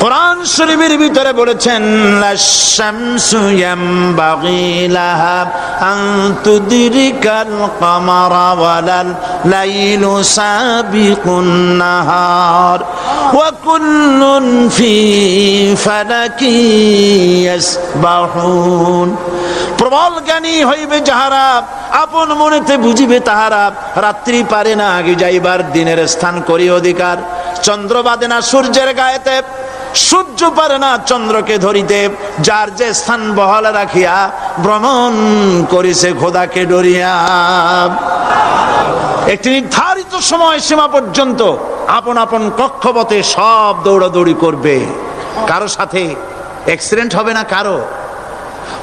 কোরআন শরীফের ভিতরে বলেছেন লাশ-শামসু ইয়ামবাগি লাহা আন তুদরিকাল কামারা ওয়ালাল লাইলু সাবিকুন নাহার ওয়া কুল্লুন ফি ফালাকি ইয়াসবাহুন। প্রবল জ্ঞানী হইবে যাহারা, আপন মনেতে বুঝিবে তাহারা, রাত্রি পারে না আগে যাইবার, দিনের স্থান করি অধিকার। চন্দ্র বাদে না সূর্যের গায়েতে, সূর্য পারে না চন্দ্রকে ধরিতে, যার যে স্থান বহাল রাখিয়া ভ্রমণ করিছে খোদাকে ডরিয়া। একটি নির্ধারিত সময় সীমা পর্যন্ত আপন আপন কক্ষপথে সব দৌড়াদৌড়ি করবে, কারো সাথে অ্যাক্সিডেন্ট হবে না কারো।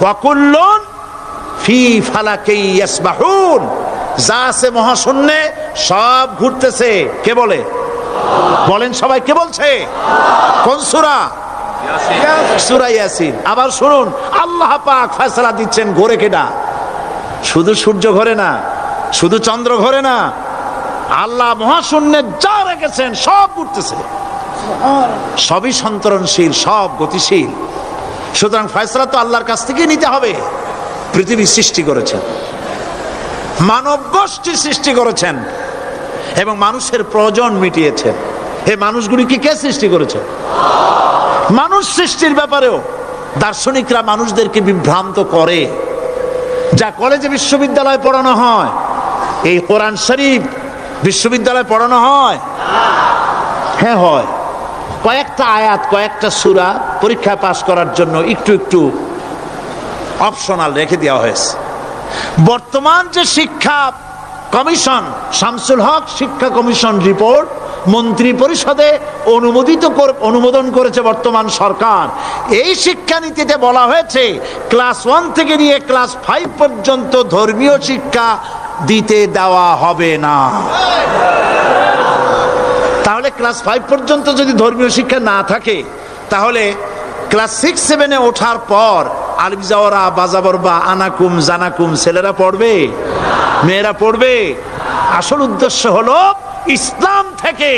ওয়াকুল্লুন ফি ফালাকি ইয়াসবাহুন, যা আছে মহাশূন্যে সব ঘুরতেছে। কে বলে? বলেন সবাই, কে বলছে? কোন সূরা? সূরা ইয়াসিন। আবার শুনুন, আল্লাহ পাক ফয়সালা দিচ্ছেন ঘোরে কেডা? শুধু সূর্য ঘোরে না, শুধু চন্দ্র ঘোরে না, আল্লাহ মহাশূন্যে যা রেখেছেন সব ঘুরতেছে, সবই সন্তরণশীল, সব গতিশীল। সুতরাং ফয়সালা তো আল্লাহর কাছ থেকে নিতে হবে। পৃথিবী সৃষ্টি করেছেন, মানব গোষ্ঠী সৃষ্টি করেছেন এবং মানুষের প্রয়োজন মিটিয়েছেন। এই মানুষগুলিকে কে সৃষ্টি করেছে? মানুষ সৃষ্টির ব্যাপারেও দার্শনিকরা মানুষদেরকে বিভ্রান্ত করে। যা কলেজে বিশ্ববিদ্যালয়ে পড়ানো হয়, এই কোরআন শরীফ বিশ্ববিদ্যালয়ে পড়ানো হয়? হ্যাঁ হয়। কয়েকটা আয়াত, কয়েকটা সূরা পরীক্ষা পাস করার জন্য একটু একটু অপশনাল রেখে দেওয়া হয়েছে। বর্তমান যে শিক্ষা কমিশন, শামসুল হক শিক্ষা কমিশন রিপোর্ট মন্ত্রী পরিষদে অনুমোদন করেছে বর্তমান সরকার। এই শিক্ষানীতিতে বলা হয়েছে ক্লাস 1 থেকে নিয়ে ক্লাস 5 পর্যন্ত ধর্মীয় শিক্ষা দিতে দেওয়া হবে না। তাহলে ক্লাস 5 পর্যন্ত যদি ধর্মীয় শিক্ষা না থাকে, তাহলে ক্লাস 6-7-এ ওঠার পর আলিফ জাওরা বাজাবরবা আনাকুম জানাকুম ছেলেরা পড়বে? মেয়েরা পড়বে? আসল উদ্দেশ্য হলো ইসলাম থেকে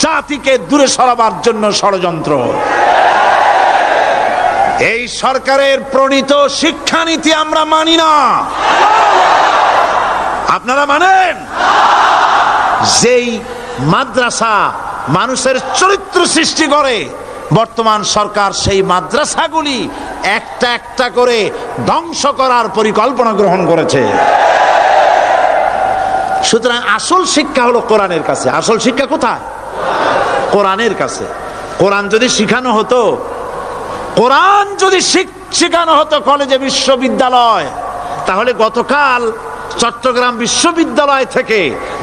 জাতিকে দূরে সরাবার জন্য ষড়যন্ত্র। এই সরকারের প্রণীত শিক্ষানীতি আমরা মানি না। আপনারা মানেন? যেই মাদ্রাসা মানুষের চরিত্র সৃষ্টি করে, বর্তমান সরকার সেই মাদ্রাসাগুলি একটা একটা করে ধ্বংস করার পরিকল্পনা গ্রহণ করেছে। সুতরাং আসল শিক্ষা হলো কোরআনের কাছে। আসল শিক্ষা কোথায়? কোরআনের কাছে। কোরআন যদি শিখানো হতো, কোরআন যদি শিখানো হতো কলেজে বিশ্ববিদ্যালয়, তাহলে গতকাল চট্টগ্রাম বিশ্ববিদ্যালয় থেকে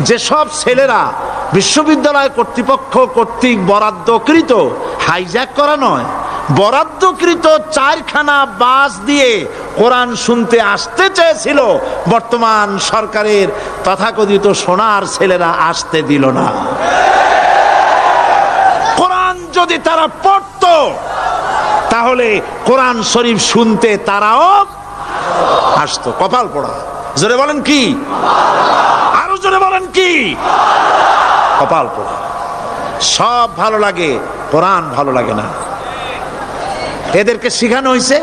যেসব ছেলেরা বিশ্ববিদ্যালয় কর্তৃপক্ষ কর্তৃক বরাদ্দকৃত, হাইজ্যাক করা নয়, বরাদ্দকৃত 4খানা বাস দিয়ে কোরআন শুনতে আসতে চেয়েছিল, বর্তমান সরকারের তথাকথিত সোনার ছেলেরা আসতে দিল না। কোরআন যদি তারা পড়তো, তাহলে কোরআন শরীফ শুনতে তারাও আসতো। কপাল পোড়া। জোরে বলেন কি? আরো জোরে বলেন কি? কপাল পোড়া। সব ভালো লাগে, কোরআন ভালো লাগে না। এদেরকে শিখানো হয়েছে,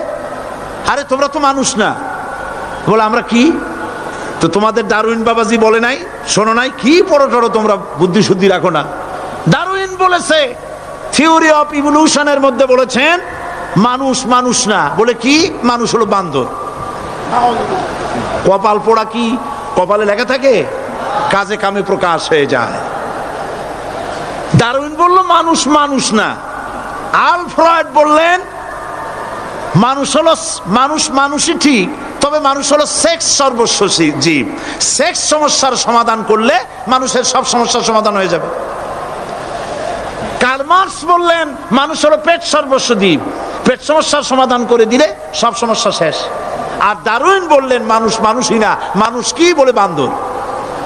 আরে তোমরা তো মানুষ না। বলে আমরা কি? তো তোমাদের ডারউইন বাবাজি বলে নাই, শোনো নাই? কি পড়ো টড়ো তোমরা, বুদ্ধি শুদ্ধি রাখো না। ডারউইন বলেছে, থিওরি অফ ইভলিউশনের মধ্যে বলেছেন মানুষ মানুষ না। বলে কি? মানুষ হলো বান্দর। কপাল পোড়া। কি কপালে লেখা থাকে? কাজে কামে প্রকাশ হয়ে যায়। ডারউইন বলল মানুষ মানুষ না। আলফ্রেড বললেন মানুষ হলো মানুষই ঠিক, তবে মানুষ হলো সেক্স সর্বস্ব জীব। সেক্স সমস্যার সমাধান করলে মানুষের সব সমস্যার সমাধান হয়ে যাবে। কার্ল মার্কস বললেন মানুষ হলো পেট সর্বস্ব জীব, পেট সমস্যার সমাধান করে দিলে সব সমস্যা শেষ। আর ডারউইন বললেন মানুষ মানুষই না, মানুষ কি? বলে বান্দর।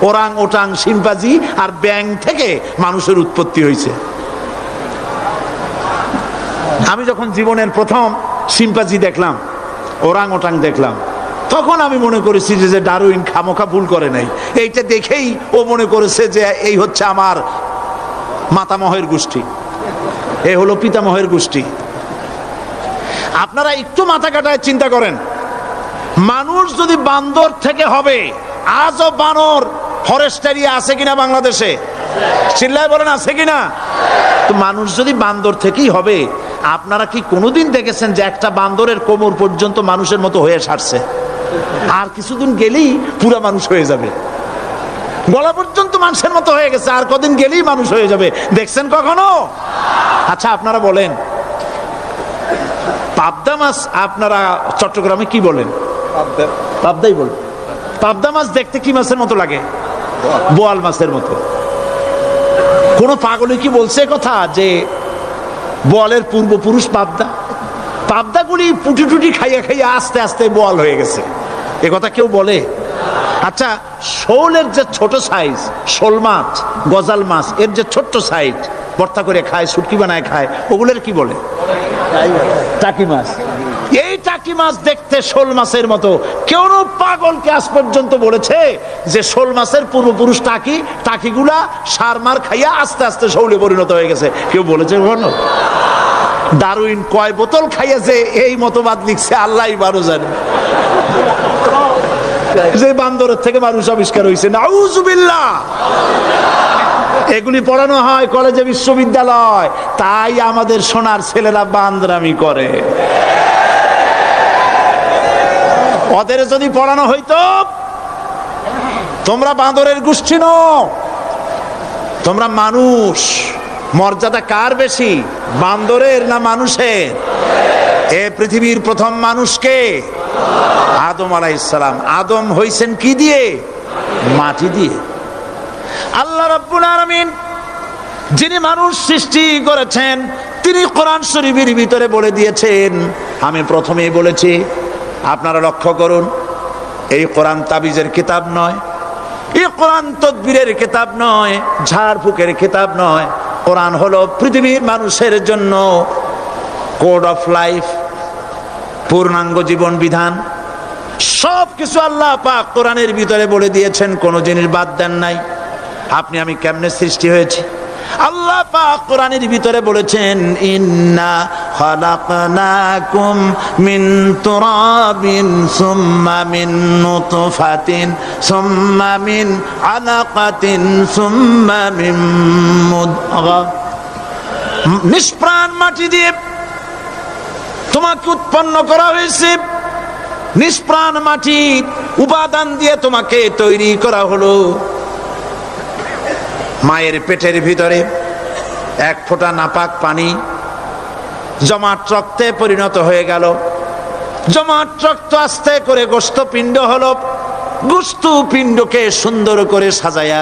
ওরাং ওটাং শিম্পাজি আর ব্যাং থেকে মানুষের উৎপত্তি হয়েছে। আমি যখন জীবনের প্রথম শিম্পাজি দেখলাম, ওরাং ওটাং দেখলাম, তখন আমি মনে করেছি যে ডারউইন খামোখা ভুল করে নাই। এইটা দেখেই ও মনে করেছে যে এই হচ্ছে আমার মাতামহের গোষ্ঠী। এ হলো পিতামহের গোষ্ঠী। আপনারা একটু মাথা কাটায় চিন্তা করেন, মানুষ যদি বান্দর থেকে হবে, আজও বানর ফরেস্ট এরিয়া আছে কিনা বাংলাদেশে? চিল্লায় বলেন আছে কিনা? তো মানুষ যদি বান্দর থেকেই হবে, আপনারা কি কোনোদিন দেখেছেন যে একটা বান্দরের কোমর পর্যন্ত মানুষের মতো হয়ে সারছে? আর কিছুদিন গেলেই পুরা মানুষ হয়ে যাবে, গলা পর্যন্ত মানুষের মতো হয়ে গেছে, আর কদিন গেলেই মানুষ হয়ে যাবে। দেখছেন কখনো? আচ্ছা আপনারা বলেন, পাবদা মাছ আপনারা চট্টগ্রামে কি বলেন? পাবদাই বলেন। পাবদা মাছ দেখতে কি মাছের মতো লাগে? বোয়াল মাছের মতো। কোন পাগলে কি বলছে কথা যে বোয়ালের পূর্বপুরুষ পাবদা? পাবদাগুলি পুটি টুটি খাইয়া খাইয়া আস্তে আস্তে বোয়াল হয়ে গেছে, এ কথা কেউ বলে? আচ্ছা, শোলের যে ছোট সাইজ, শোল মাছ, গজাল মাছ, এর যে ছোট্ট সাইজ ভর্তা করে খায়, শুটকি বানায় খায়, ওগুলোর কি বলে? টাকি মাছ। এই টাকি মাছ দেখতে শোল মাছের মতো। কেউ পাগলকে আজ পর্যন্ত বলেছে যে শোল মাছের পূর্বপুরুষ টাকি, টাকিগুলা সার মার খাইয়া আস্তে আস্তে শৌলে পরিণত হয়ে গেছে? কেউ বলেছে কখনো? ডারউইন কয় বোতল খাইয়াছে এই মতবাদ লিখছে আল্লাহই ভালো জানে, যে বান্দরের থেকে মানুষ আবিষ্কার হয়েছে। নাউজুবিল্লাহ। এগুলি পড়ানো হয় কলেজে, বিশ্ববিদ্যালয়, তাই আমাদের সোনার ছেলেরা বান্দরামি করে। ওদের যদি পড়ানো হইতো তোমরা বান্দরের গোষ্ঠী নও, তোমরা মানুষ, মর্যাদা কার বেশি, বান্দরের না মানুষের? এ পৃথিবীর প্রথম মানুষকে আদম আলাইহিস সালাম। আদম হইছেন কি দিয়ে? মাটি দিয়ে। আল্লাহ রাব্বুল আলামিন যিনি মানুষ সৃষ্টি করেছেন, তিনি কোরআন শরীফের ভিতরে বলে দিয়েছেন, আমি প্রথমেই বলেছি, আপনারা লক্ষ্য করুন, এই কোরআন তাবিজের কিতাব নয়, এই কোরআন তদবিরের কিতাব নয়, ঝাড়ফুঁকের কিতাব নয়। কোরআন হলো পৃথিবীর মানুষের জন্য কোড অফ লাইফ, পূর্ণাঙ্গ জীবন বিধান। সবকিছু আল্লাহ পাক কোরআনের ভিতরে বলে দিয়েছেন, কোনো জিনিস বাদ দেন নাই। আপনি আমি কেমনে সৃষ্টি হয়েছি আল্লাহ পাক কোরআনের ভিতরে বলেছেন, ইন্না খালাকনাকুম মিন তুরাবিন সুম্মা মিন নুতফাতিন সুম্মা মিন আলাকাতিন সুম্মা মিন মুদগা। নিষ্প্রাণ মাটি দিয়ে তোমাকে উৎপন্ন করা হয়েছে, নিষ্প্রাণ মাটি উপাদান দিয়ে তোমাকে তৈরি করা হলো। মায়ের পেটের ভিতরে এক ফোঁটা নাপাক পানি জমাট রক্তে পরিণত হয়ে গেল, জমাট রক্ত আস্তে করে গোস্ত পিণ্ড হলো, গোস্ত পিণ্ডকে সুন্দর করে সাজায়া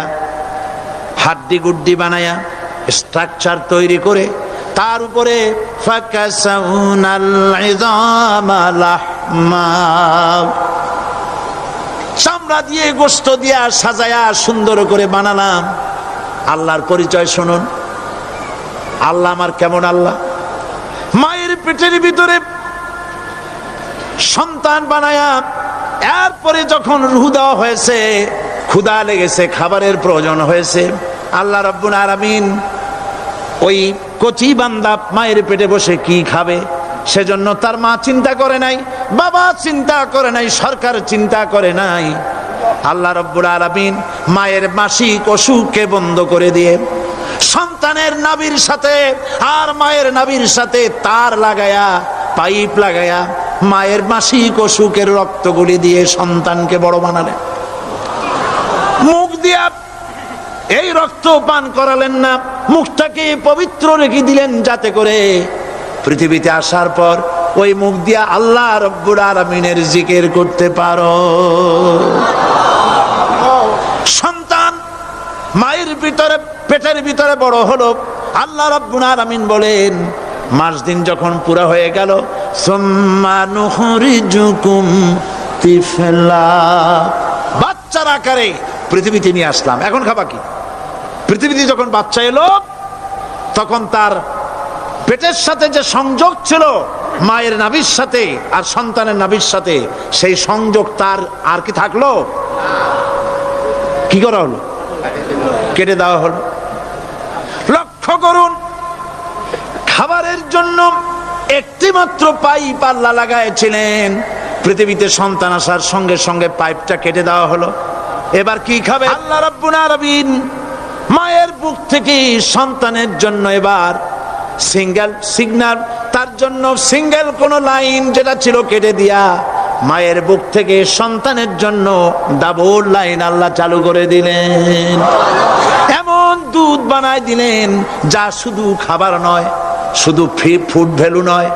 হাড্ডি গুড্ডি বানায়া স্ট্রাকচার তৈরি করে তার উপরে চামড়া দিয়ে গোস্ত দিয়া সাজায়া সুন্দর করে বানালাম। আল্লাহর পরিচয় শুনুন, আল্লাহ আমার কেমন আল্লাহ। মায়ের পেটের ভিতরে সন্তান বানায়া এরপরে যখন রূহ দেওয়া হয়েছে, ক্ষুধা লেগেছে, খাবারের প্রয়োজন হয়েছে, আল্লাহ রাব্বুল আলামিন ওই কচি বান্দা মায়ের পেটে বসে কি খাবে, সেজন্য তার মা চিন্তা করে নাই, বাবা চিন্তা করে নাই, সরকার চিন্তা করে নাই। আল্লাহ রাব্বুল আলামিন মায়ের মাসিক অসুখকে বন্ধ করে দিয়ে সন্তানের নাভির সাথে আর মায়ের নাভির সাথে তার লাগায়া, পাইপ লাগায়া মায়ের মাসিক অসুখের রক্তগুলি দিয়ে সন্তানকে বড় বানালেন। মুখ দিয়া এই রক্ত পান করালেন না, মুখটাকে পবিত্র রেখে দিলেন যাতে করে পৃথিবীতে আসার পর ওই মুখ দিয়া আল্লাহ রাব্বুল আলামিনের জিকির করতে পারো। সন্তান মায়ের ভিতরে পেটের ভিতরে বড় হলো, আল্লাহ রাব্বুল আলামিন বলেন মাস দিন যখন পুরা হয়ে গেল, সুম্মা নুখরিজুকুম তিফলা, বাচ্চার আকারে পৃথিবীতে নিয়ে আসলাম। এখন খাবা কি? পৃথিবীতে যখন বাচ্চা এলো তখন তার পেটের সাথে যে সংযোগ ছিল মায়ের নাভির সাথে আর সন্তানের নাভির সাথে, সেই সংযোগ তার আর কি থাকলো? কি করা হলো? কেটে দেওয়া হলো। লক্ষ্য করুন, জন্য একটি মাত্র পাইপ আল্লাহ লাগাইছিলেন। পৃথিবীতে সন্তান আসার সঙ্গে সঙ্গে পাইপটা কেটে দেওয়া হলো। এবার কি খাবে? আল্লাহ রাব্বুল আলামিন মায়ের বুক থেকে সন্তানের জন্য এবার সিঙ্গেল সিগন্যাল, তার জন্য সিঙ্গেল কোন লাইন যেটা ছিল কেটে দিয়া মায়ের বুক থেকে সন্তানের জন্য ডাবল লাইন আল্লাহ চালু করে দিলেন। এমন দুধ বানায় দিলেন যা শুধু খাবার নয়, শুধু ফুড ভ্যালু নয়।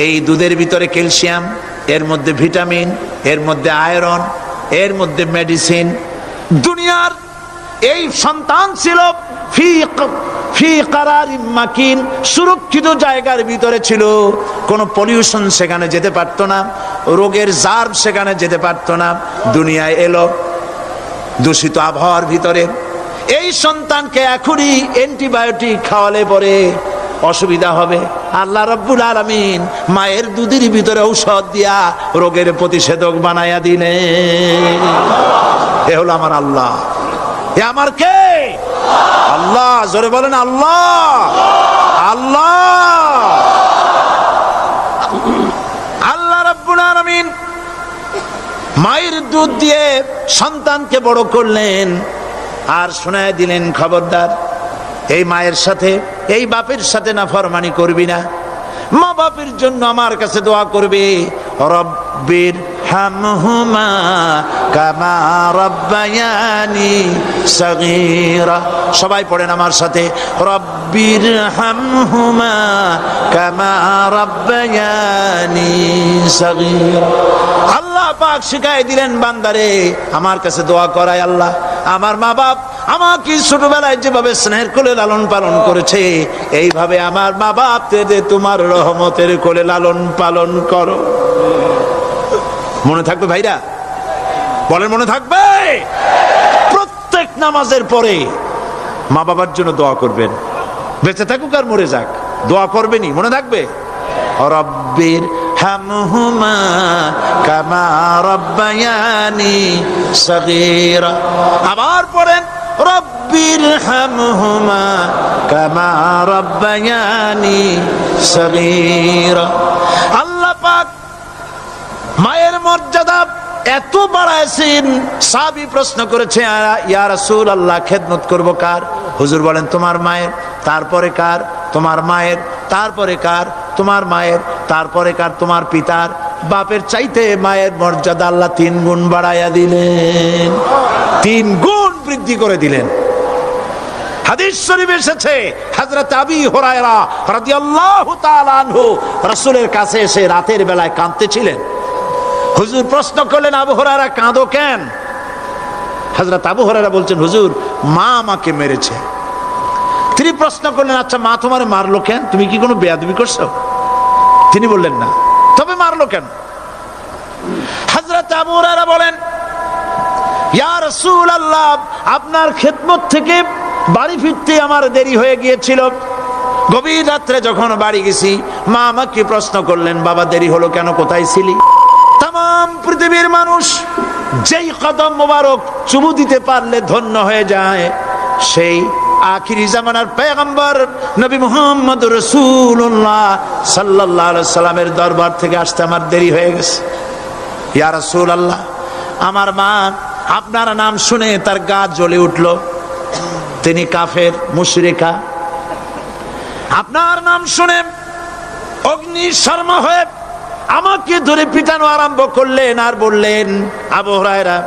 এই দুধের ভিতরে ক্যালসিয়াম, এর মধ্যে ভিটামিন, এর মধ্যে আয়রন, এর মধ্যে মেডিসিন। দুনিয়ার এই সন্তান ছিল ফি কারারিম মাকিন, সুরক্ষিত জায়গার ভিতরে ছিল। কোনো পলিউশন সেখানে যেতে পারতো না, রোগের জার্ম সেখানে যেতে পারতো না। দুনিয়ায় এলো দূষিত আবহাওয়ার ভিতরে। এই সন্তানকে এখনই অ্যান্টিবায়োটিক খাওয়ালে পরে অসুবিধা হবে। আল্লাহ রাব্বুল আলামিন মায়ের দুধের ভিতরে ঔষধ দিয়া রোগের প্রতিষেধক বানায়া দিলেন। এ হলো আমার আল্লাহ। এ আমার কে? আল্লাহ। জোরে বলেন আল্লাহ। আল্লাহ আল্লাহ রাব্বুল আলামিন মায়ের দুধ দিয়ে সন্তানকে বড় করলেন আর শোনায় দিলেন, খবরদার এই মায়ের সাথে, এই বাপের সাথে নাফরমানি করবি না। মা বাপের জন্য আমার কাছে দোয়া করবে, রব্বির হামহুমা কামা রাব্বায়ানি সগীরা। সবাই পড়েন আমার সাথে, রব্বির হামহুমা কামা রাব্বায়ানি সগীরা। আল্লাহ পাক শিখাই দিলেন বান্দারে আমার কাছে দোয়া করায়, আল্লাহ আমার মা বাপ আমাকে ছোটবেলায় যেভাবে স্নেহের কোলে লালন পালন করেছে, এইভাবে আমার মা বাপ তোমার রহমতের কোলে লালন পালন করো। মনে থাকবে ভাইরা? বলেন মনে থাকবে? প্রত্যেক নামাজের পরে মা বাবার জন্য দোয়া করবেন, বেঁচে থাকুক আর মরে যাক, দোয়া করবেনই। মনে থাকবে? রব্বির হামহুমা কামা রাব্বায়ানি সগীরা। আবার পড়েন, রব্বির হামহুমা কামা রাব্বায়ানি সগীরা। আল্লাহ পাক মায়ের মর্যাদা এত বাড়াইছেন। সাহাবী প্রশ্ন করেছে, ইয়া রাসূলুল্লাহ খেদমত করব কার? হুজুর বলেন তোমার মায়ের, তারপরে কার? তোমার মায়ের, তারপরে কার? তোমার মায়ের, তারপরে কার? তোমার পিতার। বাপের চাইতে মায়ের মর্যাদা আল্লাহ 3 গুণ বাড়াইয়া দিলেন, 3 গুণ বৃদ্ধি করে দিলেন। হাদিস শরীফে এসেছে, হযরত আবী হুরায়রা রাদিয়াল্লাহু তাআলা আনহু রাসূলের কাছে এসে রাতের বেলায় কাঁদতেছিলেন। হুজুর প্রশ্ন করলেন, আবু হুরায়রা কাঁদো কেন? হযরত আবু হুরায়রা বলছেন, হুজুর মা আমাকে মেরেছে। তিনি প্রশ্ন করলেন, আচ্ছা মা তোমারে মারলো কেন? তুমি কি কোনো বেয়াদবি করছো? তিনি বললেন না, তবে মারলো কেন? হযরত আবু হুরায়রা বলেন, ইয়া রাসূলুল্লাহ আপনার খেদমত থেকে বাড়ি ফিরতে আমার দেরি হয়ে গিয়েছিল। গভীর রাত্রে যখন বাড়ি গেছি, মা আমাকে প্রশ্ন করলেন, বাবা দেরি হলো কেন, কোথায় ছিলি? তাম পৃথিবীর মানুষ যেই কদম মোবারক চুমু দিতে পারলে ধন্য হয়ে যায়, সেই আখিরি জামানার পয়গম্বর নবী মুহাম্মদ রাসূলুল্লাহ সাল্লাল্লাহু আলাইহি সাল্লামের দরবার থেকে আসতে আমার দেরি হয়ে গেছে। ইয়া রাসূলুল্লাহ আমার মা আপনার নাম শুনে তার গা জ্বলে উঠল। তিনি কাফের, মুশরিকা। আপনার নাম শুনে অগ্নি শর্মা হয়ে আমাকে ধরে পিটানো আরম্ভ করলেন আর বললেন, আবু হুরায়রা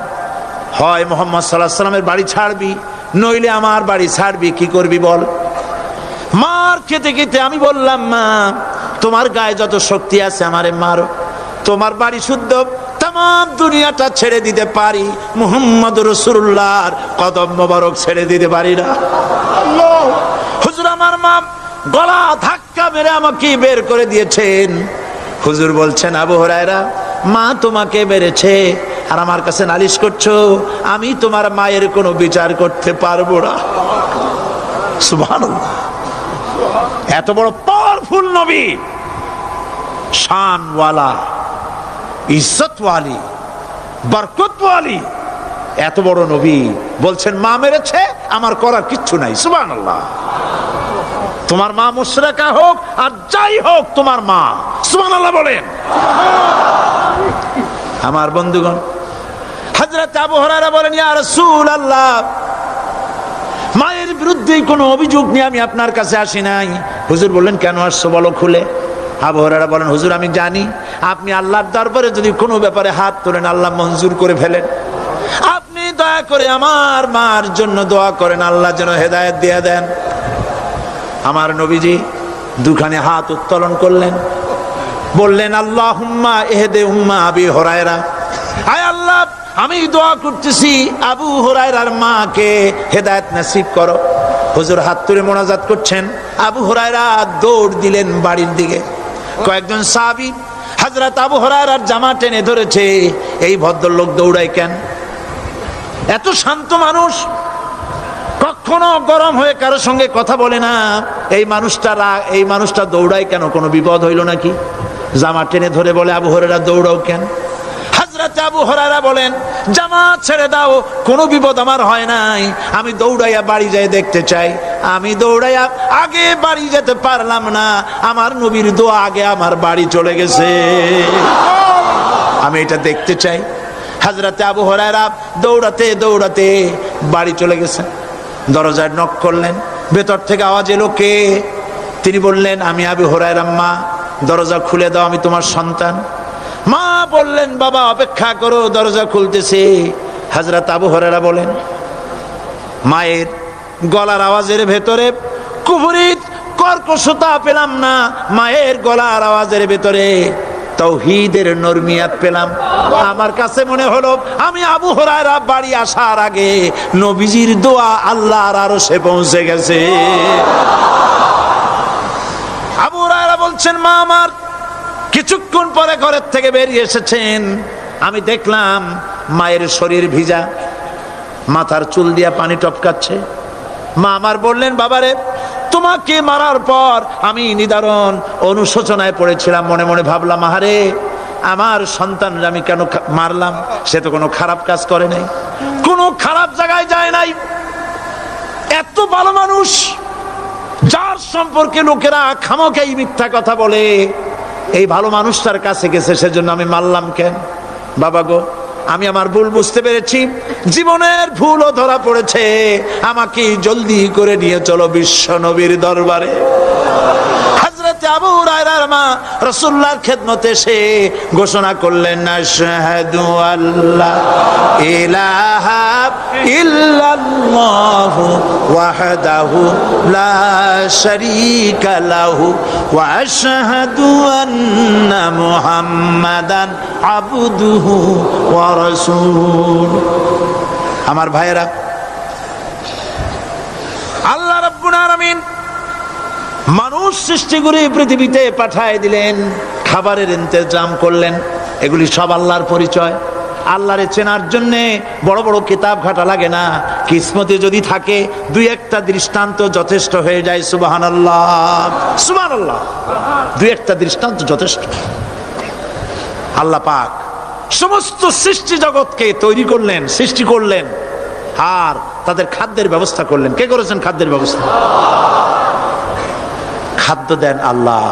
হয় মুহাম্মদ সাল্লাল্লাহু আলাইহি সাল্লামের বাড়ি ছাড়বি, নইলে আমার বাড়ি ছাড়বি, কি করবি বল? মার খেতে খেতে আমি বললাম, মা তোমার গায়ে যত শক্তি আছে আমারে মারো, তোমার বাড়ি শুদ্ধ, তাম দুনিয়াটা ছেড়ে দিতে পারি, মুহাম্মদ রাসূলুল্লাহর কদম মোবারক ছেড়ে দিতে পারি না। হুজুর আমার মা গলা ধাক্কা মেরে আমাকে বের করে দিয়েছেন। হুজুর বলছেন, আবু হুরায়রা মা তোমাকে মেরেছে আর আমার কাছে নালিশ করছো, আমি তোমার মায়ের কোনো বিচার করতে পারবো না। সুবহানাল্লাহ, এত বড় পাওয়ারফুল নবী, শানওয়ালা, ইজ্জতওয়ালি, বরকতওয়ালি, এত বড় নবী বলছেন মা মেরেছে, আমার করার কিচ্ছু নাই। সুবহানাল্লাহ। তোমার মা মুশরিকা হোক আর যাই হোক তোমার মা। সুবহানাল্লাহ বলেন। আমার বন্ধুগণ, হযরত আবু হুরায়রা বলেন, ইয়া রাসূলুল্লাহ, মায়ের বিরুদ্ধে কোনো অভিযোগ নিয়ে আমি আপনার কাছে আসি নাই। হুজুর বললেন, কেন আসছো বলো খুলে। আবু হুরায়রা বলেন, হুজুর আমি জানি আপনি আল্লাহর দরবারে যদি কোনো ব্যাপারে হাত তোলেন আল্লাহ মঞ্জুর করে ফেলেন। আপনি দয়া করে আমার মার জন্য দোয়া করেন, আল্লাহ যেন হেদায়েত দিয়ে দেন। আমার নবীজি দুখানে হাত উত্তোলন করলেন, বললেন, আল্লাহুম্মা ইহদি উম্মা আবি হুরায়রা, আয় আল্লাহ আমি দোয়া করতেছি আবু হুরায়রার মাকে হেদায়েত নসিব করো। হুজুর হাত তুলে মোনাজাত করছেন, আবু হুরায়রা দৌড় দিলেন বাড়ির দিকে। কয়েকজন সাহাবী হযরত আবু হুরায়রার জামা টেনে ধরেছে, এই ভদ্রলোক দৌড়ায় কেন? এত শান্ত মানুষ, কখনো গরম হয়ে কারোর সঙ্গে কথা বলে না। এই মানুষটা দৌড়ায় কেন? কোনো বিপদ হইল নাকি? জামা টেনে ধরে বলে, আবু হুরায়রা দৌড়াও কেন? হযরত আবু হুরায়রা বলেন, জামা ছেড়ে দাও, কোনো বিপদ আমার হয় নাই, আমি দৌড়াইয়া বাড়ি যাই দেখতে চাই। আমি দৌড়াইয়া আগে বাড়ি যেতে পারলাম না, আমার নবীর দোয়া আগে আমার বাড়ি চলে গেছে, আমি এটা দেখতে চাই। হযরত আবু হুরায়রা দৌড়াতে দৌড়াতে বাড়ি চলে গেছেন। দরজায় নক করলেন, ভেতর থেকে আওয়াজ এলো, কে? তিনি বললেন, আমি আবু হুরায়রা। মা দরজা খুলে দাও, আমি তোমার সন্তান। মা বললেন, বাবা অপেক্ষা করো, দরজা খুলতেছে। হযরত আবু হুরায়রা বলেন, মায়ের গলার আওয়াজের ভেতরে কুফরি কর্কশতা পেলাম না, মায়ের গলার আওয়াজের ভেতরে তাওহীদের নরমিয়াত পেলাম। আমার কাছে মনে হলো আমি আবু হুরায়রা বাড়ি আসার আগে নবীজির দোয়া আল্লাহর আরশে পৌঁছে গেছে। আবু হুরায়রা বলছেন, মা আমার কিছুক্ষণ পরে ঘরের থেকে বেরিয়ে এসেছেন, আমি দেখলাম মায়ের শরীর ভিজা, মাথার চুল দিয়া পানি টপকাচ্ছে। মা আমার বললেন, বাবারে তোমাকে মারার পর আমি নিদারুণ অনুশোচনায় পড়েছিলাম, মনে মনে ভাবলাম, আহারে আমার সন্তানরা আমি কেন মারলাম? সে তো কোনো খারাপ কাজ করে নাই, কোনো খারাপ জায়গায় যায় নাই, এত ভালো মানুষ যার সম্পর্কে লোকেরা খামোখাই মিথ্যা কথা বলে, এই ভালো মানুষটার কাছে গেছে, সেজন্য আমি মারলাম কেন? বাবা গো, আমি আমার ভুল বুঝতে পেরেছি, জীবনের ভুলও ধরা পড়েছে, আমাকে জলদি করে নিয়ে চলো বিশ্ব নবীর দরবারে। হযরত আবু হুরায়রার মা রাসূলুল্লাহর খেদমতে এসে ঘোষণা করলেন, আশহাদু আল্লা ইলাহা ইল্লাল্লাহু ওয়াহদাহু লা শারীকা লাহু ওয়া আশহাদু আন্না মুহাম্মাদান আবদুহু ওয়া রাসূলুহু। আমার ভাইয়েরা, আল্লাহ রাব্বুল আলামিন মানুষ সৃষ্টি করে পৃথিবীতে পাঠায় দিলেন, খাবারের ইন্তজাম করলেন, এগুলি সব আল্লাহর পরিচয়। আল্লাহরে চেনার জন্যে বড় বড় কিতাব ঘাটা লাগে না, কিসমতে যদি থাকে দুই একটা দৃষ্টান্ত যথেষ্ট হয়ে যায়। সুবহানাল্লাহ, সুবহানাল্লাহ, দুই একটা দৃষ্টান্ত যথেষ্ট। আল্লাহ পাক সমস্ত সৃষ্টি জগৎকে তৈরি করলেন, সৃষ্টি করলেন, আর তাদের খাদ্যের ব্যবস্থা করলেন। কে করেছেন খাদ্যের ব্যবস্থা? খাদ্য দেন আল্লাহ।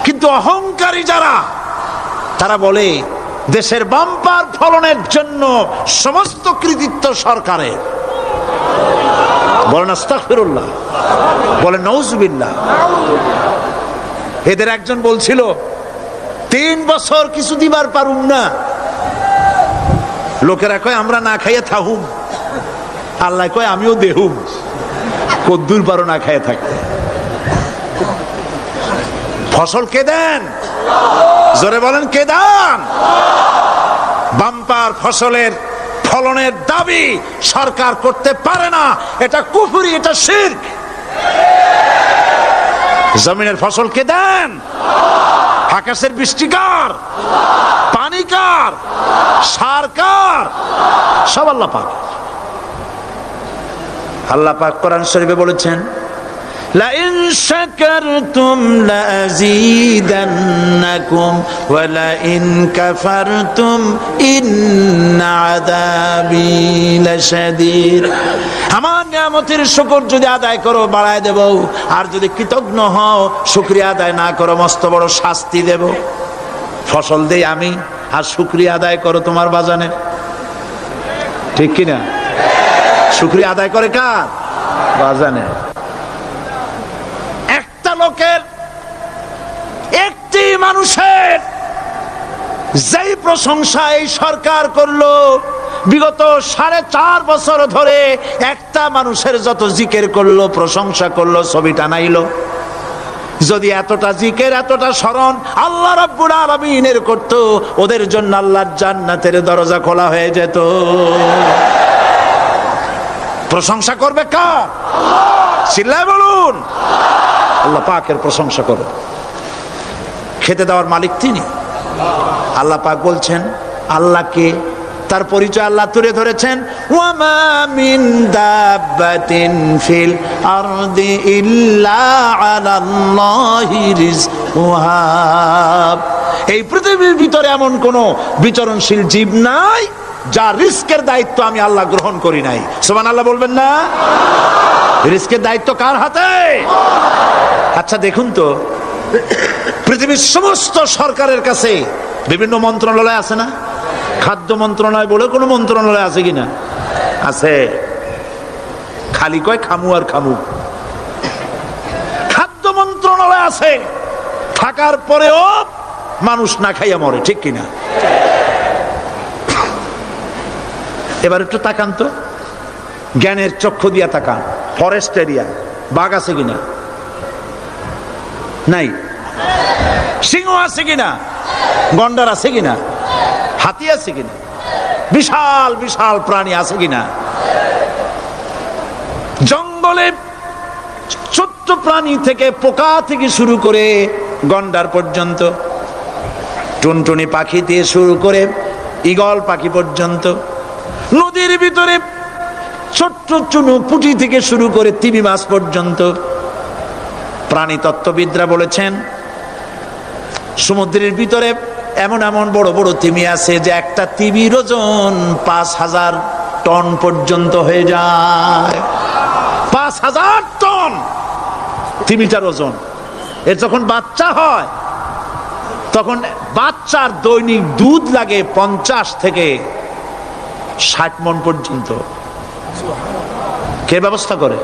কিন্তু অহংকারী যারা, তারা বলে দেশের বাম্পার ফলনের জন্য সমস্ত কৃতিত্ব সরকারের। বলেন আস্তাগফিরুল্লাহ, বলেন নাউজুবিল্লাহ। এদের একজন বলছিল, 3 বছর কিছু দিবার পারুম না। লোকেরা কয় আমরা না খাইয়ে থাকুম, আল্লাহ কয় আমিও দেহুম। কদ্দুর পারো না খাইয়ে থাকতে। ফসল কে দেন? জোরে বলেন, কে দেন? বাম্পার ফসলের ফলনের দাবি সরকার করতে পারে না, এটা কুফরি, এটা শিরক। জমিনের ফসল কে দেন? আকাশের বৃষ্টি কার? পানি কার? সার কার? সব আল্লাহ পাক। আল্লাহ পাক কোরআন শরীফে বলেছেন, লাইন শাকারতুম লাযীদান্নাকুম ওয়া লাইন কাফারতুম ইন্না আযাবী লাশাদীদ। আমার নিয়ামতের শুকর যদি আদায় করো বাড়ায় দেব, আর যদি কৃতজ্ঞ হও শুকরিয়া আদায় না করো মস্ত বড় শাস্তি দেব। ফসল দেই আমি, আর শুকরিয়া আদায় করো তোমার বাজানে, ঠিক কিনা? শুকরিয়া আদায় করে কার? বাজানে। একটা লোকের, একটি মানুষের যেই প্রশংসা এই সরকার করলো, বিগত 4.5 বছর ধরে একটা মানুষের যত জিকির করলো, প্রশংসা করলো, ছবি টানাইলো, যদি এতটা জিকির এতটা স্মরণ আল্লাহ রাব্বুল আলামিনের করতো, ওদের জন্য আল্লাহর জান্নাতের দরজা খোলা হয়ে যেত। প্রশংসা করবে কার? চিল্লায় বলুন, আল্লাহ পাকের প্রশংসা করো। খেতে দেওয়ার মালিক তিনি। আল্লাহ পাক বলছেন আল্লাহকে, তার পরিচয় আল্লাহ তুলে ধরেছেন, ওয়ামা মিন দাব্বাতিন ফিল আরদি ইল্লা আলাল্লাহি রিজকুহা। এই পৃথিবীর ভিতরে এমন কোন বিচরণশীল জীব নাই যার রিস্কের দায়িত্ব আমি আল্লাহ গ্রহণ করি নাই। সুবহানাল্লাহ বলবেন না? রিস্কের দায়িত্ব কার হাতে? আচ্ছা দেখুন তো, পৃথিবীর সমস্ত সরকারের কাছে বিভিন্ন মন্ত্রণালয় আছে না? খাদ্য মন্ত্রণালয় বলে কোনো মন্ত্রণালয় আছে কিনা? আছে। খালি কয় খামু আর খামু। খাদ্য মন্ত্রণালয় আছে, থাকার পরেও মানুষ না খাইয়া মরে, ঠিক কিনা? এবার একটু তাকান তো, জ্ঞানের চক্ষু দিয়া তাকান। ফরেস্ট এরিয়া, বাঘ আছে কিনা? নাই। সিংহ আছে কিনা? গন্ডার আছে কিনা? হাতি আছে কিনা? বিশাল বিশাল প্রাণী আছে কিনা? জঙ্গলে ছোট্ট প্রাণী থেকে, পোকা থেকে শুরু করে গন্ডার পর্যন্ত, টুনটুনি পাখি দিয়ে শুরু করে ঈগল পাখি পর্যন্ত, নদীর ভিতরে ছোট্ট চুনু পুঁটি থেকে শুরু করে তিমি মাছ পর্যন্ত। প্রাণী তত্ত্ববিদরা বলেছেন সমুদ্রের ভিতরে এমন এমন বড় বড় তিমি আছে যে একটা তিমির ওজন 5000 টন পর্যন্ত হয়ে যায়। 5000 টন তিমিটার ওজন। এর যখন বাচ্চা হয় তখন বাচ্চার দৈনিক দুধ লাগে 50 থেকে 60 মণ পর্যন্ত। কে ব্যবস্থা করে?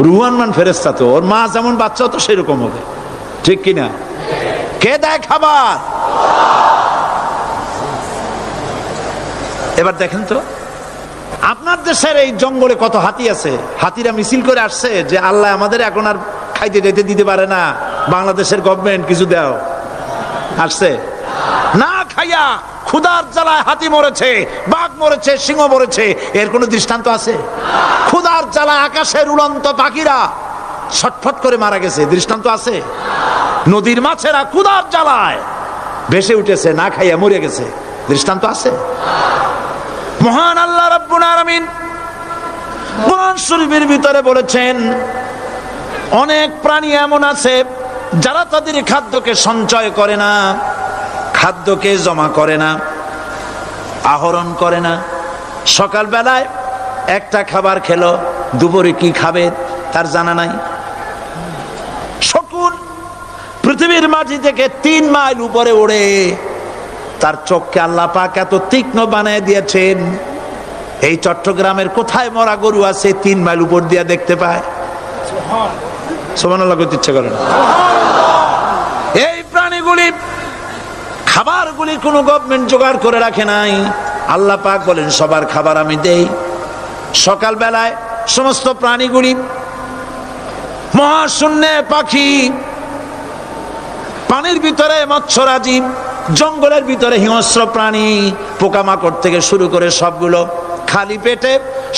রুহান মান ফেরেশতা। তো ওর মা যেমন বাচ্চা তো সেরকম হবে, ঠিক কিনা? কে দেয় খাবার? এবার দেখেন তো, আপনার দেশের এই জঙ্গলে কত হাতি আছে। হাতিরা মিছিল করে আসছে যে আল্লাহ আমাদের এখন আর খাইতে যেতে দিতে পারে না, বাংলাদেশের গভর্নমেন্ট কিছু দাও। আসছে না, খাইয়া ক্ষুধার জ্বালায় হাতি মরেছে, বাঘ মরেছে, সিংহ মরেছে। এর কোন দৃষ্টান্ত আছে? ক্ষুধার জ্বালায় আকাশের উড়ন্ত পাখিরা ছটফট করে মারা গেছে, দৃষ্টান্ত আছে? নদীর মাছেরা ক্ষুধার জ্বালায় ভেসে উঠেছে, না খাইয়া মরে গেছে, দৃষ্টান্ত আছে? মহান আল্লাহ রাব্বুল আলামিন কোরআন শরীফের ভিতরে বলেছেন অনেক প্রাণী এমন আছে যারা তাদের খাদ্যকে সঞ্চয় করে না, খাদ্যকে জমা করে না, আহরণ করে না। সকাল বেলায় একটা খাবার খেলো, দুপুরে কি খাবে তার জানা নাই। শকুন পৃথিবীর মাটি থেকে 3 মাইল উপরে ওড়ে, তার চোখকে আল্লাহ পাক এত তীক্ষ্ণ বানিয়ে দিয়েছেন। এই চট্টগ্রামের কোথায় মরা গরু আছে 3 মাইল উপর দিয়ে দেখতে পায়? সুবহানাল্লাহ করতে ইচ্ছা করে না। এই প্রাণীগুলি, খাবারগুলি কোনো গভর্নমেন্ট জোগাড় করে রাখে নাই। আল্লাহ পাক বলেন সবার খাবার আমি দেই। সকাল বেলায় সমস্ত প্রাণীগুলি, মহাশূন্যে পাখি, পানির ভিতরে মৎস্যরাজি, জঙ্গলের ভিতরে হিংস্র প্রাণী, পোকামাকড় থেকে শুরু করে সবগুলো খালি পেটে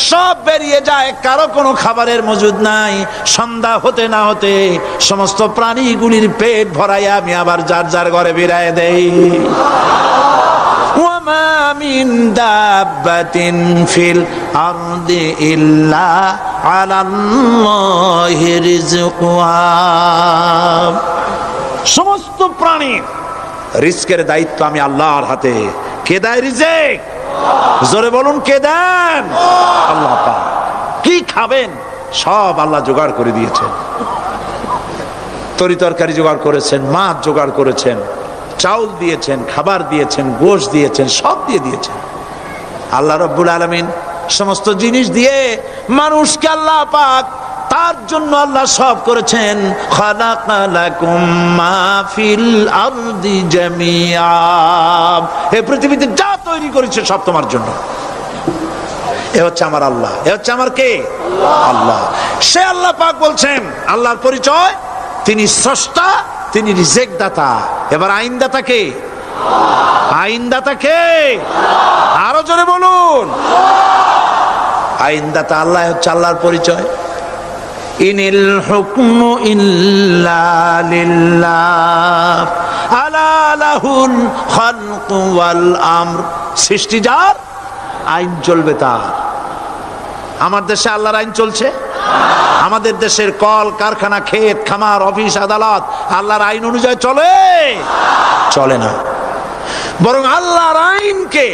সব বেরিয়ে যায়, কারো কোনো খাবারের মজুদ নাই। সন্ধ্যা হতে না হতে সমস্ত প্রাণীগুলির পেট ভরাইয়া আমি আবার যার যার ঘরে ফিরাইয়া দেই। ওয়ামা মিন দাব্বাতিন ফিল আরদি ইল্লা আলাল্লাহি রিজকুহা। সমস্ত প্রাণীর রিজকের দায়িত্ব আমি আল্লাহর হাতে। কে দেয় রিজেক? জোরে বলুন, কে দেন? আল্লাহ পাক। কি খাবেন সব আল্লাহ জোগাড় করে দিয়েছেন। তরি তরকারি জোগাড় করেছেন, মাছ জোগাড় করেছেন, চাউল দিয়েছেন, খাবার দিয়েছেন, গোশত দিয়েছেন, সব দিয়ে দিয়েছেন আল্লাহ রাব্বুল আলামিন। সমস্ত জিনিস দিয়ে মানুষকে আল্লাহ পাক তার জন্য আল্লাহ সব করেছেন। খালাকালাকুম মা ফিল আরদি জামিআ, এই পৃথিবীতে যা তৈরি করেছে সব তোমার জন্য। এ হচ্ছে আমার আল্লাহ, এ হচ্ছে আমার কে? আল্লাহ। সে আল্লাহ পাক বলছেন, আল্লাহর পরিচয় তিনি স্রষ্টা, তিনি রিজেক দাতা। এবার আইনদাতা কে? আইনদাতা কে? আরো জোরে বলুন। আইনদাতা আল্লাহ হচ্ছে আল্লাহর পরিচয়। ইনিল হুকমু ইল্লা লিল্লাহ আলা লাহুল খালকু ওয়াল আমর। সৃষ্টি যার, আইন চলবে তার। আমার দেশে আল্লাহর আইন চলছে? আমাদের দেশের কল কারখানা, ক্ষেত খামার, অফিস আদালত আল্লাহর আইন অনুযায়ী চলে? চলে না। বরং আল্লাহর আইনকে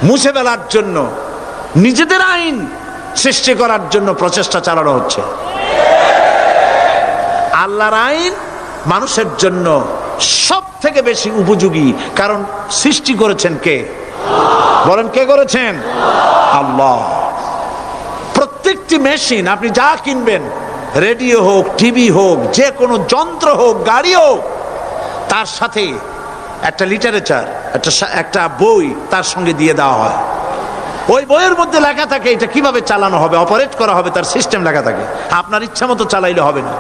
মুছে ফেলার জন্য, নিজেদের আইন সৃষ্টি করার জন্য প্রচেষ্টা চালানো হচ্ছে। আল্লাহর আইন মানুষের জন্য সব থেকে বেশি উপযোগী, কারণ সৃষ্টি করেছেন কে? বলেন, কে করেছেন? আল্লাহ। প্রত্যেকটি মেশিন আপনি যা কিনবেন, রেডিও হোক, টিভি হোক, যে কোনো যন্ত্র হোক, গাড়ি হোক, তার সাথে একটা লিটারেচার, একটা বই তার সঙ্গে দিয়ে দেওয়া হয়। ওই বইয়ের মধ্যে লেখা থাকে এটা কিভাবে চালানো হবে, অপারেট করা হবে, তার সিস্টেম লেখা থাকে। আপনার ইচ্ছা মতো চালাইলে হবে না।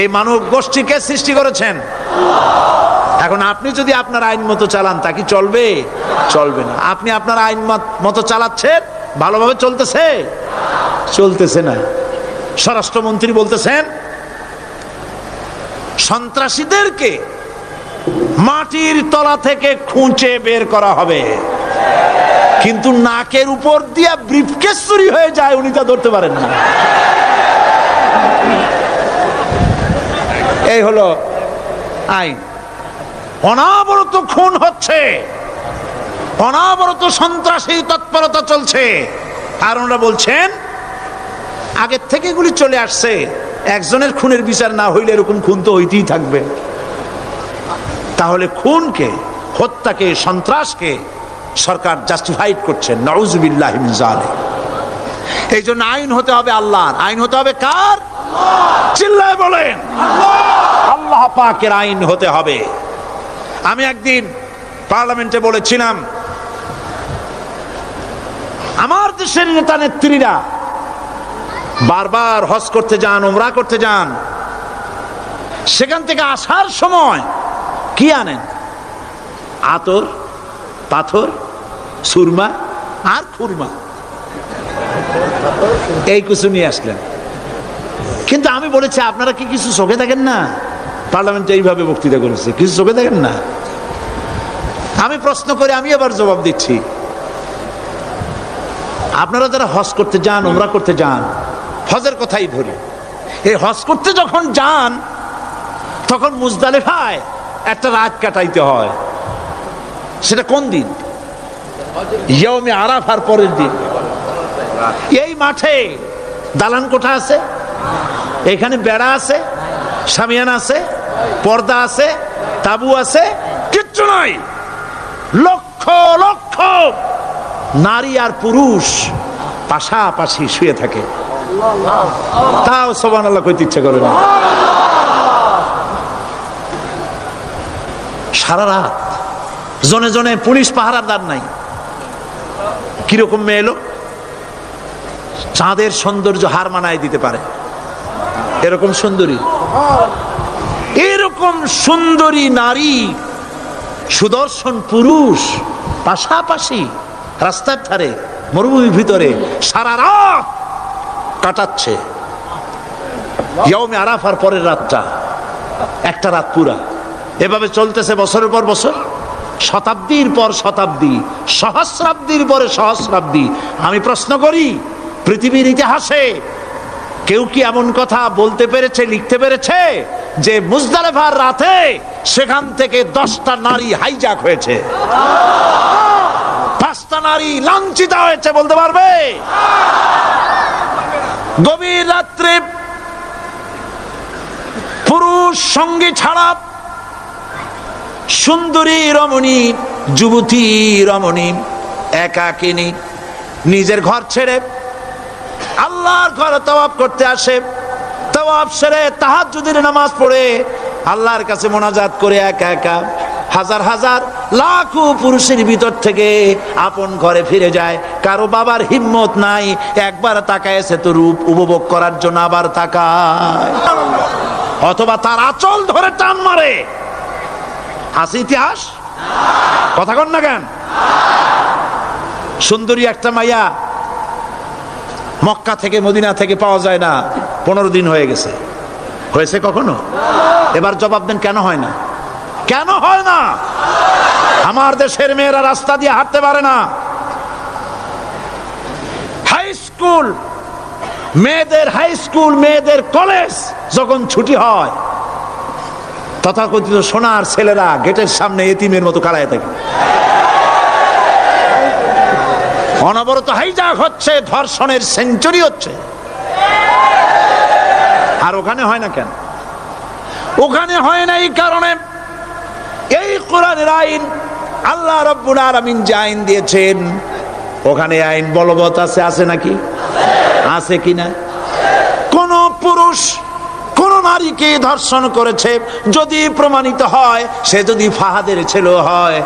এই মানব গোষ্ঠীকে সৃষ্টি করেছেন। এখন আপনি যদি আপনার আইন মতো চালান, তা কি চলবে? চলবে না। আপনি আপনার আইন মতো চালাচ্ছেন, ভালোভাবে চলতেছে? চলতেছে না। স্বরাষ্ট্রমন্ত্রী বলতেছেন সন্ত্রাসীদেরকে মাটির তলা থেকে খুঁজে বের করা হবে, কিন্তু নাকের উপর দিয়া ব্রিফকেস চুরি হয়ে যায়, উনি তা ধরতে পারেন না। এই হলো আইন। অনাবরত খুন হচ্ছে, অনাবরত সন্ত্রাসী তৎপরতা চলছে। আর ওনারা বলছেন আগের থেকে এগুলি চলে আসছে, একজনের খুনের বিচার না হইলে এরকম খুন তো হইতেই থাকবে। তাহলে খুনকে, হত্যাকে, সন্ত্রাসকে সরকার জাস্টিফাইড করছেন। নাউযুবিল্লাহি মিন যালিক। এই জন্য আইন হতে হবে আল্লাহর। আইন হতে হবে কার? চিল্লায় বলেন, আল্লাহ পাকের আইন হতে হবে। আমি একদিন পার্লামেন্টে বলেছিলাম, আমার দেশের নেতা নেত্রীরা বারবার হজ করতে যান, উমরা করতে যান, সেখান থেকে আসার সময় কি আনেন? আতর, পাথর, সুরমা আর খুরমা, এই কিছু নিয়ে আসলেন। কিন্তু আমি বলেছি, আপনারা কি কিছু চোখে দেখেন না? পার্লামেন্টে এইভাবে বক্তৃতা করেছে, কিছু চোখে দেখেন না? আমি প্রশ্ন করে আমি আবার জবাব দিচ্ছি, আপনারা যারা হজ করতে যান, উমরা করতে যান, হজের কথাই ধরি, এই হজ করতে যখন যান তখন মুজদালিফায় একটা রাত কাটাইতে হয়। সেটা কোন দিন? ইয়ৌমে আরাফার পরের দিন। এই মাঠে দালান কোঠা আছে, এখানে বেড়া আছে, শামিয়ানা আছে, পর্দা আছে, তাবু আছে, কিচ্ছু নাই। লক্ষ লক্ষ নারী আর পুরুষ পাশাপাশি শুয়ে থাকে, তাও সুবহানাল্লাহ কইতে ইচ্ছা করে না। সারা রাত জনে জনে পুলিশ পাহারাদার নাই। কিরকম মেয়ে এলো, চাঁদের সৌন্দর্য হার মানায় দিতে পারে এরকম সুন্দরী, এরকম সুন্দরী নারী, সুদর্শন পুরুষ পাশাপাশি রাস্তার ধারে মরুভূমির ভিতরে সারা রাত কাটাচ্ছে। ইয়ৌমে আরাফার পরের রাতটা, একটা রাত পুরা। এভাবে চলতেছে বছরের পর বছর, শতাব্দীর পর শতাব্দী, সহস্রাব্দীর পরে সহস্রাব্দী। আমি প্রশ্ন করি, পৃথিবীর ইতিহাসে কেউ কি এমন কথা বলতে পেরেছে, লিখতে পেরেছে যে মুজদালিফার রাতে সেখান থেকে 10টা নারী হাইজ্যাক হয়েছে, 5টা নারী লাঞ্ছিত হয়েছে, বলতে পারবে? গভীর রাত্রে পুরুষ সঙ্গী ছাড়া সুন্দরী রমণী, যুবতী রমণী একাকিনী নিজের ঘর ছেড়ে আল্লাহর ঘরে তওয়াফ করতে আসে। তওয়াফ সেরে তাহাজ্জুদের নামাজ পড়ে আল্লাহর কাছে মোনাজাত করে একা একা হাজার হাজার লাখো পুরুষের ভিতর থেকে আপন ঘরে ফিরে যায়। কারো বাবার হিম্মত নাই একবার তাকায় সে তো রূপ উপভোগ করার জন্য আবার তাকায়, অথবা তার আঁচল ধরে টান মারে। আছে ইতিহাস? কথা কন না কেন? সুন্দরী একটা মাইয়া মক্কা থেকে মদিনা থেকে পাওয়া যায় না, 15 দিন হয়ে গেছে। হয়েছে কখনো? এবার জবাব দেন, কেন হয় না? কেন হয় না? আমার দেশের মেয়েরা রাস্তা দিয়ে হাঁটতে পারে না। হাই স্কুল মেয়েদের, হাই স্কুল মেয়েদের কলেজ যখন ছুটি হয়, তথাকথিত সোনার ছেলেরা গেটের সামনে এতিমের মতো কালায় থাকে। অনবরত হাইজ্যাক হচ্ছে, ধর্ষণের সেঞ্চুরি হচ্ছে। আর ওখানে হয় না কেন? ওখানে হয় না এই কারণে, এই কোরআনের আইন আল্লাহ রাব্বুল আলামিন যে আইন দিয়েছেন, ওখানে আইন বলবৎ আছে। আছে নাকি? আছে কিনা? কোন পুরুষ কোন নারীকে ধর্ষণ করেছে যদি প্রমাণিত হয়, সে যদি ফাহাদের ছেলে হয়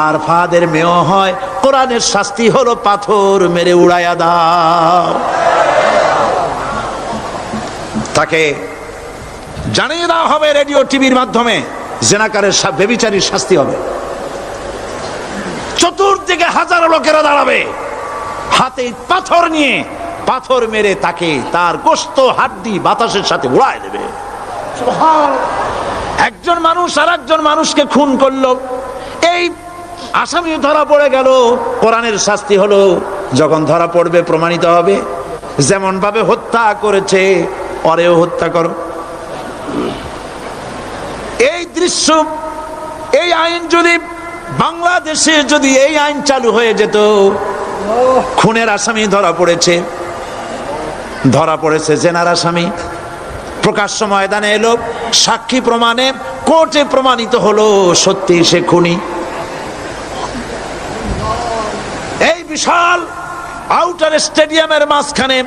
আর ফাহাদের মেয়েও হয়, কোরআনের শাস্তি হলো পাথর মেরে উড়াইয়া দাও। তাকে জানিয়ে দেওয়া হবে রেডিও টিভির মাধ্যমে, জেনাকারের ব্যভিচারীর শাস্তি হবে। চতুর্দিকে হাজারো লোকেরা দাঁড়াবে, হাতে পাথর নিয়ে পাথর মেরে তাকে তার গোশত হাড্ডি বাতাসের সাথে উড়ায় দেবে। একজন মানুষ আর একজন মানুষকে খুন করলো, এই আসামি ধরা পড়ে গেল, কোরআনের শাস্তি হলো যখন ধরা পড়বে প্রমাণিত হবে যেমন ভাবে হত্যা করেছে ওরেও হত্যা করো। এই দৃশ্য, এই আইন যদি বাংলাদেশে যদি এই আইন চালু হয়ে যেত, খুনের আসামি ধরা পড়েছে জেনার আসামি, প্রকাশ্য ময়দানে এলো, সাক্ষী প্রমাণে কোর্টে প্রমাণিত হলো সত্যি সে খুনি। এই বিশাল আউটার স্টেডিয়ামের মাঝখানে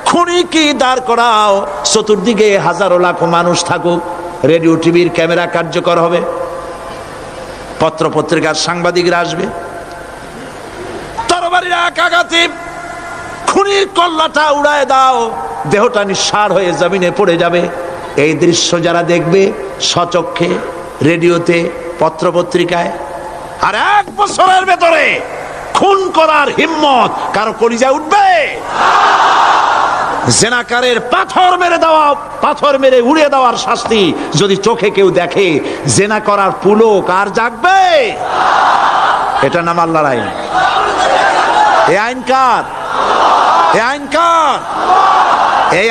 খুনি কি দাঁড় করাও, চতুর্দিকে হাজারো লাখো মানুষ থাকুক, রেডিও টিভির ক্যামেরা কার্যকর হবে, পত্র পত্রিকার সাংবাদিকরা আসবে, তরবারির এক আঘাতে খুনির কল্লাটা উড়ায় দাও, দেহটা নিঃসার হয়ে জমিনে পড়ে যাবে। এই দৃশ্য যারা দেখবে স্বচক্ষে, রেডিওতে, পত্র পত্রিকায়, আর 1 বছরের ভেতরে খুন করার হিম্মত কারো কলিজায় উঠবে? জেনাকারের পাথর মেরে দেওয়া, পাথর মেরে উড়িয়ে দেওয়ার শাস্তি যদি চোখে কেউ দেখে, জেনা করার পুলক আর জাগবে? এটা নাম আল্লাহর আইন। এই আইন কার? এই আইন কার? এই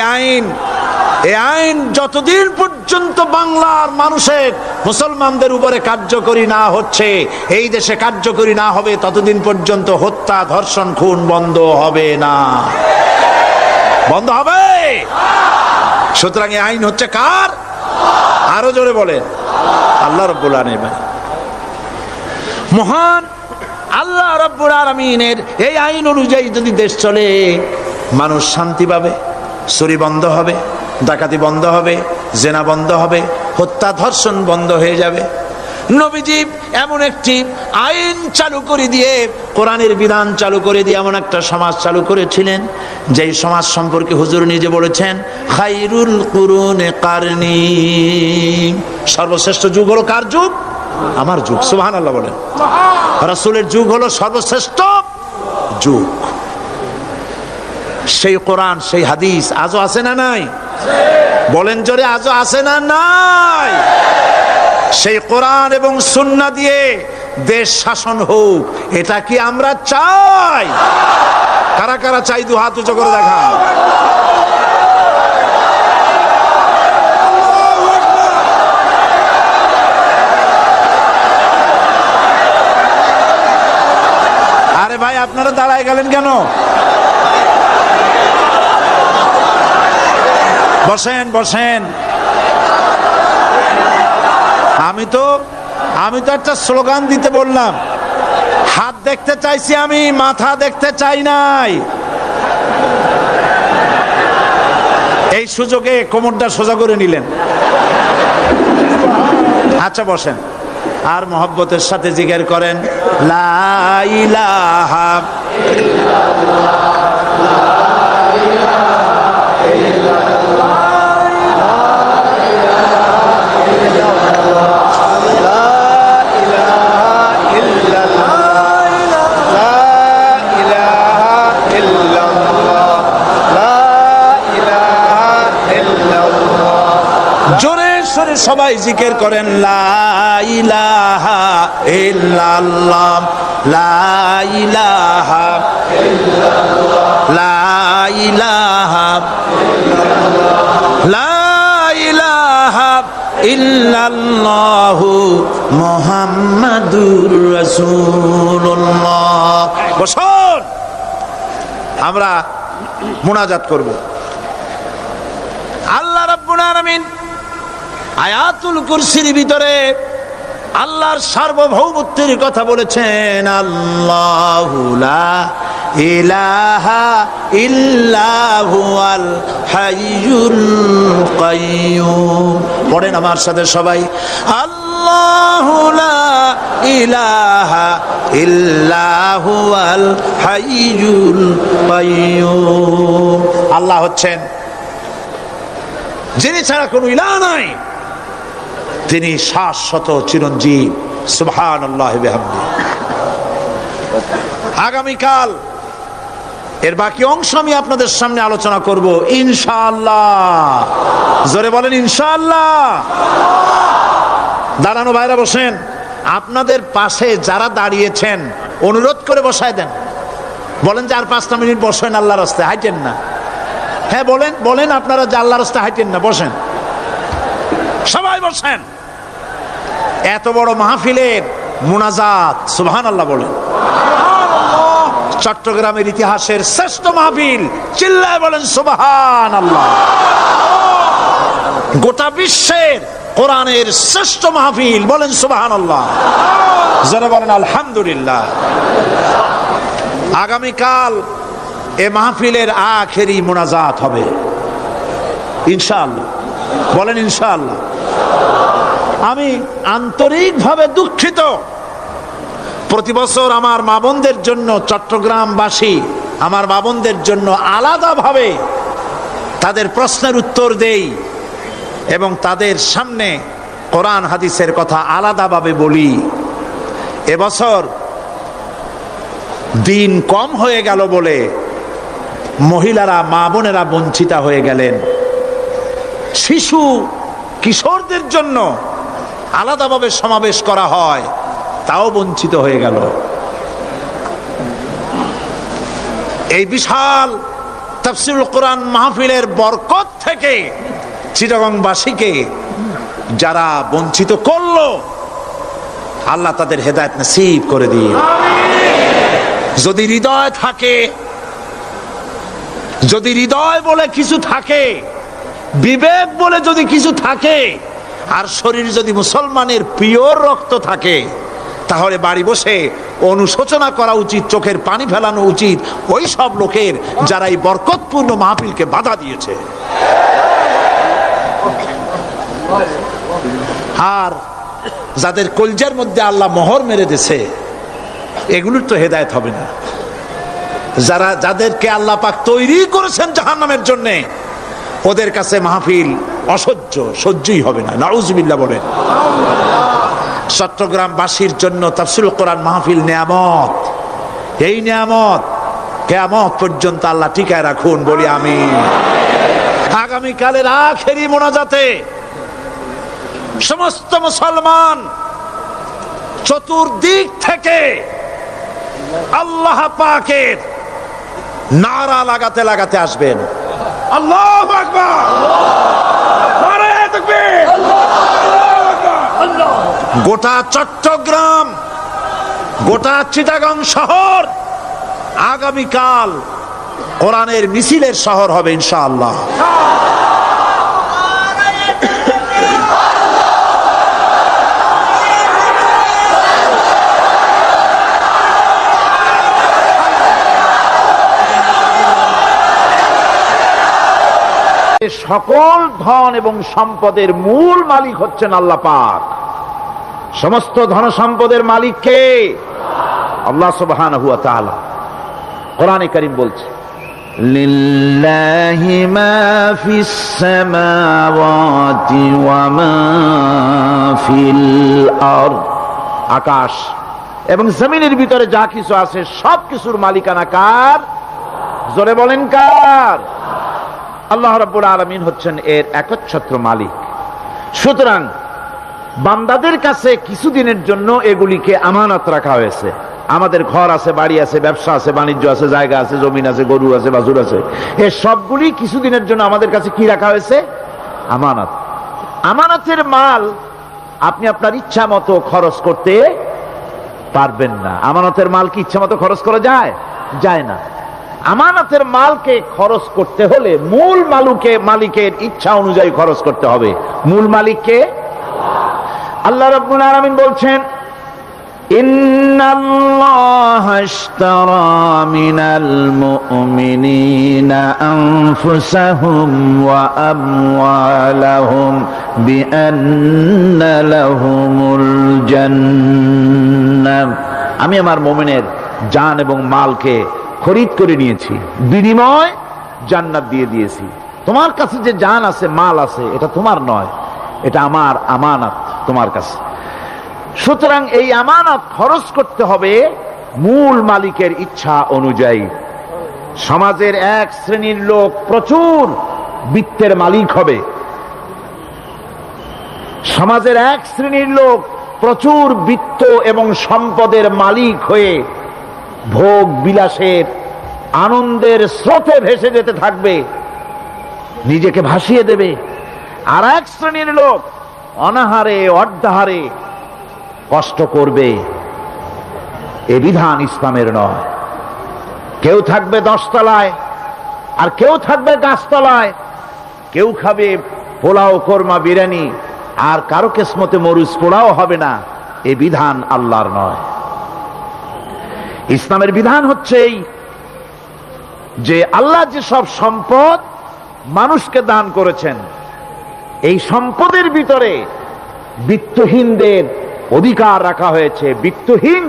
আইন যতদিন পর্যন্ত বাংলার মানুষের, মুসলমানদের উপরে কার্যকরী না হচ্ছে, এই দেশে কার্যকরী না হবে, ততদিন পর্যন্ত হত্যা, ধর্ষণ, খুন বন্ধ হবে না। বন্ধ হবে? সুতরাং এই আইন হচ্ছে কার? আরো জোরে বলেন, আল্লাহ রাব্বুল আলামিন। মহান আল্লাহ রাব্বুল আলামিনের এই আইন অনুযায়ী যদি দেশ চলে, মানুষ শান্তি পাবে, চুরি বন্ধ হবে, ডাকাতি বন্ধ হবে, জেনা বন্ধ হবে, হত্যা ধর্ষণ বন্ধ হয়ে যাবে। নবীজি এমন একটি আইন চালু করে দিয়ে, কোরআনের বিধান চালু করে দিয়ে এমন একটা সমাজ চালু করেছিলেন, যেই সমাজ সম্পর্কে হুজুর নিজে বলেছেন, খায়রুল কুরুনে কারনি, সর্বশ্রেষ্ঠ যুগ হলো কার যুগ? আমার যুগ। সুবহানাল্লাহ বলেন। রাসূলের যুগ হলো সর্বশ্রেষ্ঠ যুগ। সেই কোরআন, সেই হাদিস আজও আছে না নাই? বলেন জোরে, আজও আছে না নাই? সেই কোরআন এবং সুন্নাহ দিয়ে দেশ শাসন হোক, এটা কি আমরা চাই? কারা কারা চাই দু হাত উঁচু করে দেখা। আরে ভাই আপনারা দাঁড়ায় গেলেন কেন? বসেন বসেন। আমি তো একটা স্লোগান দিতে বললাম, হাত দেখতে চাইছি আমি, মাথা দেখতে চাই নাই। এই সুযোগে কোমরটা সোজা করে নিলেন। আচ্ছা বসেন, আর মহব্বতের সাথে জিকির করেন লা ইলাহা সবাই জিকির করেন লা ইলাহা ইল্লাল্লাহ লা ইলাহা ইল্লাল্লাহ লা ইলাহা ইল্লাল্লাহ লা ইলাহা ইল্লাল্লাহু মুহাম্মাদুর রাসূলুল্লাহ। বসুন, আমরা মুনাজাত করব। আল্লাহ রাব্বুল আলামিন আয়াতুল কুরসির ভিতরে আল্লাহর সার্বভৌমত্বের কথা বলেছেন। আল্লাহু লা ইলাহা ইল্লা হুয়াল হাইয়ুল কাইয়্যুম। পড়েন আমার সাথে সবাই, আল্লাহু লা ইলাহা ইল্লা হুয়াল হাইয়ুল কাইয়্যুম। আল্লাহ হচ্ছেন যিনি ছাড়া কোনো ইলাহ নাই, তিনি শাশ্বত চিরঞ্জীব। সুবহানাল্লাহ বিহামদি। আগামীকাল এর বাকি অংশ আমি আপনাদের সামনে আলোচনা করব ইনশাআল্লাহ। জোরে বলেন ইনশাআল্লাহ। দাঁড়ানো ভাইরা বসেন। আপনাদের পাশে যারা দাঁড়িয়েছেন অনুরোধ করে বসায় দেন। বলেন যে আর 5টা মিনিট বসেন, আল্লাহর রাস্তায় হাঁটেন না। হ্যাঁ বলেন বলেন, আপনারা যে আল্লাহর রাস্তায় হাঁটেন না, বসেন সবাই বসেন। এত বড় মাহফিলের মুনাজাত, সুবহানাল্লাহ বলেন। চট্টগ্রামের ইতিহাসের শ্রেষ্ঠ মাহফিল, চিল্লায় বলেন সুবহানাল্লাহ। গোটা বিশ্বের কোরআনের শ্রেষ্ঠ মাহফিল, বলেন সুবহানাল্লাহ। যারা বলেন আলহামদুলিল্লাহ। আগামীকাল এ মাহফিলের আখেরি মুনাজাত হবে ইনশাআল্লাহ। বলেন ইনশাআল্লাহ। আমি আন্তরিকভাবে দুঃখিত, প্রতি বছর আমার মা বোনদের জন্য, চট্টগ্রামবাসী আমার মা বোনদের জন্য আলাদাভাবে তাদের প্রশ্নের উত্তর দেই এবং তাদের সামনে কোরআন হাদিসের কথা আলাদাভাবে বলি। এবছর দিন কম হয়ে গেল বলে মহিলারা, মা বোনেরা বঞ্চিতা হয়ে গেলেন। শিশু কিশোরদের জন্য আলাদাভাবে সমাবেশ করা হয়, তাও বঞ্চিত হয়ে গেল। এই বিশাল তাফসীরুল কোরআন মাহফিলের বরকত থেকে চিটাগংবাসীকে যারা বঞ্চিত করলো, আল্লাহ তাদের হেদায়েত নসিব করে দিন। যদি হৃদয় থাকে, যদি হৃদয় বলে কিছু থাকে, বিবেক বলে যদি কিছু থাকে, আর শরীর যদি মুসলমানের পিওর রক্ত থাকে, তাহলে বাড়ি বসে অনুশোচনা করা উচিত, চোখের পানি ফেলানো উচিত ওই সব লোকের যারা এই বরকতপূর্ণ মাহফিলকে বাধা দিয়েছে। আর যাদের কলজার মধ্যে আল্লাহ মোহর মেরে দিয়েছে, এগুলোর তো হেদায়েত হবে না। যাদেরকে আল্লাহ পাক তৈরি করেছেন জাহান্নামের জন্য, ওদের কাছে মাহফিল অসহ্য, সহ্যই হবে না। নাউজুবিল্লাহ বলেন। চট্টগ্রামবাসীর জন্য তাফসীরুল কোরআন মাহফিল নিয়ামত। এই নিয়ামত কিয়ামত পর্যন্ত আল্লাহ টিকায় রাখুন, বলি আমিন। আগামীকালের আখেরি মোনাজাতে সমস্ত মুসলমান চতুর্দিক থেকে আল্লাহ পাকের নারা লাগাতে লাগাতে আসবেন। আল্লাহু আকবার, নারায়ে তাকবীর, গোটা চট্টগ্রাম, গোটা চিটাগাং শহর আগামীকাল কোরআনের মিছিলের শহর হবে ইনশাআল্লাহ। সকল ধন এবং সম্পদের মূল মালিক হচ্ছেন আল্লাহ পাক। সমস্ত ধন সম্পদের মালিক কে? আল্লাহ সুবহানাহু ওয়া তাআলা। কোরআনে কারীম বলছে, লিল্লাহি মা ফিস সামাওয়াতি ওয়া মা ফিল আরদ। আকাশ এবং জমিনের ভিতরে যা কিছু আছে সব কিছুর মালিকানা কার? জোরে বলেন কার? আল্লাহ রাব্বুল আলামিন হচ্ছেন এর একচ্ছত্র মালিক। সুতরাং বান্দাদের কাছে কিছুদিনের জন্য এগুলিকে আমানত রাখা হয়েছে। আমাদের ঘর আছে, বাড়ি আছে, ব্যবসা আছে, বাণিজ্য আছে, জায়গা আছে, জমিন আছে, গরু আছে, বাছুর আছে, এই সবগুলি কিছুদিনের জন্য আমাদের কাছে কি রাখা হয়েছে? আমানত। আমানতের মাল আপনি আপনার ইচ্ছা মতো খরচ করতে পারবেন না। আমানতের মাল কি ইচ্ছা মতো খরচ করা যায়? যায় না। আমানতের মালকে খরচ করতে হলে মূল মালিকের ইচ্ছা অনুযায়ী খরচ করতে হবে। মূল মালিককে আল্লাহ রাব্বুল আলামিন বলছেন, ইন্নাল্লাহা আশতারা মিনাল মুমিনিনা আনফুসাহুম ওয়া আমওয়ালাহুম বিআন্না লাহুমুল জান্নাহ। আমি আমার মুমিনের জান এবং মালকে খরিদ করে নিয়েছি, বিনিময় জান্নাত দিয়ে দিয়েছি। তোমার কাছে যে জান আছে, মাল আছে, এটা তোমার নয়, এটা আমার আমানত তোমার কাছে। সুতরাং এই আমানত খরচ করতে হবে মূল মালিকের ইচ্ছা অনুযায়ী। সমাজের এক শ্রেণীর লোক প্রচুর বিত্তের মালিক হবে, সমাজের এক শ্রেণীর লোক প্রচুর বিত্ত এবং সম্পদের মালিক হয়ে ভোগ বিলাসের আনন্দের স্রোতে ভেসে যেতে থাকবে, নিজেকে ভাসিয়ে দেবে। আর এক শ্রেণীর লোক অনাহারে অর্ধাহারে কষ্ট করবে। এ বিধান ইসলামের নয়। কেউ থাকবে 10 তলায় আর কেউ থাকবে গাছতলায়, কেউ খাবে পোলাও, কোরমা, বিরিয়ানি, আর কারো কিসমতে মরুচ পোড়াও হবে না। এ বিধান আল্লাহর নয়। ইসলামের বিধান হচ্ছে এই যে আল্লাহ যে সব সম্পদ মানুষকে দান করেছেন, এই সম্পদের ভিতরে বিত্তহীনদের অধিকার রাখা হয়েছে। বিত্তহীন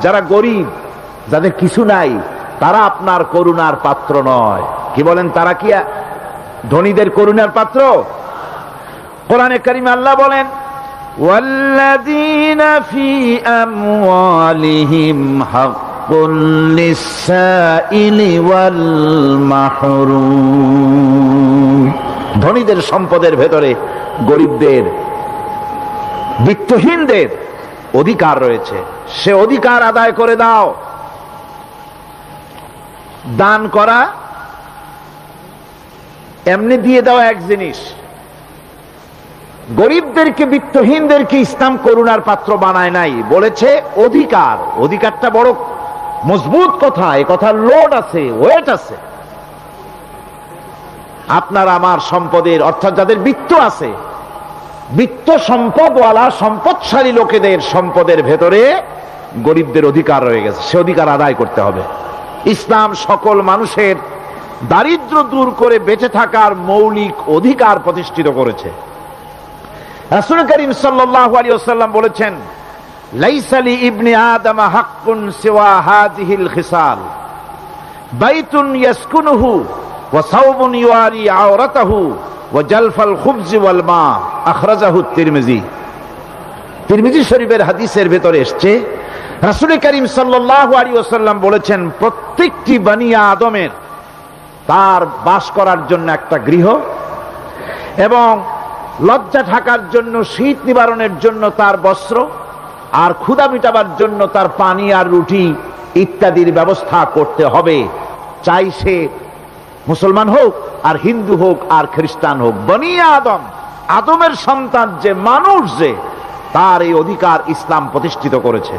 যারা গরিব, যাদের কিছু নাই, তারা আপনার করুণার পাত্র নয়। কি বলেন? তারা কি ধনীদের করুণার পাত্র? কোরআনে কারিমে আল্লাহ বলেন, ওয়াল্লাযীনা ফী আমওয়ালিহিম হাক্কুল লিস-সাইলি ওয়াল মাহরুম। ধনীদের সম্পদের ভেতরে গরিবদের, বিত্তহীনদের অধিকার রয়েছে। সে অধিকার আদায় করে দাও। দান করা এমনি দিয়ে দাও এক জিনিস। গরিবদেরকে, বিত্তহীনদেরকে ইসলাম করুণার পাত্র বানায় নাই, বলেছে অধিকার। অধিকারটা বড় মজবুত কথা, এ কথার লোড আছে, ওয়েট আছে। আপনার আমার সম্পদের, অর্থাৎ যাদের বিত্ত আছে, বিত্ত সম্পদওয়ালা সম্পদশালী লোকেদের সম্পদের ভেতরে গরিবদের অধিকার রয়ে গেছে। সে অধিকার আদায় করতে হবে। ইসলাম সকল মানুষের দারিদ্র্য দূর করে বেঁচে থাকার মৌলিক অধিকার প্রতিষ্ঠিত করেছে। রাসূল করিম সাল্লাল্লাহু আলাইহি ওয়াসাল্লাম বলেছেন, লাইসা লি ইবনি আদম হাক্কুন সিওয়া হাযিহিল খিসাল, বাইতুন ইয়াসকুনুহু ওয়া সাওবুন ইউয়ারি আওরাতাহু ওয়া জালফাল খুবজ ওয়াল মা। আখরাজাহু তিরমিজি। তিরমিজি শরীফের হাদিসের ভেতরে এসেছে, রাসূল করিম সাল্লাল্লাহু আলাইহি ওয়াসাল্লাম বলেছেন, প্রত্যেকটি বনি আদমের তার বাস করার জন্য একটা গৃহ, এবং লজ্জা ঢাকার জন্য, শীত নিবারণের জন্য তার বস্ত্র, আর ক্ষুধা মিটাবার জন্য তার পানি আর রুটি ইত্যাদির ব্যবস্থা করতে হবে। চাই সে মুসলমান হোক আর হিন্দু হোক আর খ্রিস্টান হোক, বনি আদম, আদমের সন্তান যে মানুষ, যে তার এই অধিকার ইসলাম প্রতিষ্ঠিত করেছে।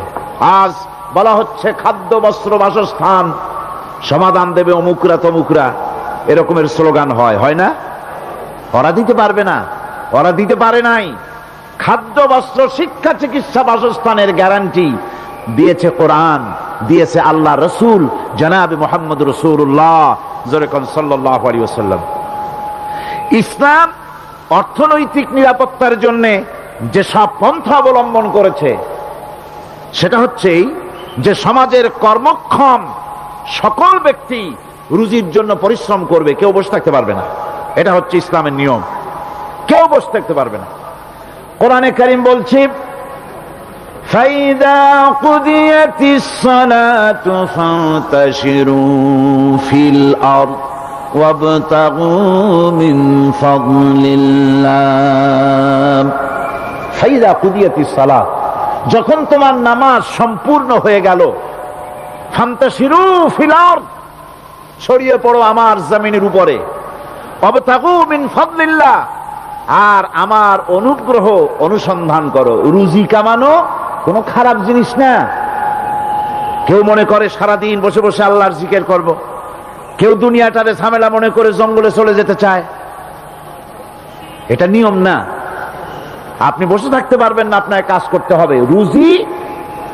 আজ বলা হচ্ছে খাদ্য বস্ত্র বাসস্থান সমাধান দেবে অমুকরা তমুকরা, এরকমের স্লোগান হয় না? ওরা দিতে পারবে না, ওরা দিতে পারে নাই। খাদ্য বস্ত্র শিক্ষা চিকিৎসা বাসস্থানের গ্যারান্টি দিয়েছে কোরআন, দিয়েছে আল্লাহ রসুল জনাবে মুহাম্মদ রাসূলুল্লাহ সাল্লাল্লাহু আলাইহি ওয়াসাল্লাম। ইসলাম অর্থনৈতিক নিরাপত্তার জন্য যে সব পন্থা অবলম্বন করেছে সেটা হচ্ছে যে সমাজের কর্মক্ষম সকল ব্যক্তি রুজির জন্য পরিশ্রম করবে, কেউ বসে থাকতে পারবে না। এটা হচ্ছে ইসলামের নিয়ম, কেউ বসে থাকতে পারবে না। কোরআনে কারীম বলছে فَإِذَا قُضِيَتِ الصَّلَاةُ فَانتَشِرُوا فِي الْأَرْضِ وَابْتَغُوا مِنْ فَضْلِ اللَّهِ فَإِذَا قُضِيَتِ الصَّلَاةُ, যখন তোমার নামাজ সম্পূর্ণ হয়ে গেল, ফান্তাশিরু ফিল আরদ, ছড়িয়ে পড়ো আমার জমিনের উপরে, ওয়াবতাগু মিন ফাদলিল্লাহ, আর আমার অনুগ্রহ অনুসন্ধান করো। রুজি কামানো কোনো খারাপ জিনিস না। কেউ মনে করে সারাদিন বসে বসে আল্লাহর জিকির করব, কেউ দুনিয়াটারে ঝামেলা মনে করে জঙ্গলে চলে যেতে চায়, এটা নিয়ম না। আপনি বসে থাকতে পারবেন না, আপনাকে কাজ করতে হবে। রুজি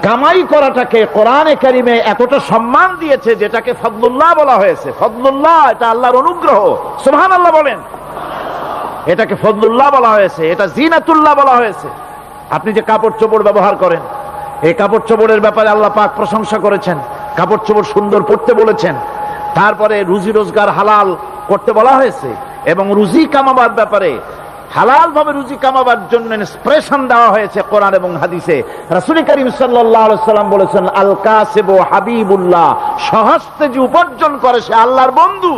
কামাই করাটাকে কোরআনে কারিমে এতটা সম্মান দিয়েছে যেটাকে ফদলুল্লাহ বলা হয়েছে। ফদলুল্লাহ এটা আল্লাহর অনুগ্রহ, সুবহানাল্লাহ বলেন। এটাকে ফদলুল্লাহ বলা হয়েছে, এটা জিনাতুল্লাহ বলা হয়েছে। আপনি যে কাপড় চোপড় ব্যবহার করেন, এই কাপড় চোপড়ের ব্যাপারে আল্লাহ পাক প্রশংসা করেছেন, কাপড় চোপড় সুন্দর পরতে বলেছেন। তারপরে রুজি রোজগার হালাল করতে বলা হয়েছে, এবং রুজি কামাবার ব্যাপারে হালাল ভাবে রুজি কামাবার জন্য ইন্সপিরেশন দেওয়া হয়েছে কোরআন এবং হাদিসে। রাসূল করিম সাল্লাল্লাহু আলাইহি ওয়াসাল্লাম বলেছেন, আল কাসিবু হাবিবুল্লাহ, সহস্তে যে উপার্জন করে সে আল্লাহর বন্ধু।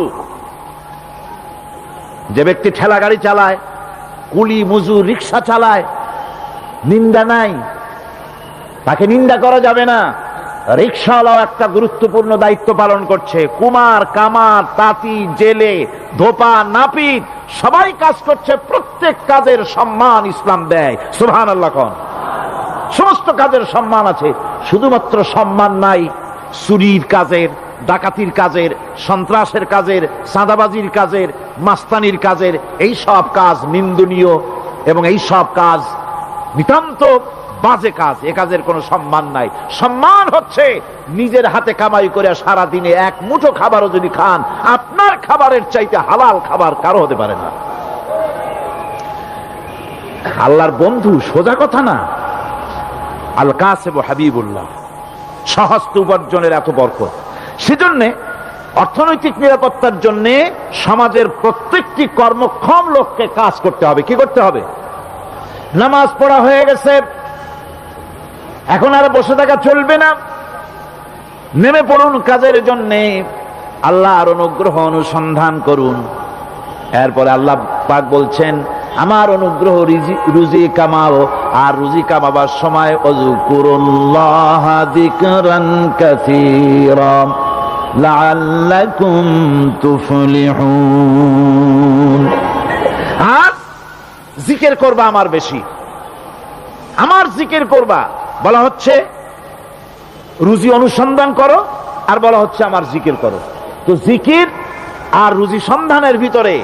যে ব্যক্তি ঠেলা গাড়ি চালায়, কুলি মজুর রিকশা চালায়, নিন্দা নাই, তাকে নিন্দা করা যাবে না। রিকশাওয়ালাও একটা গুরুত্বপূর্ণ দায়িত্ব পালন করছে। কুমার, কামার, তাঁতি, জেলে, ধোপা, নাপিত সবাই কাজ করছে। প্রত্যেক কাজের সম্মান ইসলাম দেয়, সুবহানাল্লাহ কোন। সমস্ত কাজের সম্মান আছে, শুধুমাত্র সম্মান নাই চুরির কাজের, ডাকাতির কাজের, সন্ত্রাসের কাজের, চাঁদাবাজির কাজের, মাস্তানির কাজের। এই সব কাজ নিন্দনীয় এবং এই সব কাজ নিতান্ত বাজে কাজ। এ কাজের কোনো সম্মান নাই। সম্মান হচ্ছে নিজের হাতে কামাই করে সারা দিনে এক মুঠো খাবারও যদি খান, আপনার খাবারের চাইতে হালাল খাবার কারো হতে পারে না। আল্লাহর বন্ধু সোজা কথা না। আল কাসিবু হাবিবুল্লাহ, সহস্ত উপার্জনের এত বরকত। সেজন্য অর্থনৈতিক নিরাপত্তার জন্য সমাজের প্রত্যেকটি কর্মক্ষম লোককে কাজ করতে হবে। কি করতে হবে? নামাজ পড়া হয়ে গেছে, এখন আর বসে থাকা চলবে না, নেমে পড়ুন কাজের জন্য, আল্লাহর অনুগ্রহ অনুসন্ধান করুন। এরপরে আল্লাহ পাক বলছেন, আমার অনুগ্রহ রুজি কামাও, আর রুজি কামাবার সময় ওয়াজকুরুল্লাহ যিকরান কাসীরা লাআল্লাকুম তুফলিহুন। আর জিকির করবা আমার বেশি, আমার জিকির করবা। বলা হচ্ছে রুজি অনুসন্ধান করো, আর বলা হচ্ছে আমার জিকির করো। তো জিকির আর রুজি সন্ধানের ভিতরে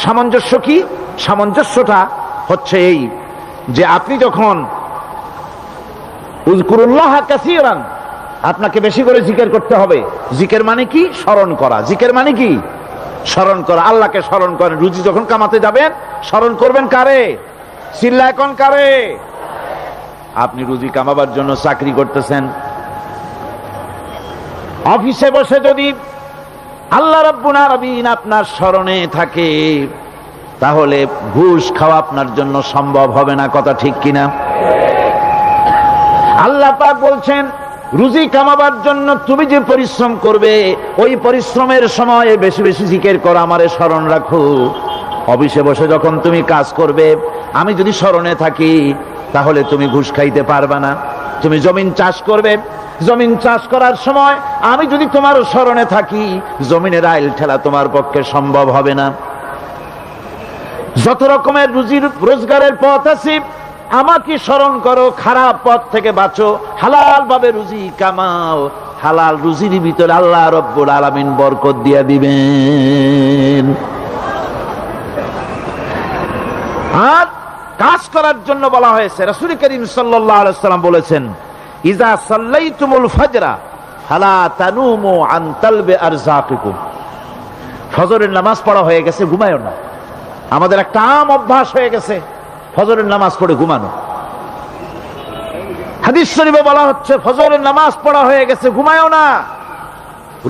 সামঞ্জস্য কি? সামঞ্জস্যটা হচ্ছে এই যে আপনি যখন উযকুরুল্লাহ কাসীরান, আপনাকে বেশি করে জিকির করতে হবে। জিকির মানে কি? স্মরণ করা। জিকির মানে কি? স্মরণ করা। আল্লাহকে স্মরণ করেন। রুজি যখন কামাতে যাবেন স্মরণ করবেন কারে? চিল্লায় কোন কারে? আপনি রুজি কামাবার জন্য চাকরি করতেছেন, অফিসে বসে যদি আল্লাহ রাব্বুল আলামিন আপনার স্মরণে থাকে, তাহলে ঘুষ খাওয়া আপনার জন্য সম্ভব হবে না। কথা ঠিক কিনা? আল্লাহ পাক বলছেন, রুজি কামাবার জন্য তুমি যে পরিশ্রম করবে, ওই পরিশ্রমের সময় বেশি বেশি জিকির করো, আমারে স্মরণ রাখো। অফিসে বসে যখন তুমি কাজ করবে, আমি যদি স্মরণে থাকি, তাহলে তুমি ঘুষ খাইতে পারবে না। তুমি জমিন চাষ করবে, জমিন চাষ করার সময় আমি যদি তোমার স্মরণে থাকি, জমিনের আইল ঠেলা তোমার পক্ষে সম্ভব হবে না। যত রকমের রুজির রোজগারের পথ আছে আমাকে স্মরণ করো, খারাপ পথ থেকে বাঁচো, হালাল ভাবে রুজি কামাও, হালাল রুজির ভিতরে আল্লাহ রব্বুল আলামিন বরকত দিয়ে দিবেন। আর কাজ করার জন্য বলা হয়েছে, রাসূল করিম সাল্লাল্লাহু আলাইহি ওয়াসাল্লাম বলেছেন, ইজা সাল্লাইতুমুল ফাজরা ফালা তানুমু আন তালবি আরযাকিকুম। ফজরের নামাজ পড়া হয়ে গেছে, ঘুমায়ো না। আমাদের একটা আম অভ্যাস হয়ে গেছে ফজরের নামাজ পড়ে ঘুমানো। হাদিস শরীফে বলা হচ্ছে ফজরের নামাজ পড়া হয়ে গেছে, ঘুমায়ো না,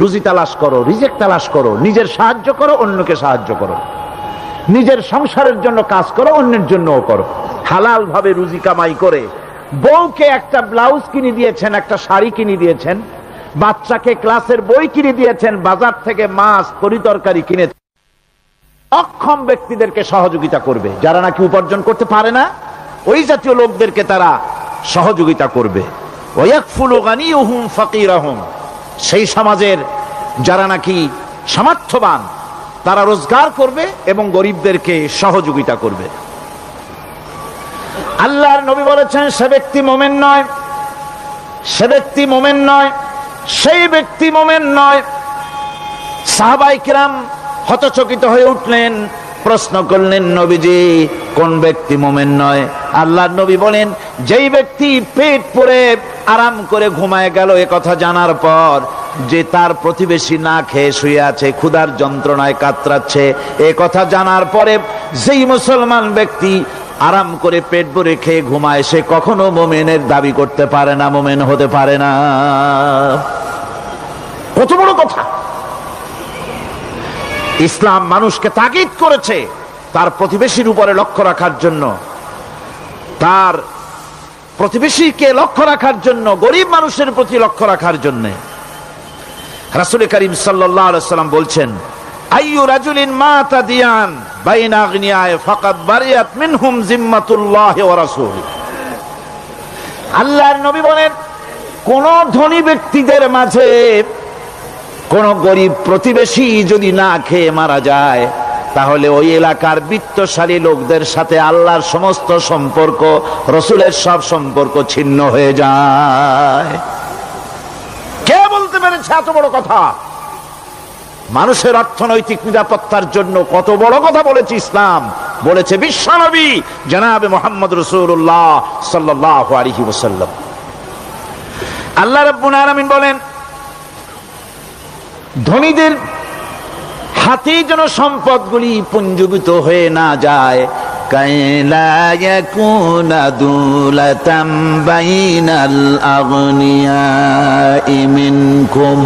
রুজি তালাশ করো, রিজিক তালাশ করো, নিজের সাহায্য করো, অন্যকে সাহায্য করো, নিজের সংসারের জন্য কাজ করো, অন্যের জন্যও করো। হালাল ভাবে রুজি কামাই করে বউকে একটা ব্লাউজ কিনে দিয়েছেন, একটা শাড়ি কিনে দিয়েছেন, বাচ্চাকে ক্লাসের বই কিনে দিয়েছেন, বাজার থেকে মাছ তরিতরকারি কিনে। অক্ষম ব্যক্তিদেরকে সহযোগিতা করবে, যারা নাকি উপার্জন করতে পারে না ওই জাতীয় লোকদেরকে তারা সহযোগিতা করবে। ওয়াকফুলু গানিয়ুহুম ফাকিরাহুম, সেই সমাজের যারা নাকি সামর্থ্যবান তারা রোজগার করবে এবং গরিবদেরকে সহযোগিতা করবে। আল্লাহর নবী বলেছেন, সে ব্যক্তি মুমিন নয়, সে ব্যক্তি মুমিন নয়, সেই ব্যক্তি মুমিন নয়। সাহাবায়ে কিরাম হতচকিত হয়ে উঠলেন, প্রশ্ন করলেন, নবীজি কোন ব্যক্তি মুমিন নয়? আল্লাহর নবী বলেন, যেই ব্যক্তি পেট পুরে আরাম করে ঘুমায় গেল এ কথা জানার পর, যে তার প্রতিবেশী না খেয়ে শুয়ে আছে, ক্ষুধার যন্ত্রণায় কাতরাচ্ছে, এ কথা জানার পরে যেই মুসলমান ব্যক্তি আরাম করে পেট ভরে খেয়ে ঘুমায়, সে কখনো মুমিনের দাবি করতে পারে না, মুমিন হতে পারে না। কত বড় কথা! ইসলাম মানুষকে তাগিদ করেছে তার প্রতিবেশীর উপরে লক্ষ্য রাখার জন্য, তার প্রতিবেশীকে লক্ষ্য রাখার জন্য, গরিব মানুষের প্রতি লক্ষ্য রাখার জন্য। রাসূল করিম সাল্লাল্লাহু আলাইহি ওয়াসাল্লাম বলছেন, আইয়ু রাজুলিন মাতা দিয়ান বাইনা আগনিয়ায়ে ফাকাদ বারিয়াত মিনহুম জিম্মাতুল্লাহি ওয়া রাসূলিহি। আল্লাহর নবী বলেন, কোন ধনী ব্যক্তিদের মাঝে কোন গরিব প্রতিবেশী যদি না খেয়ে মারা যায়, তাহলে ওই এলাকার বিত্তশালী লোকদের সাথে আল্লাহর সমস্ত সম্পর্ক, রসুলের সব সম্পর্ক ছিন্ন হয়ে যায়। কে বলতে পেরেছে এত বড় কথা? মানুষের অর্থনৈতিক নিরাপত্তার জন্য কত বড় কথা বলেছে ইসলাম, বলেছে বিশ্বনবী জনাবে মুহাম্মদ রাসূলুল্লাহ সাল্লাল্লাহু আলাইহি ওয়াসাল্লাম। আল্লাহ রাব্বুল আলামিন বলেন, ধনীদের হাতে যেন সম্পদগুলি পুঞ্জীভূত হয়ে না যায়, কাইলা ইয়াকুনা দুলাতাম বাইনাল আগনিয়াই মিনকুম,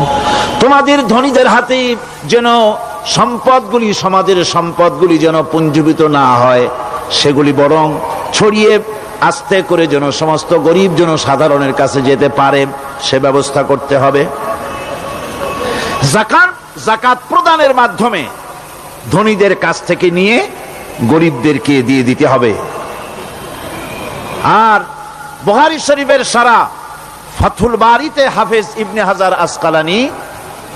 তোমাদের ধনীদের হাতে যেন সম্পদগুলি, সমাজের সম্পদগুলি যেন পুঞ্জীভূত না হয়, সেগুলি বরং ছড়িয়ে আস্তে করে যেন সমস্ত গরিব যেন সাধারণের কাছে যেতে পারে, সে ব্যবস্থা করতে হবে। যাকাত প্রদানের মাধ্যমে ধনীদের কাছ থেকে নিয়ে গরিবদেরকে দিয়ে দিতে হবে। আর বুখারী শরীফের সারা ফাথুল বারীতে হাফেজ ইবনে হাজার আসকালানী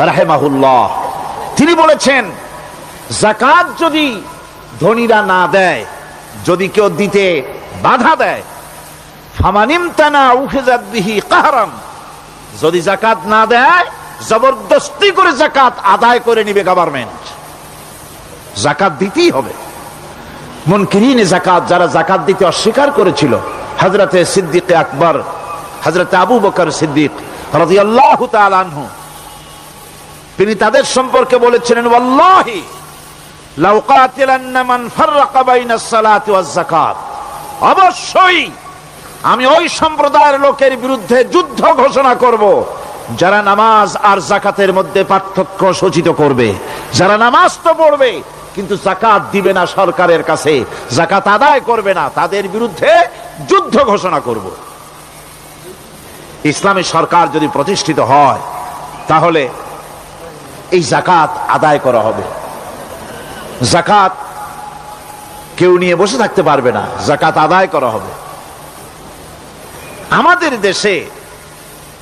রাহিমাহুল্লাহ তিনি বলেছেন, যাকাত যদি ধনীরা না দেয়, যদি কেউ দিতে বাধা দেয়, ফামানিমতানা উখিযাত বিহি কাহরান, যদি যাকাত না দেয় জবরদস্তি করে যাকাত আদায় করে নিবে গভর্নমেন্ট, যাকাত দিতেই হবে। মুনকিরিনে যাকাত, যারা যাকাত দিতে অস্বীকার করেছিল, হযরতে সিদ্দিক আকবর, হযরতে আবু বকর সিদ্দিক রাদিয়াল্লাহু তাআলা আনহু, তিনি তাদের সম্পর্কে বলেছিলেন, ওয়াল্লাহি লাউ কাতিলান্না মান ফাররাকা বাইনাস সালাতি ওয়াজ যাকাত, অবশ্যই আমি ওই সম্প্রদায়ের লোকের বিরুদ্ধে যুদ্ধ ঘোষণা করব যারা নামাজ আর যাকাতের মধ্যে পার্থক্য সূচিত করবে, যারা নামাজ তো পড়বে কিন্তু যাকাত দিবে না সরকারের কাছে, যাকাত আদায় করবে না, তাদের বিরুদ্ধে যুদ্ধ ঘোষণা করব। ইসলামী সরকার যদি প্রতিষ্ঠিত হয় তাহলে এই যাকাত আদায় করা হবে। যাকাত কেউ নিয়ে বসে থাকতে পারবে না, যাকাত আদায় করা হবে। আমাদের দেশে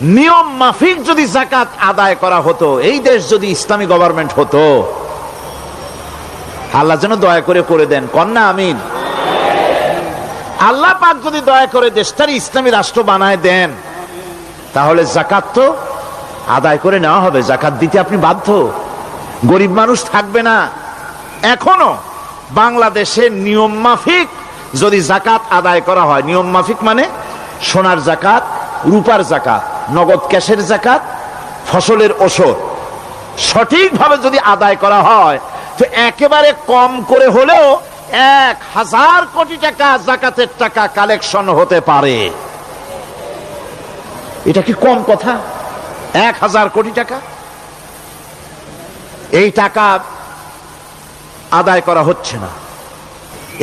নিয়ম মাফিক যদি যাকাত আদায় করা হতো, এই দেশ যদি ইসলামী গভর্নমেন্ট হতো, আল্লাহ যেন দয়া করে দেন, কন্যা আমিন। আল্লাহ পাক যদি দয়া করে দেশটার ইসলামী রাষ্ট্র বানায় দেন, তাহলে যাকাত তো আদায় করে নেওয়া হবে, যাকাত দিতে আপনি বাধ্য, গরিব মানুষ থাকবে না। এখনো বাংলাদেশের নিয়ম মাফিক যদি যাকাত আদায় করা হয়, নিয়ম মাফিক মানে সোনার যাকাত, রূপার যাকাত, নগদ ক্যাশের যাকাত, ফসলের ওসর সঠিকভাবে যদি আদায় করা হয়, তো একেবারে কম করে হলেও 1000 কোটি টাকা যাকাতের টাকা কালেকশন হতে পারে। এটা কি কম কথা? 1000 কোটি টাকা, এই টাকা আদায় করা হচ্ছে না।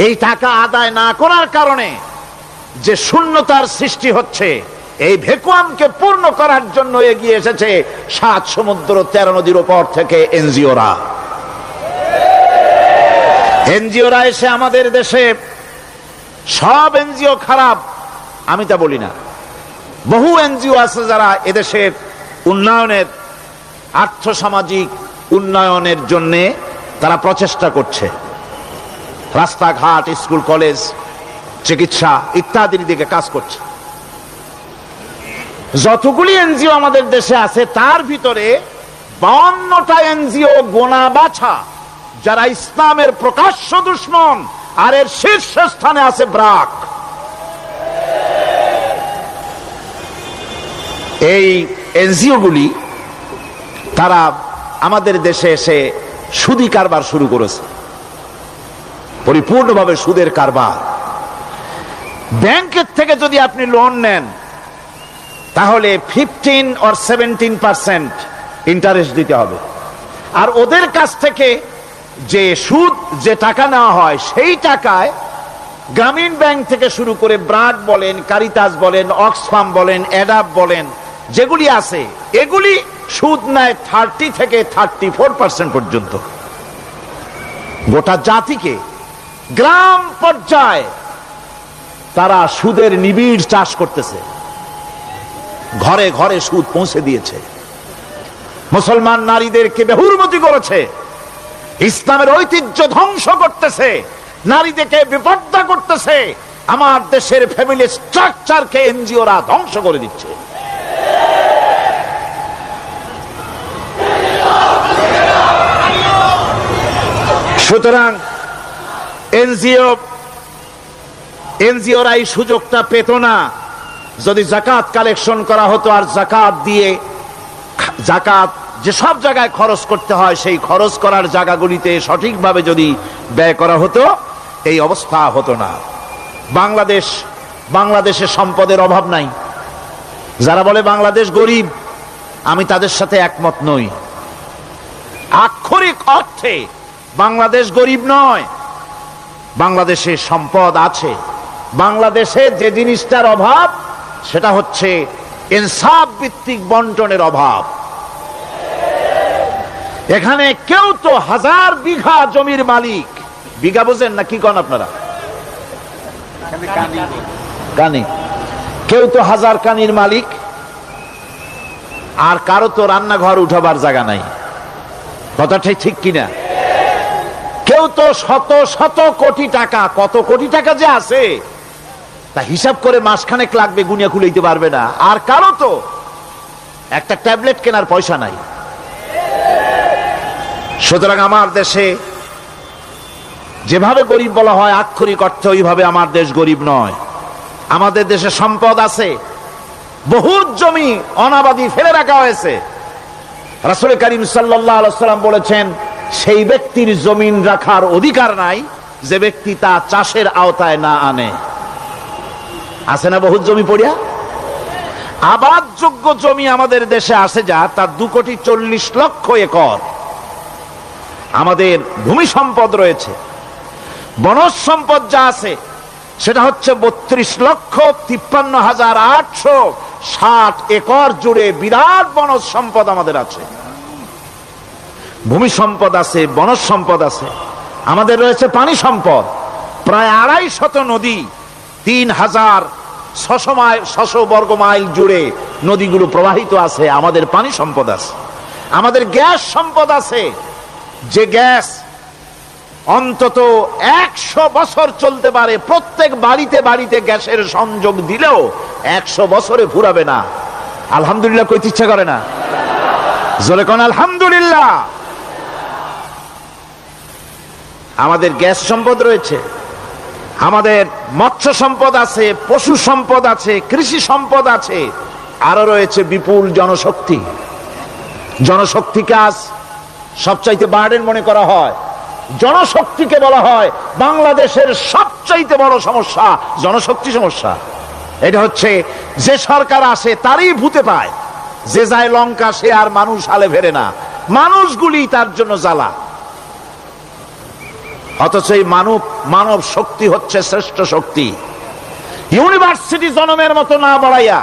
এই টাকা আদায় না করার কারণে যে শূন্যতার সৃষ্টি হচ্ছে, এই ভ্যাকুয়ামকে পূর্ণ করার জন্য এগিয়ে এসেছে 7 সমুদ্র 13 নদীর উপর থেকে এনজিওরা। এনজিওরা এসে আমাদের দেশে, সব এনজিও খারাপ আমি তা বলি না, বহু এনজিও আছে যারা এদেশের উন্নয়নের, আর্থসামাজিক উন্নয়নের জন্য তারা প্রচেষ্টা করছে, রাস্তাঘাট, স্কুল কলেজ, চিকিৎসা ইত্যাদির দিকে কাজ করছে। যতগুলি এনজিও আমাদের দেশে আছে, তার ভিতরে 52টা এনজিও গোনা বাছা যারা ইসলামের প্রকাশ্য দুশমন, আর এর শীর্ষস্থানে আছে ব্রাক। এই এনজিও গুলি তারা আমাদের দেশে এসে সুদি কারবার শুরু করেছে, পরিপূর্ণভাবে সুদের কারবার। ব্যাংকের থেকে যদি আপনি লোন নেন, তাহলে 15 or 17% ইন্টারেস্ট দিতে হবে, আর ওদের কাছ থেকে যে সুদ, যে টাকা নেওয়া হয়, সেই টাকায় গ্রামীণ ব্যাংক থেকে শুরু করে ব্রাক বলেন, কারিতাস বলেন, অক্সফাম বলেন, অ্যাডাপ বলেন, যেগুলি আছে, এগুলি সুদ নেয় 30 থেকে 34% পর্যন্ত। গোটা জাতিকে গ্রাম পর্যায়ে তারা সুদের নিবিড় চাষ করতেছে, ঘরে ঘরে সুদ পৌঁছে দিয়েছে, মুসলমান নারীদেরকে বেহুরমতি করেছে, ইসলামের ঐতিহ্য ধ্বংস করতেছে, নারীদেরকে বিপর্দা করতেছে, আমার দেশের ফ্যামিলি স্ট্রাকচারকে এনজিওরা ধ্বংস করে দিচ্ছে। সুতরাং এনজিওরা এই সুযোগটা পেত না। যদি যাকাত কালেকশন করা হতো, আর যাকাত দিয়ে, যাকাত যেসব জায়গায় খরচ করতে হয়, সেই খরচ করার জায়গাগুলিতে সঠিকভাবে যদি ব্যয় করা হতো, এই অবস্থা হতো না। বাংলাদেশে সম্পদের অভাব নাই। যারা বলে বাংলাদেশ গরিব, আমি তাদের সাথে একমত নই। আক্ষরিক অর্থে বাংলাদেশ গরিব নয়, বাংলাদেশে সম্পদ আছে। বাংলাদেশে যে জিনিসটার অভাব, সেটা হচ্ছে ইনসাফ ভিত্তিক বন্টনের অভাব। এখানে কেউ তো 1000 বিঘা জমির মালিক, বিঘা বোঝেন না কি কন আপনারা? কানি। কেউ তো 1000 কানির মালিক, আর কারো তো রান্নাঘর উঠাবার জায়গা নাই। কথাটাই ঠিক কিনা? কেউ তো শত শত কোটি টাকা, কত কোটি টাকা যে আছে তা হিসাব করে মাসখানেক লাগবে, গুনিয়া খুলাইতে পারবে না। আর কারো তো একটা ট্যাবলেট কেনার পয়সা নাই। সুতরাং আমার দেশে যেভাবে গরিব বলা হয়, আক্ষরিক অর্থে ওইভাবে আমার দেশ গরিব নয়। আমাদের দেশে সম্পদ আছে, বহুত জমি অনাবাদি ফেলে রাখা হয়েছে। রাসূল করিম সাল্লাল্লাহু আলাইহি ওয়াসাল্লাম বলেছেন, সেই ব্যক্তির জমিন রাখার অধিকার নাই যে ব্যক্তি তা চাষের আওতায় না আনে। আছে না বহুত জমি পড়িয়া? আবাদযোগ্য জমি আমাদের দেশে আছে যা, তার 2,40,00,000 একর। আমাদের ভূমি সম্পদ রয়েছে, বনজ সম্পদ যা আছে সেটা হচ্ছে 32,53,860 একর জুড়ে বিরাট বনজ সম্পদ আমাদের আছে। ভূমি সম্পদ আছে, বনজ সম্পদ আছে। আমাদের রয়েছে পানি সম্পদ, প্রায় 250 নদী, 3000 600 বর্গ মাইল জুড়ে নদীগুলো প্রবাহিত আছে, আমাদের পানি সম্পদ আছে, আমাদের গ্যাস সম্পদ আছে, যে গ্যাস অন্তত 100 বছর চলতে পারে। প্রত্যেক বাড়িতে বাড়িতে গ্যাসের সংযোগ দিলেও 100 বছরে ফুরাবে না। আলহামদুলিল্লাহ কইতে ইচ্ছা করে না? জোরে কোন আলহামদুলিল্লাহ। আমাদের গ্যাস সম্পদ রয়েছে, আমাদের মৎস্য সম্পদ আছে, পশু সম্পদ আছে, কৃষি সম্পদ আছে, আরো রয়েছে বিপুল জনশক্তি। জনশক্তিকে আজ সবচাইতে বার্ডেন মনে করা হয়। জনশক্তিকে বলা হয় বাংলাদেশের সবচাইতে বড় সমস্যা, জনশক্তি সমস্যা। এটা হচ্ছে যে সরকার আসে তারই ভূতে পায়, যে যায় লঙ্কা সে আর মানুষ হালে ফেরে না, মানুষগুলি তার জন্য জ্বালা। অথচ এই মানব শক্তি হচ্ছে শ্রেষ্ঠ শক্তি। ইউনিভার্সিটি জনমের মতো না বাড়াইয়া,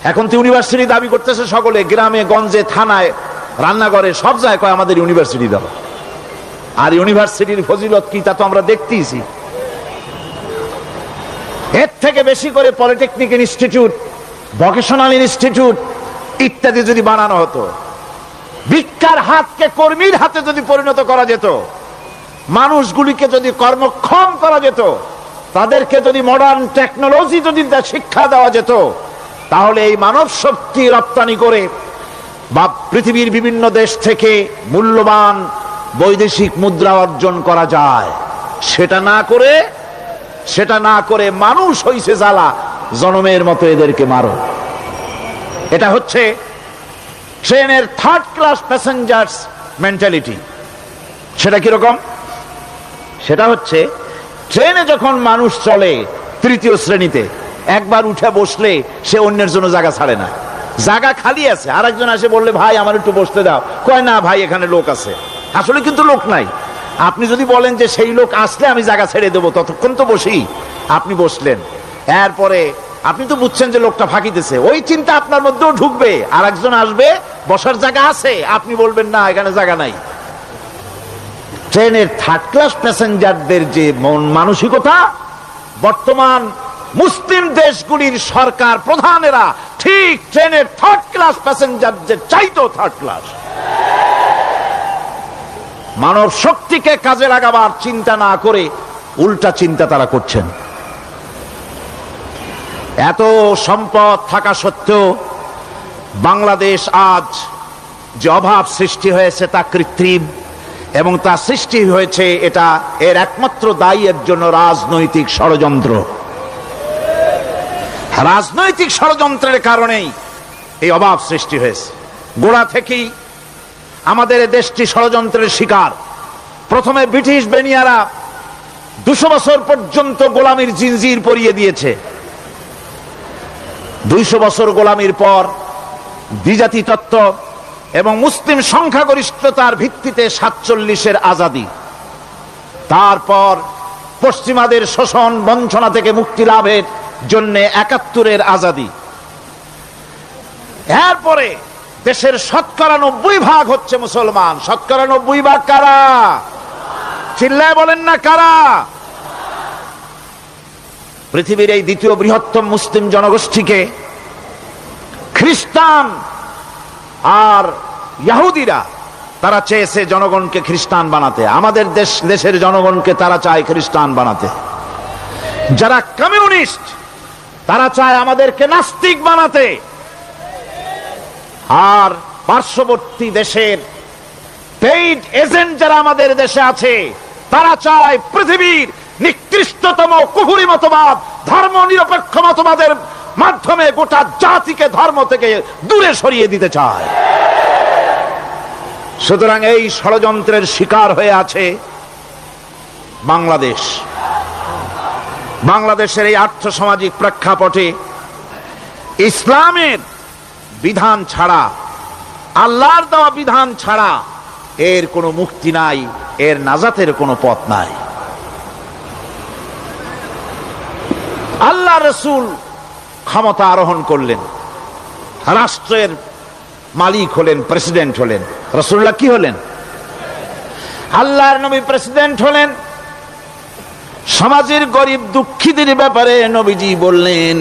এখন তো ইউনিভার্সিটি দাবি করতেছে সকলে, গ্রামে গঞ্জে থানায় রান্নাঘরে সব জায়গায় আমাদের ইউনিভার্সিটি দাও। আর ইউনিভার্সিটির ফজিলত কি তা তো আমরা দেখতেইছি। এর থেকে বেশি করে পলিটেকনিক ইনস্টিটিউট, ভোকেশনাল ইনস্টিটিউট ইত্যাদি যদি বানানো হতো, ভিক্ষার হাতকে কর্মীর হাতে যদি পরিণত করা যেত, মানুষগুলিকে যদি কর্মক্ষম করা যেত, তাদেরকে যদি মডার্ন টেকনোলজি যদি শিক্ষা দেওয়া যেত, তাহলে এই মানব শক্তি রপ্তানি করে বা পৃথিবীর বিভিন্ন দেশ থেকে মূল্যবান বৈদেশিক মুদ্রা অর্জন করা যায়। সেটা না করে মানুষ হইছে জ্বালা, জনমের মতো এদেরকে মারো। এটা হচ্ছে ট্রেনের 3rd ক্লাস প্যাসেঞ্জার্স মেন্টালিটি। সেটা কিরকম? সেটা হচ্ছে ট্রেনে যখন মানুষ চলে 3য় শ্রেণীতে, একবার উঠে বসলে সে অন্যের জন্য জায়গা ছাড়ে না। জায়গা খালি আছে, আর একজন আসে বললে ভাই আমার একটু বসতে দাও, কয় না ভাই এখানে লোক আছে। আসলে কিন্তু লোক নাই। আপনি যদি বলেন যে সেই লোক আসলে আমি জায়গা ছেড়ে দেবো, ততক্ষণ তো বসি। আপনি বসলেন, এরপরে আপনি তো বুঝছেন যে লোকটা ফাঁকিতেছে, ওই চিন্তা আপনার মধ্যেও ঢুকবে, আর একজন আসবে বসার জায়গা আছে, আপনি বলবেন না এখানে জায়গা নাই। ট্রেনের 3rd ক্লাস প্যাসেঞ্জারদের যে মন মানসিকতা, বর্তমান মুসলিম দেশগুলির সরকার প্রধানেরা ঠিক ট্রেনের 3rd ক্লাস প্যাসেঞ্জারদের চাইতো 3rd ক্লাস। মানব শক্তিকে কাজে লাগাবার চিন্তা না করে উল্টা চিন্তা তারা করছেন। এত সম্পদ থাকা সত্ত্বেও বাংলাদেশ আজ যে অভাব সৃষ্টি হয়েছে তা কৃত্রিম, এবং তা সৃষ্টি হয়েছে এটা এর একমাত্র দায়ী এর জন্য রাজনৈতিক ষড়যন্ত্র। রাজনৈতিক ষড়যন্ত্রের কারণেই এই অভাব সৃষ্টি হয়েছে। গোড়া থেকেই আমাদের দেশটি ষড়যন্ত্রের শিকার। প্রথমে ব্রিটিশ বেনিয়ারা 200 বছর পর্যন্ত গোলামির জিনজির পরিয়ে দিয়েছে। 200 বছর গোলামির পর দ্বিজাতি তত্ত্ব এবং মুসলিম সংখ্যাগরিষ্ঠতার ভিত্তিতে 47-এর আজাদি, তারপর পশ্চিমাদের শোষণ বঞ্চনা থেকে মুক্তি লাভের জন্য 71-এর আজাদি, এরপরে দেশের 90% হচ্ছে মুসলমান। 90% কারা? চিল্লায় বলেন না কারা? পৃথিবীর এই দ্বিতীয় বৃহত্তম মুসলিম জনগোষ্ঠীকে খ্রিস্টান আর ইহুদিরা তারা চেয়েছে জনগণকে খ্রিস্টান বানাতে। আমাদের দেশের জনগণকে তারা চায় খ্রিস্টান বানাতে। যারা কমিউনিস্ট তারা চায় আমাদেরকে নাস্তিক বানাতে। আর পার্শ্ববর্তী দেশের পেইড এজেন্ট যারা আমাদের দেশে আছে তারা চায় পৃথিবীর নিকৃষ্টতম কুফরি মতবাদ, ধর্ম নিরপেক্ষ মতবাদের মাধ্যমে গোটা জাতিকে ধর্ম থেকে দূরে সরিয়ে দিতে চায়। সুতরাং এই ষড়যন্ত্রের শিকার হয়ে আছে বাংলাদেশ। বাংলাদেশের এই আর্থসামাজিক প্রেক্ষাপটে ইসলামের বিধান ছাড়া, আল্লাহর দেওয়া বিধান ছাড়া এর কোনো মুক্তি নাই, এর নাজাতের কোনো পথ নাই। আল্লাহ রসুল ক্ষমতা আরোহণ করলেন, রাষ্ট্রের মালিক হলেন, প্রেসিডেন্ট হলেন। রাসূলুল্লাহ কি হলেন? আল্লাহর নবী প্রেসিডেন্ট হলেন। সমাজের গরিব দুঃখীদের ব্যাপারে নবীজি বললেন,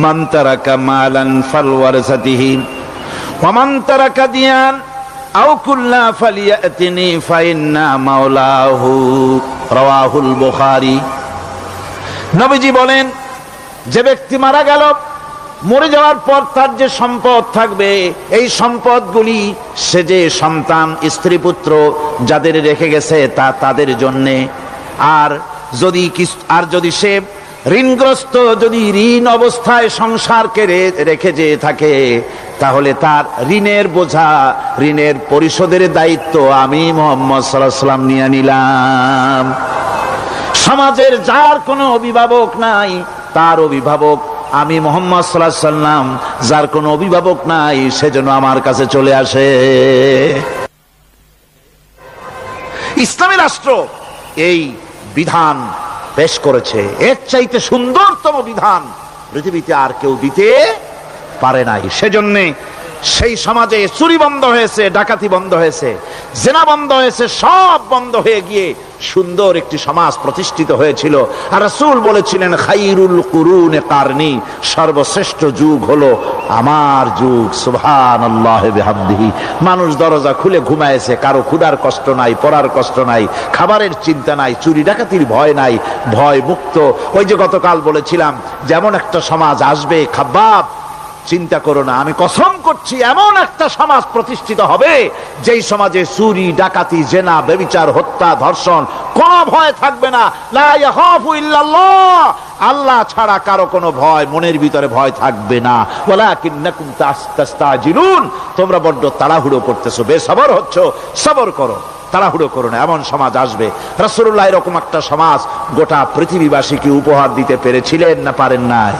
মান তারাকা মালান ফালওয়ারাসাতিহি ওয়া মান তারাকা দিয়ান আও কুল্লা ফালিয়াতিনি ফাইন্না মাওলাহু, রাওয়াহুল বুখারী। নবীজি বলেন, যে ব্যক্তি মারা গেল, মরে যাওয়ার পর তার যে সম্পদ থাকবে, এই সম্পদগুলি সে যে সন্তান স্ত্রী পুত্র যাদের রেখে গেছে তা তাদের জন্যে। আর যদি সে ঋণগ্রস্ত, যদি ঋণ অবস্থায় সংসারকে রেখে যে থাকে, তাহলে তার ঋণের বোঝা, ঋণের পরিশোধের দায়িত্ব আমি মুহাম্মদ সাল্লাল্লাহু আলাইহি ওয়াসাল্লাম নিয়ে নিলাম। সমাজের যার কোনো অভিভাবক নাই, তার অভিভাবক আমি মুহাম্মদ সাল্লাল্লাহু আলাইহি ওয়াসাল্লাম। যার কোনো অভিভাবক নাই, সেজন্য আমার কাছে চলে আসে। ইসলামী রাষ্ট্র এই বিধান পেশ করেছে। এর চাইতে সুন্দরতম বিধান পৃথিবীতে আর কেউ দিতে পারে নাই। সেজন্য সেই সমাজে চুরি বন্ধ হয়েছে, ডাকাতি বন্ধ হয়েছে, জেনা বন্ধ হয়েছে, সব বন্ধ হয়ে গিয়ে সুন্দর একটি সমাজ প্রতিষ্ঠিত হয়েছিল। আর রাসূল বলেছিলেন, খাইরুল কুরুনে কারনি, সর্বশ্রেষ্ঠ যুগ হলো আমার যুগ। সুবহানাল্লাহি বিহামদিহি। মানুষ দরজা খুলে ঘুমায়েছে, কারো ক্ষুধার কষ্ট নাই, পড়ার কষ্ট নাই, খাবারের চিন্তা নাই, চুরি ডাকাতির ভয় নাই, ভয় মুক্ত। ওই যে গতকাল বলেছিলাম, যেমন একটা সমাজ আসবে, খাব্বাব চিন্তা করো না, আমি কসম করছি এমন একটা সমাজ প্রতিষ্ঠিত হবে যেই সমাজে চুরি ডাকাতি জেনা ব্যভিচার হত্যা ধর্ষণ কোনো ভয় থাকবে না। লা ইয়াখাফু ইল্লাল্লাহ, আল্লাহ ছাড়া কারো কোনো ভয়, মনের ভিতরে ভয় থাকবে না। ওয়ালাকিন্নাকুম তাস্তাজিলুন, তোমরা বড্ড তাড়াহুড়ো করতেছো, বেসবর হচ্ছ, সবর করো, তাড়াহুড়ো করো না। এমন সমাজ আসবে। রাসূলুল্লাহ এরকম একটা সমাজ গোটা পৃথিবীবাসীকে উপহার দিতে পেরেছিলেন না পারেন নাই?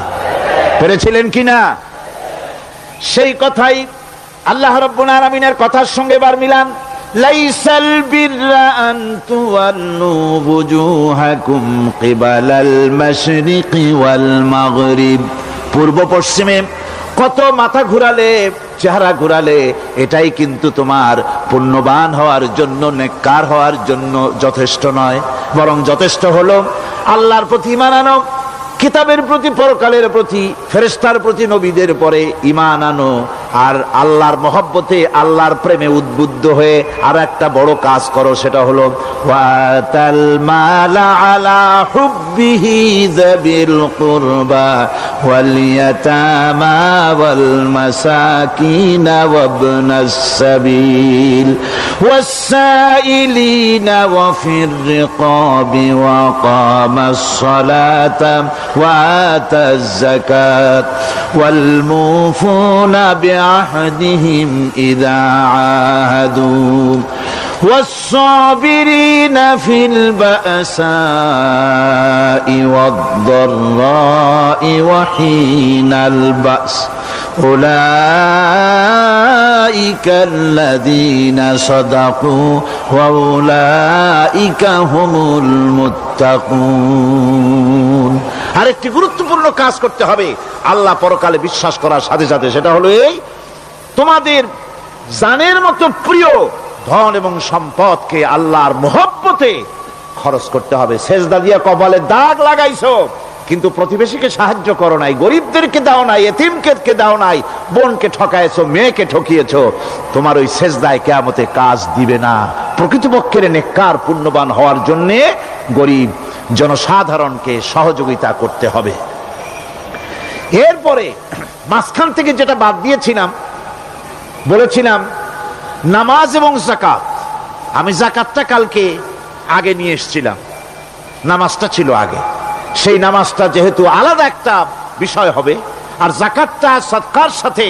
পেরেছিলেন কিনা? সেই কথাই আল্লাহ রাব্বুল আলামিনের কথার সঙ্গে বার মিলান। লাইসাল বিররা আন তুওয়াল্লু বুজুহাকুম কিবালাল মাশরিকি ওয়াল মাগরিব, পূর্ব পশ্চিমে কত মাথা ঘুরালে, চেহারা ঘুরালে, এটাই কিন্তু তোমার পুণ্যবান হওয়ার জন্য, নেককার হওয়ার জন্য যথেষ্ট নয়। বরং যথেষ্ট হলো আল্লাহর প্রতি ঈমান আনো, কিতাবের প্রতি, পরকালের প্রতি, ফেরেশতার প্রতি, নবীদের পরে ঈমান আনো। আর আল্লাহর মহব্বতে, আল্লাহর প্রেমে উদ্বুদ্ধ হয়ে আর একটা বড় কাজ করো, সেটা হলো ওয়াতাল মালা আলা হুব্বিহি যাবিল কুরবা ওয়াল ইয়াতামা ওয়াল মাসাকিন ওয়াবনাস সাবিল ওয়াস-সাইলিনা ওয়া ফির রিকাবি ওয়া কামাস সালাতা ওয়া আতাজ যাকাত ওয়াল মুফুনা بعهدهم إذا عاهدوا والصابرين في البأساء والضراء وحين البأس أولئك الذين صدقوا وأولئك هم المتقون। আরেকটি গুরুত্বপূর্ণ কাজ করতে হবে আল্লাহ পরকালে বিশ্বাস করার সাথে সাথে, সেটা হলো এই, তোমাদের জানের মতো প্রিয় ধন এবং সম্পদকে আল্লাহর মহব্বতে খরচ করতে হবে। সেজদা দিয়ে কপালে দাগ লাগাইছো, কিন্তু প্রতিবেশীকে সাহায্য করো নাই, গরিবদেরকে দাও নাই, এতিমকে দাও নাই, বোনকে ঠকাইছো, মেয়েকে ঠকিয়েছো, তোমার ওই সেজদায় কিয়ামতে কাজ দিবে না। প্রকৃতপক্ষের নেককার পুণ্যবান হওয়ার জন্য গরিব জনসাধারণকে সহযোগিতা করতে হবে। এরপরে মাঝখান থেকে যেটা বাদ দিয়েছিলাম, বলেছিলাম নামাজ এবং যাকাত। আমি যাকাতটা কালকে আগে নিয়ে এসেছিলাম, নামাজটা ছিল আগে। সেই নামাজটা যেহেতু আলাদা একটা বিষয় হবে, আর যাকাতটা সাদকার সাথে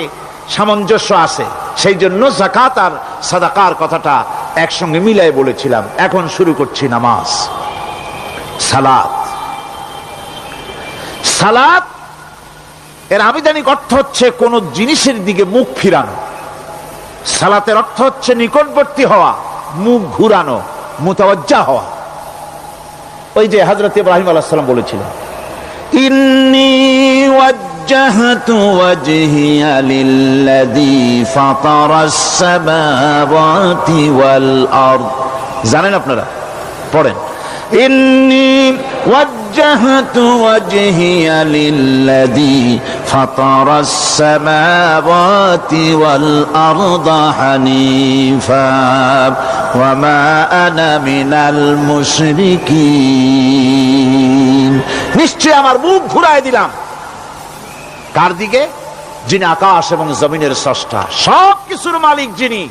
সামঞ্জস্য আছে, সেই জন্য যাকাত আর সাদাকার কথাটা একসঙ্গে মিলাই বলেছিলাম। এখন শুরু করছি নামাজ। সালাত, সালাত এর আবিধানিক অর্থ হচ্ছে কোন জিনিসের দিকে মুখ ফিরানো। সালাতের অর্থ হচ্ছে নিকটবর্তী হওয়া, মুখ ঘুরানো, মুতাওয়াজ্জা হওয়া। ওই যে হযরত ইব্রাহিম আলাইহিস সালাম বলেছিলেন, ইন্নী ওয়াজ্জাহতু ওয়াজহিয়া লিল্লাযী ফাতারাস সামাওয়াতি ওয়াল আরদ। জানেন আপনারা? পড়েন, ইন্নী ওয়াজ্জাহতু ওয়াজহিয়া লিল্লাযী ফাতারাস সামাওয়াতি ওয়াল আরদা হানিফা ওয়া মা আনা মিনাল মুশরিকিন। নিশ্চয় আমার মুখ ঘুরায় দিলাম কার দিকে? যিনি আকাশ এবং জমিনের স্রষ্টা, সব কিছুর মালিক যিনি,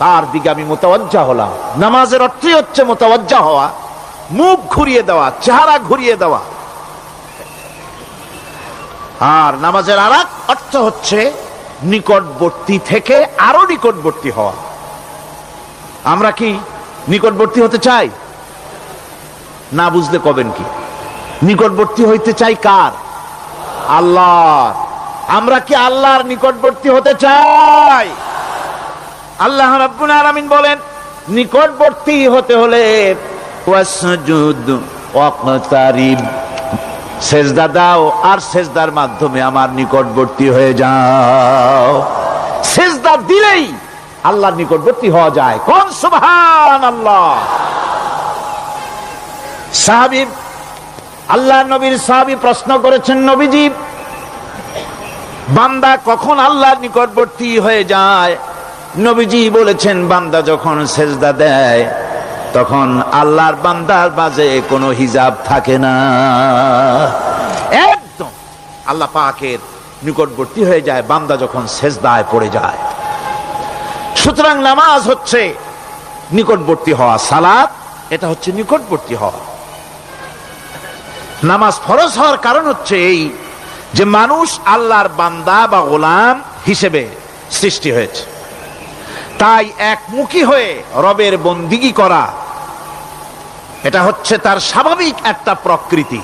তার দিকে আমি মুতাওয়াজ্জা হলাম। নামাজের অর্থই হচ্ছে মুতাওয়াজ্জা হওয়া, মুখ ঘুরিয়ে দেওয়া, চেহারা ঘুরিয়ে দেওয়া। আর নামাজের আরেক অর্থ হচ্ছে নিকটবর্তী থেকে আরো নিকটবর্তী হওয়া। আমরা কি নিকটবর্তী হতে চাই? না বুঝলে কবেন কি? নিকটবর্তী হইতে চাই কার? আল্লাহ। আমরা কি আল্লাহর নিকটবর্তী হতে চাই? আল্লাহ রাব্বুল আলামিন বলেন, নিকটবর্তী হতে হলে ওয়াসজুদ ওয়াকতারিব, সেজদা দাও আর সেজদার মাধ্যমে আমার নিকটবর্তী হয়ে যাও। সেজদা দিলেই আল্লাহর নিকটবর্তী হওয়া যায়। কোন সুবহানাল্লাহ। সাহাবী, আল্লাহ নবীর সাহাবী প্রশ্ন করেছেন, নবীজি বান্দা কখন আল্লাহর নিকটবর্তী হয়ে যায়? নবীজি বলেছেন, বান্দা যখন সেজদা দেয় তখন আল্লাহর বান্দার মাঝে কোনো হিজাব থাকে না, একদম আল্লাহ পাকের নিকটবর্তী হয়ে যায় বান্দা যখন সেজদায় পড়ে যায়। সুতরাং নামাজ হচ্ছে নিকটবর্তী হওয়া, সালাত এটা হচ্ছে নিকটবর্তী হওয়া। নামাজ ফরজ হওয়ার কারণ হচ্ছে এই যে মানুষ আল্লাহর বান্দা বা গোলাম হিসেবে সৃষ্টি হয়েছে, তাই একমুখী হয়ে রবের বন্দিগি করা এটা হচ্ছে তার স্বাভাবিক একটা প্রকৃতি।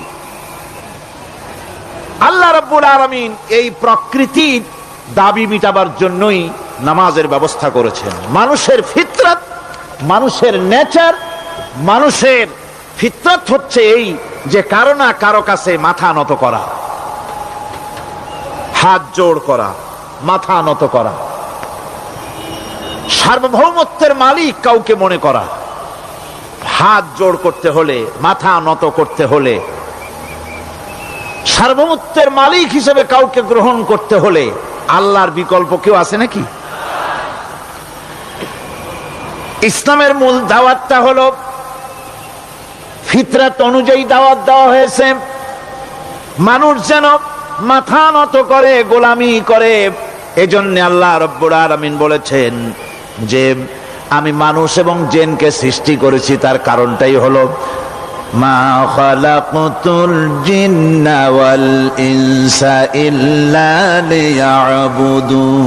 আল্লাহ রাব্বুল আলামিন এই প্রকৃতির দাবি মিটাবার জন্যই নামাজের ব্যবস্থা করেছেন। মানুষের ফিতরত, মানুষের নেচার, মানুষের ফিতরত হচ্ছে এই যে কারো না কারো কাছে মাথা নত করা, হাত জোড় করা, মাথা নত করা, সার্বভৌমত্বের মালিক কাউকে মনে করা। হাত জোড় করতে হলে, মাথা নত করতে হলে, সার্বভৌমত্বের মালিক হিসেবে কাউকে গ্রহণ করতে হলে আল্লাহর বিকল্প কেউ আছে নাকি? ইসলামের মূল দাওয়াতটা হলো ফিতরাত অনুযায়ী দাওয়াত দেওয়া হয়েছে, মানুষ যেন মাথা নত করে, গোলামি করে। এজন্য আল্লাহ রাব্বুল আলামিন বলেছেন যে আমি মানুষ এবং জিনকে সৃষ্টি করেছি, তার কারণটাই হলো মা খালাকতুল জিন্না ওয়াল ইনসা ইল্লা লিয়াবুদুন।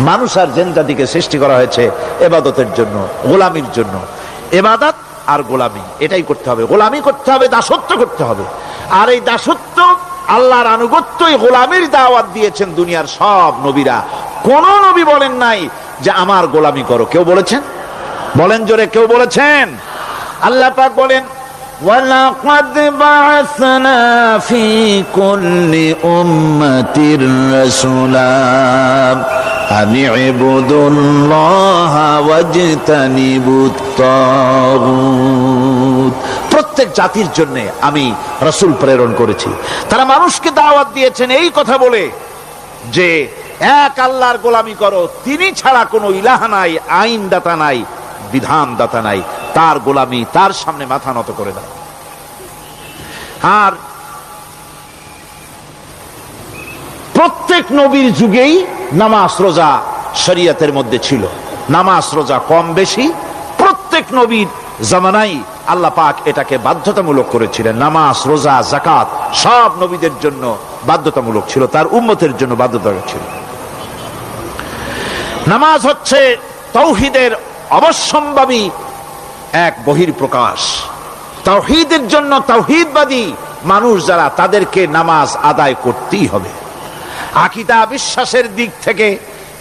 মানুষ আর জিন জাতিকে সৃষ্টি করা হয়েছে ইবাদতের জন্য, গোলামির জন্য। ইবাদত আর গোলামি এটাই করতে হবে, গোলামি করতে হবে, দাসত্ব করতে হবে। আর এই দাসত্ব, আল্লাহর আনুগত্যই গোলামির দাওয়াত দিয়েছেন দুনিয়ার সব নবীরা। কোন নবী বলেন নাই যে আমার গোলামি করো। কেউ বলেছেন? বলেন জোরে, কেউ বলেছেন? আল্লাহ পাক বলেন, ওয়ালাকাদ বা'আসনা ফি কুল্লি উম্মাতির রাসূলা আন ইবুদুল্লাহা ওয়াজতানিবুত তাগুত। প্রত্যেক জাতির জন্য আমি রাসূল প্রেরণ করেছি, তারা মানুষকে দাওয়াত দিয়েছেন এই কথা বলে যে এক আল্লাহর গোলামি করো, তিনি ছাড়া কোনো ইলাহ নাই, আইন দাতা নাই, বিধান দাতা নাই, তার গোলামি, তার সামনে মাথা নত করে দাও। আর প্রত্যেক নবীর যুগেই নামাজ রোজা শরীয়তের মধ্যে ছিল। নামাজ রোজা কম বেশি প্রত্যেক নবীর জামানায় আল্লাহ পাক এটাকে বাধ্যতামূলক করেছিলেন। নামাজ, রোজা, যাকাত সব নবীদের জন্য বাধ্যতামূলক ছিল, তার উম্মতের জন্য বাধ্যতামূলক ছিল। নামাজ হচ্ছে তাওহীদের অবশ্যম্ভাবী এক বহির্প্রকাশ। তাওহীদের জন্য তাওহীদবাদী মানুষ যারা, তাদেরকে নামাজ আদায় করতেই হবে। আকীদা বিশ্বাসের দিক থেকে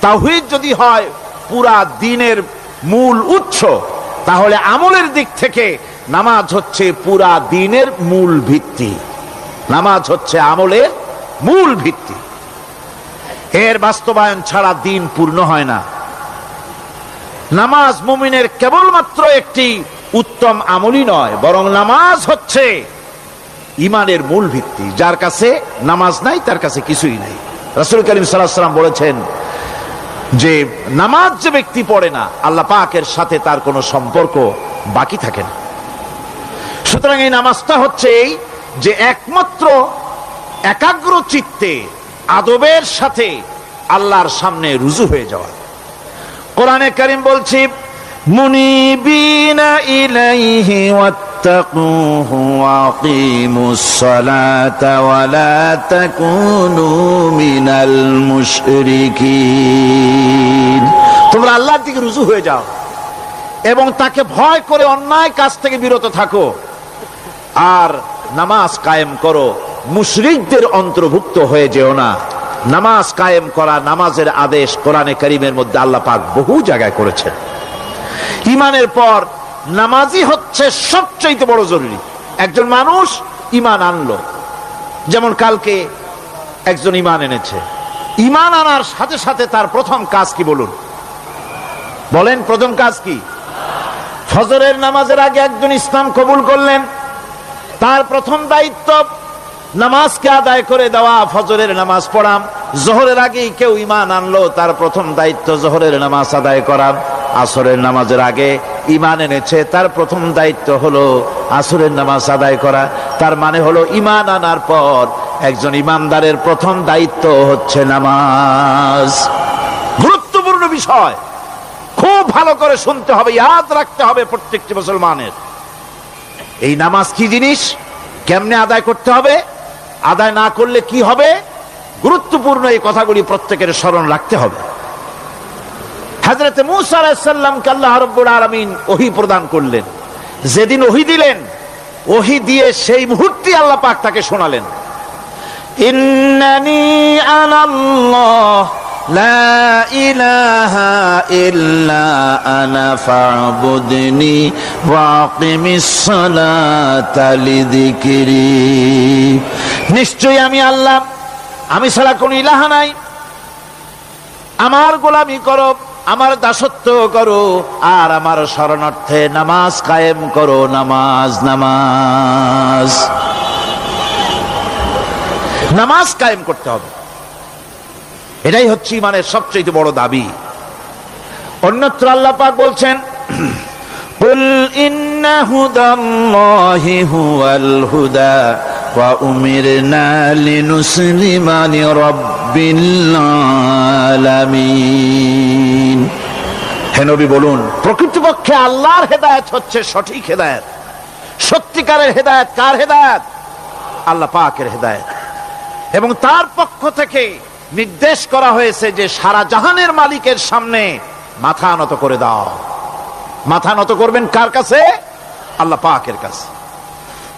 তাওহীদ যদি হয় পুরা দ্বীনের মূল উৎস, তাহলে আমলের দিক থেকে নামাজ হচ্ছে পুরা দ্বীনের মূল ভিত্তি। নামাজ হচ্ছে আমলের মূল ভিত্তি, এর বাস্তবায়ন ছাড়া দ্বীন পূর্ণ হয় না। নামাজ মুমিনের কেবলমাত্র একটি উত্তম আমলই নয়, বরং নামাজ হচ্ছে ইমানের মূল ভিত্তি। যার কাছে নামাজ নাই তার কাছে কিছুই নাই। রাসূল করিম সাল্লাল্লাহু আলাইহি ওয়াসাল্লাম বলেছেন যে নামাজ যে ব্যক্তি পড়ে না, আল্লাহ পাকের সাথে তার কোনো সম্পর্ক বাকি থাকে না। সুতরাং এই নামাজটা হচ্ছে এই যে একমাত্র একাগ্র চিত্তে আদবের সাথে আল্লাহর সামনে রুজু হয়ে যাওয়া। কোরআনে কারীম বলছে মুনিবিনা ইলাইহি ওয়াত্তাকুহু ওয়া আকিমুস সালাতা ওয়া লা তাকুনু মিনাল মুশরিকিন। তোমরা আল্লাহর দিকে রুজু হয়ে যাও এবং তাকে ভয় করে অন্যায় কাজ থেকে বিরত থাকো, আর নামাজ কায়েম করো, মুশরিকদের অন্তর্ভুক্ত হয়ে যেও না। নামাজ কায়েম করা, নামাজের আদেশ কোরআনে কারীমের মধ্যে আল্লাহ পাক বহু জায়গায় করেছেন। ঈমানের পর নামাজই হচ্ছে সবচেয়ে বড় জরুরি। একজন মানুষ ঈমান আনলো, যেমন কালকে একজন ঈমান এনেছে, ঈমান আনার সাথে সাথে তার প্রথম কাজ কি বলুন? বলেন প্রথম কাজ কি? ফজরের নামাজের আগে একজন ইসলাম কবুল করলেন, তার প্রথম দায়িত্ব নামাজকে আদায় করে দেওয়া, ফজরের নামাজ পড়া। জোহরের আগেই কেউ ঈমান আনলো, তার প্রথম দায়িত্ব জোহরের নামাজ আদায় করা। আসরের নামাজের আগে ঈমান এনেছে, তার প্রথম দায়িত্ব হলো আসরের নামাজ আদায় করা। তার মানে হলো ঈমান আনার পর একজন ঈমানদারের প্রথম দায়িত্ব হচ্ছে নামাজ। গুরুত্বপূর্ণ বিষয়, খুব ভালো করে শুনতে হবে, ইয়াদ রাখতে হবে প্রত্যেকটি মুসলমানের। এই নামাজ কি জিনিস, কেমনে আদায় করতে হবে, আদায় না করলে কি হবে, গুরুত্বপূর্ণ এই কথাগুলি প্রত্যেকের স্মরণ রাখতে হবে। হযরত মূসা আলাইহিস সালামকে আল্লাহ রাব্বুল আলামিন ওহী প্রদান করলেন। যেদিন ওহী দিলেন, ওহী দিয়ে সেই মুহূর্তে আল্লাহ পাক তাকে শোনালেন, ইন্নানি আনাল্লাহ লা ইলাহা ইল্লা আনা ফা'বুদনি ওয়া আকিমিস সালাতা লিযিকরি। নিশ্চয়ই আমি আল্লাহ, আমি ছাড়া কোনো ইলাহ নাই, আমার গোলামি করো, আমার দাসত্ব করো, আর আমার শরণার্থে নামাজ কায়েম করো। নামাজ নামাজ নামাজ কায়েম করতে হবে, এটাই হচ্ছে ঈমানের সবচেয়ে বড় দাবি। অন্যত্র আল্লাহ পাক বলছেন, কুল ইন্না হুদাল্লাহি হুয়াল হুদা ওয়া উমিরনা লিনুসলিমা লিরাব্বিল আলামিন। হে নবী বলুন, প্রকৃতপক্ষে আল্লাহর হেদায়েত হচ্ছে সঠিক হেদায়েত। সত্যিকারের হেদায়েত কার হেদায়েত? আল্লাহ পাকের হেদায়েত। এবং তার পক্ষ থেকে নির্দেশ করা হয়েছে যে সারা জাহানের মালিকের সামনে মাথা নত করে দাও। মাথা নত করবেন কার কাছে? আল্লাহ পাকের কাছে।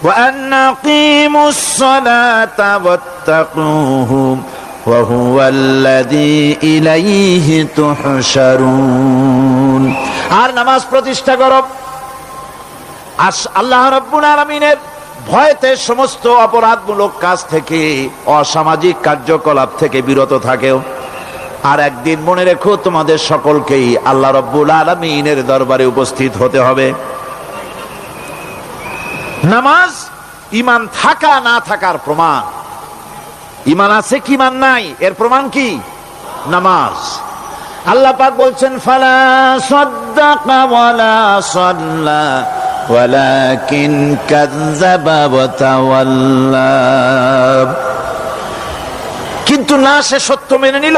ওয়া আনাকিমুস সালাতা ওয়াত্তাকুহু ওয়া হুয়াল্লাযী ইলাইহি তুহশারুন। আর নামাজ প্রতিষ্ঠা করো, আল্লাহ রাব্বুল আলামিনের ভয়তে সমস্ত অপরাধমূলক কাজ থেকে, অসামাজিক কার্যকলাপ থেকে বিরত থাকেও। আর একদিন মনে রেখো, তোমাদের সকলকেই আল্লাহ রাব্বুল আলামিনের দরবারে উপস্থিত হতে হবে। নামাজ ঈমান থাকা না থাকার প্রমাণ। ঈমান আছে কি ঈমান নাই, এর প্রমাণ কি? নামাজ। আল্লাহ পাক বলছেন, ফালা সাদ্দাকা ওয়ালা সাল্লা ওয়ালাকিন কাযযাবা ওয়া তাওয়াল্লা। কিন্তু না সে সত্য মেনে নিল,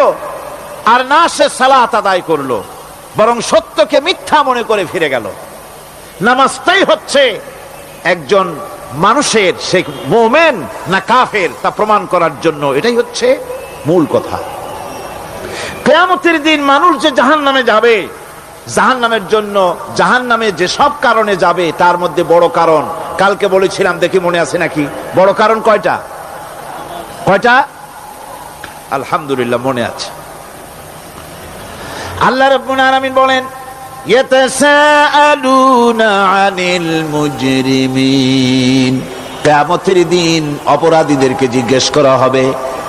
আর না সে সালাত আদায় করলো, বরং সত্যকে মিথ্যা মনে করে ফিরে গেল। নামাজটাই হচ্ছে একজন মানুষের সে মুমিন না কাফের তা প্রমাণ করার জন্য, এটাই হচ্ছে মূল কথা। কিয়ামতের দিন মানুষ যে জাহান্নামে যাবে, জাহান্নামের জন্য, জাহান্নামে যে সব কারণে যাবে তার মধ্যে বড় কারণ, কালকে বলেছিলাম, দেখি মনে আছে নাকি, বড় কারণ কয়টা? কয়টা? আলহামদুলিল্লাহ মনে আছে। আল্লাহ রাব্বুল আলামিন বলেন, ইয়াতাসাআলুনা আনিল মুজরিমিন। কিয়ামতের দিন অপরাধীদেরকে জিজ্ঞেস করা হবে,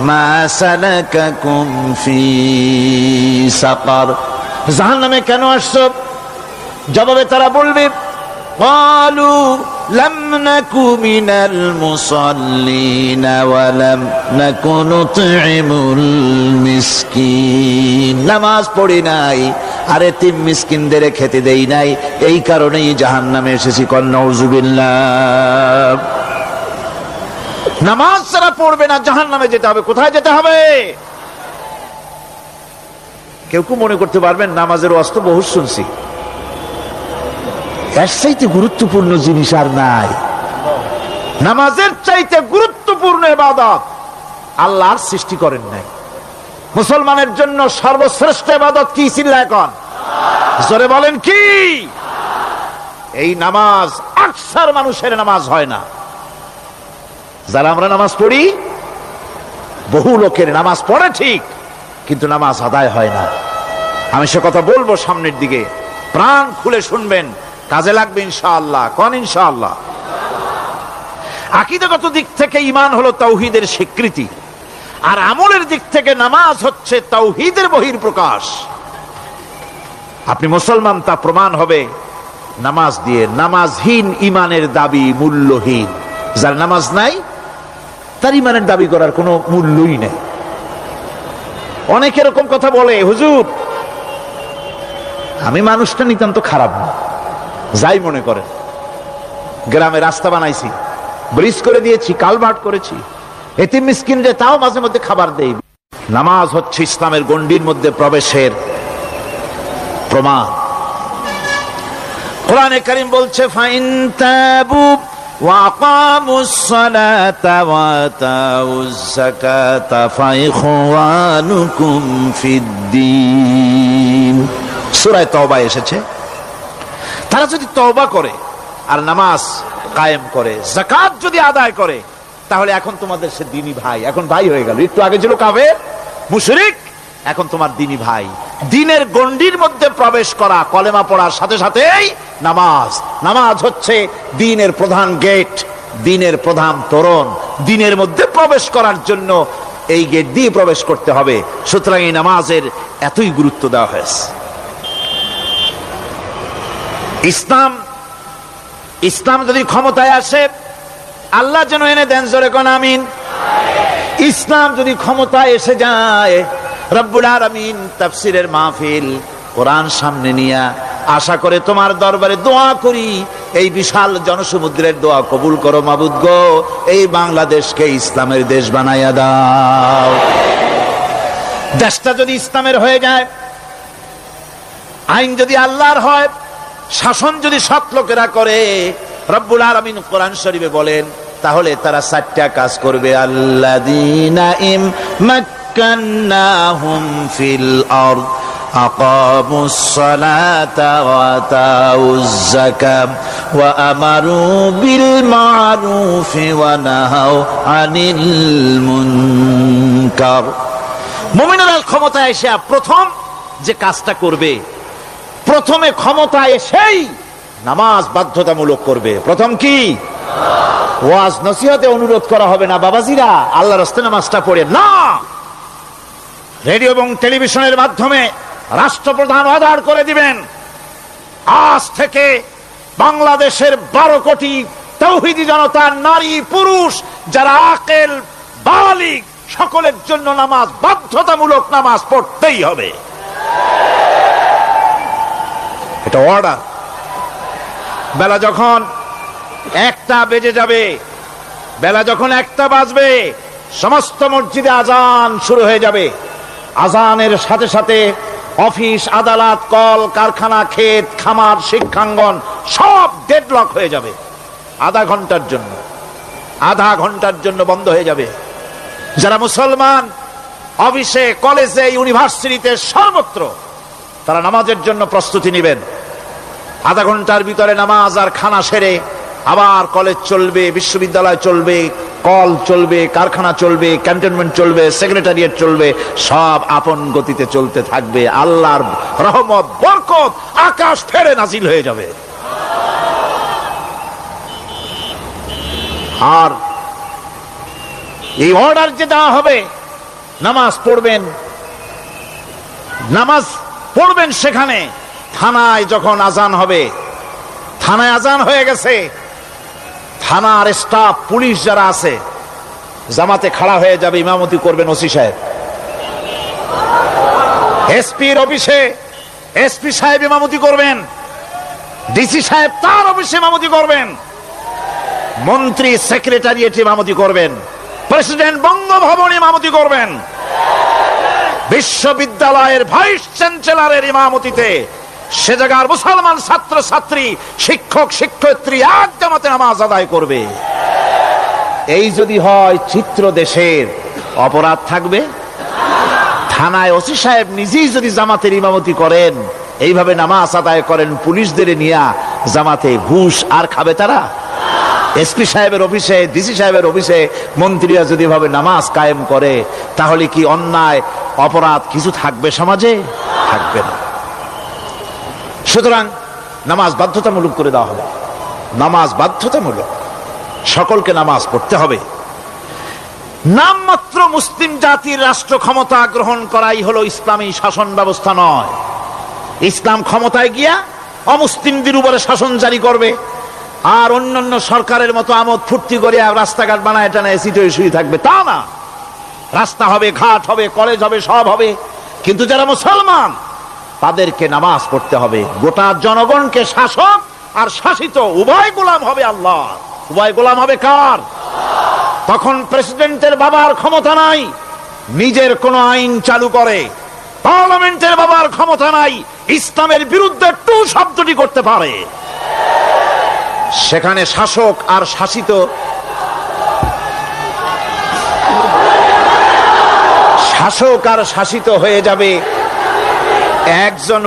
মা সালাকাকুম ফি সাকার, জাহান্নামে কেন আসছো? জবাবে তারা বলবে, قالوا لم نك من المصلين ولم نك نطعم المسكين নামাজ পড়ি নাই আর এতিম মিসকিনদের খেতে দেই নাই, এই কারণেই জাহান্নামে এসেছি। কোন নাউজুবিল্লাহ। নামাজ যারা পড়বে না জাহান্নামে যেতে হবে। কোথায় যেতে হবে? কেউ কেউ মনে করতে পারবেন নামাজের ওয়াজ তো বহু শুনছি, এর চাইতে গুরুত্বপূর্ণ জিনিস আর নাই। নামাজের চাইতে গুরুত্বপূর্ণ ইবাদত আল্লাহর সৃষ্টি করেন নাই। মুসলমানের জন্য সর্বশ্রেষ্ঠ ইবাদত কি? চিল্লা এখন জোরে বলেন কি? এই নামাজ আকসার মানুষের নামাজ হয় না। যারা আমরা নামাজ পড়ি, বহু লোকের নামাজ পড়ে ঠিক, কিন্তু নামাজ আদায় হয় না। আমি সে কথা বলবো সামনের দিকে, প্রাণ খুলে শুনবেন, কাজে লাগবে ইনশাআল্লাহ। কোন ইনশাআল্লাহ? আকীদাগত দিক থেকে ঈমান হলো তাওহীদের স্বীকৃতি, আর আমলের দিক থেকে নামাজ হচ্ছে তাওহীদের বহিঃপ্রকাশ। আপনি মুসলমান তা প্রমাণ হবে নামাজ দিয়ে। নামাজহীন ঈমানের দাবি মূল্যহীন। যার নামাজ নাই তার ঈমানের দাবি করার কোনো মূল্যই নেই। অনেক এরকম কথা বলে, হুজুর আমি মানুষটা নিতান্ত খারাপ না, যাই মনে করেন, গ্রামে রাস্তা বানাইছি, ব্রিজ করে দিয়েছি, কালভার্ট করেছি, এতিম মিসকিনরে তাও মাঝে মধ্যে খাবার দেই। নামাজ হচ্ছে ইসলামের গণ্ডির মধ্যে প্রবেশের প্রমাণ। কোরআনে কারীম বলছে ফাইন তাবু ওয়া আকামুস সালাতা ওয়া আতাউজ যাকাতা ফাইখওয়ানুকুম ফিদ্দীন। সূরা তওবা এসেছে। তারা যদি তওবা করে আর নামাজ কায়েম করে, যাকাত যদি আদায় করে, তাহলে এখন তোমাদের সে দিনী ভাই, এখন ভাই হয়ে গেল। একটু আগে ছিল কাফের মুশরিক, এখন তোমার দিনী ভাই। দিনের গণ্ডির মধ্যে প্রবেশ করা, কলেমা পড়ার সাথে সাথেই নামাজ। নামাজ হচ্ছে দিনের প্রধান গেট, দিনের প্রধান তোরণ। দিনের মধ্যে প্রবেশ করার জন্য এই গেট দিয়ে প্রবেশ করতে হবে। সুতরাং এই নামাজের এতই গুরুত্ব দেওয়া হয়েছে। ইসলাম যদি ক্ষমতায় আসে, আল্লাহ যেন এনে দেন, জোরে কোন আমিন। ইসলাম যদি ক্ষমতায় এসে যায়, রব্বুল আলামিন তাফসীরের মাহফিল, কোরআন সামনে নিয়ে আশা করে তোমার দরবারে দোয়া করি, এই বিশাল জনসমুদ্রের দোয়া কবুল করো মাবুদ গো, এই বাংলাদেশকে ইসলামের দেশ বানাইয়া দাও। দেশটা যদি ইসলামের হয়ে যায়, আইন যদি আল্লাহর হয়, শাসন যদি সৎ লোকেরা করে, রব্বুল আলামিন কোরআন শরীফে বলেন, তাহলে তারা 4টা কাজ করবে। আল্লাযীনা ইম্মাক্কান্নাহুম ফিল আরদ আকামুস সালাতা ওয়া আতাউজ যাকাত ওয়া আমারু বিল মা'রুফি ওয়া নাহাউ আনিল মুনকার। মুমিনেরা ক্ষমতায় এসে প্রথম যে কাজটা করবে, প্রথমে ক্ষমতায় এসেই নামাজ বাধ্যতামূলক করবে। প্রথম কি? ওয়াজ নসিহতে অনুরোধ করা হবে না, বাবাজিরা আল্লাহর রাস্তায় নামাজটা পড়ে না। রেডিও এবং টেলিভিশনের মাধ্যমে রাষ্ট্রপ্রধান অর্ডার করে দিবেন, আজ থেকে বাংলাদেশের 12 কোটি তাওহীদি জনতা, নারী পুরুষ যারা আকেল বালিগ, সকলের জন্য নামাজ বাধ্যতামূলক, নামাজ পড়তেই হবে। এটা অর্ডার। বেলা যখন 1টা বেজে যাবে, বেলা যখন 1টা বাজবে, সমস্ত মসজিদে আজান শুরু হয়ে যাবে। আজানের সাথে সাথে অফিস, আদালত, কল কারখানা, ক্ষেত খামার, শিক্ষাঙ্গন সব ডেডলক হয়ে যাবে। আধা ঘন্টার জন্য বন্ধ হয়ে যাবে। যারা মুসলমান অফিসে, কলেজে, ইউনিভার্সিটিতে, সর্বত্র তারা নামাজের জন্য প্রস্তুতি নেবেন। আধা ঘন্টার ভিতরে নামাজ আর খানা সেরে আবার কলেজ চলবে, বিশ্ববিদ্যালয় চলবে, কল চলবে, কারখানা চলবে, ক্যান্টনমেন্ট চলবে, সেক্রেটারিয়েট চলবে, সব আপন গতিতে চলতে থাকবে। আল্লাহর রহমত, বরকত আকাশ ফেরে নাজিল হয়ে যাবে। আর এই অর্ডার যে দেওয়া হবে, নামাজ পড়বেন সেখানে। থানায় যখন আজান হবে, থানায় আজান হয়ে গেছে, থানার স্টাফ পুলিশ যারা আছে জামাতে খাড়া হয়ে যাবে, ইমামতি করবেন ওসি সাহেব। এসপির অফিসে এসপি সাহেব ইমামতি করবেন, ডিসি সাহেব তার অফিসে ইমামতি করবেন, মন্ত্রী সেক্রেটারিয়েট ইমামতি করবেন, প্রেসিডেন্ট বঙ্গভবনে ইমামতি করবেন, বিশ্ববিদ্যালয়ের ভাইস চ্যান্সেলরের ইমামতিতে সে জায়গার মুসলমান ছাত্র ছাত্রী, শিক্ষক শিক্ষয়িত্রী এক জামাতে নামাজ আদায় করবে। এই যদি হয় চিত্র দেশের, অপরাধ থাকবে? থানায় ওসি সাহেব নিজেই যদি জামাতের ইমামতি করেন, এইভাবে নামাজ আদায় করেন পুলিশদের নিয়ে জামাতে, ঘুষ আর খাবে তারা? এসপি সাহেবের অফিসে, ডিসি সাহেবের অফিসে মন্ত্রীরা যদি ভাবে নামাজ কায়েম করে, তাহলে কি অন্যায় অপরাধ কিছু থাকবে সমাজে? থাকবে না। সুতরাং নামাজ বাধ্যতামূলক করে দেওয়া হবে। নামাজ বাধ্যতামূলক, সকলকে নামাজ পড়তে হবে। নামমাত্র মুসলিম জাতির রাষ্ট্র ক্ষমতা গ্রহণ করাই হলো ইসলামী শাসন ব্যবস্থা নয়। ইসলাম ক্ষমতায় গিয়া অমুসলিমদের উপরে শাসন জারি করবে, আর অন্যান্য সরকারের মতো আমোদ ফুর্তি করে রাস্তাঘাট বানায় টানায় সিটে শুয়ে থাকবে, তা না। রাস্তা হবে, ঘাট হবে, কলেজ হবে, সব হবে, কিন্তু যারা মুসলমান তাদেরকে নামাজ পড়তে হবে। গোটা জনগণকে শাসক আর শাসিত উভয় গোলাম হবে আল্লাহ। উভয় গোলাম হবে কার? তখন প্রেসিডেন্টের বাবার ক্ষমতা নাই নিজের কোন আইন চালু করে, পার্লামেন্টের বাবার ক্ষমতা নাই ইসলামের বিরুদ্ধে টু শব্দটি করতে পারে। সেখানে শাসক আর শাসিত, শাসক আর শাসিত হয়ে যাবে একজন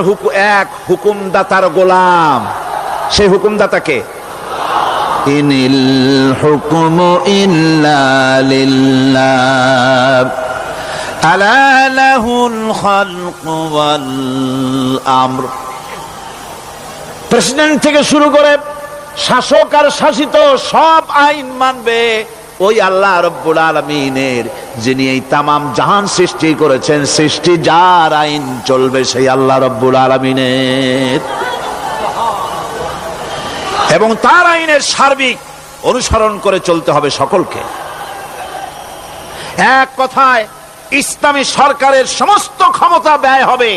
এক হুকুমদাতার গোলাম। সেই হুকুমদাতাকে ইনিল হুকমু ইল্লা লিল্লাহ আলা লাহুল খালকু ওয়াল আমর। প্রেসিডেন্ট থেকে শুরু করে শাসক আর শাসিত সব আইন মানবে ওই আল্লাহ রব্বুল আলামিনের, যিনি এই তামাম জাহান সৃষ্টি করেছেন। সৃষ্টি যার আইন চলবে সেই আল্লাহ রব্বুল আলামিনের, এবং তার আইনের সার্বিক অনুসরণ করে চলতে হবে সকলকে। এক কথায় ইসলামী সরকারের সমস্ত ক্ষমতা ব্যয় হবে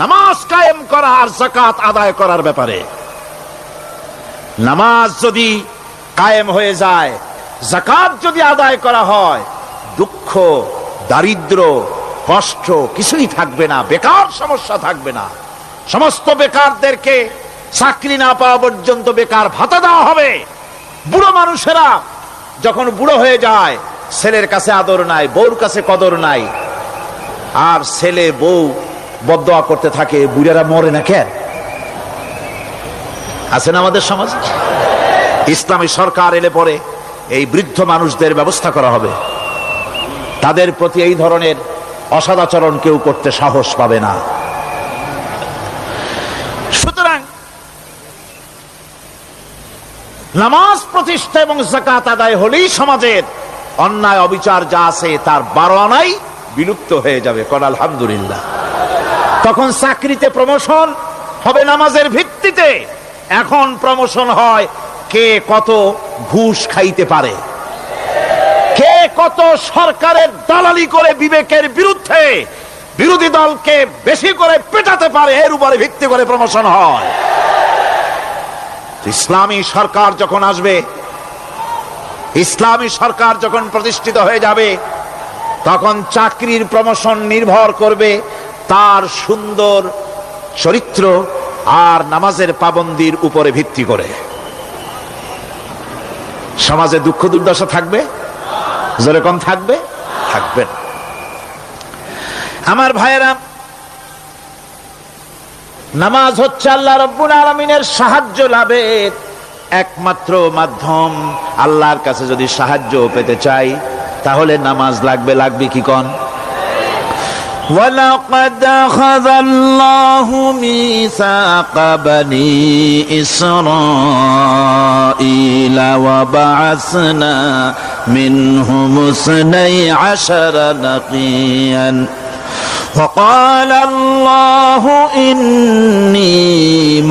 নামাজ কায়েম করা আর যাকাত আদায় করার ব্যাপারে। নামাজ যদি কায়েম হয়ে যায়, যাকাত যদি আদায় করা হয়, দুঃখ, দারিদ্র, কষ্ট কিছুই থাকবে না, বেকার সমস্যা থাকবে না। সমস্ত বেকারদেরকে চাকরি না পাওয়া পর্যন্ত বেকার ভাতা দেওয়া হবে। বুড়ো মানুষেরা যখন বুড়ো হয়ে যায়, ছেলের কাছে আদর নাই, বউর কাছে কদর নাই, আর ছেলে বউ বদদোয়া করতে থাকে, বুড়ারা মরে না কেন? আছেন আমাদের সমাজ। ইসলামী সরকার এলে পরে এই বৃদ্ধ মানুষদের ব্যবস্থা করা হবে, তাদের প্রতি এই ধরনের অসদাচরণ কেউ করতে সাহস পাবে না। সুতরাং নামাজ প্রতিষ্ঠা এবং যাকাত আদায় হলেই সমাজের অন্যায় অবিচার যা আছে তার 12 আনাই বিলুপ্ত হয়ে যাবে। কোন আলহামদুলিল্লাহ। তখন চাকরিতে প্রমোশন হবে নামাজের ভিত্তিতে। এখন প্রমোশন হয় কে কত ঘুষ খাইতে পারে, কে কত সরকারের দালালি করে বিবেকের বিরুদ্ধে বিরোধী দলকে বেশি করে পেটাতে পারে, এর উপরে ভিত্তি করে প্রমোশন হয়। ইসলামী সরকার যখন আসবে, ইসলামী সরকার যখন প্রতিষ্ঠিত হয়ে যাবে, তখন চাকরির প্রমোশন নির্ভর করবে তার সুন্দর চরিত্র আর নামাজের পাবন্দির উপরে ভিত্তি করে। সমাজে দুঃখ দুর্দশা থাকবে, যেরকম থাকবে থাকবে। আমার ভাইয়েরা, নামাজ হচ্ছে আল্লাহ রাব্বুল আলামিনের সাহায্য লাভের একমাত্র মাধ্যম। আল্লাহর কাছে যদি সাহায্য পেতে চাই তাহলে নামাজ লাগবে। লাগবে কি কোন? وَلَقَدْ أَخَذَ اللَّهُ مِيثَاقَ بَنِي إِسْرَائِيلَ وَبَعَثْنَا مِنْهُمُ 12 نَقِيًّا وَقَالَ اللَّهُ إِنِّي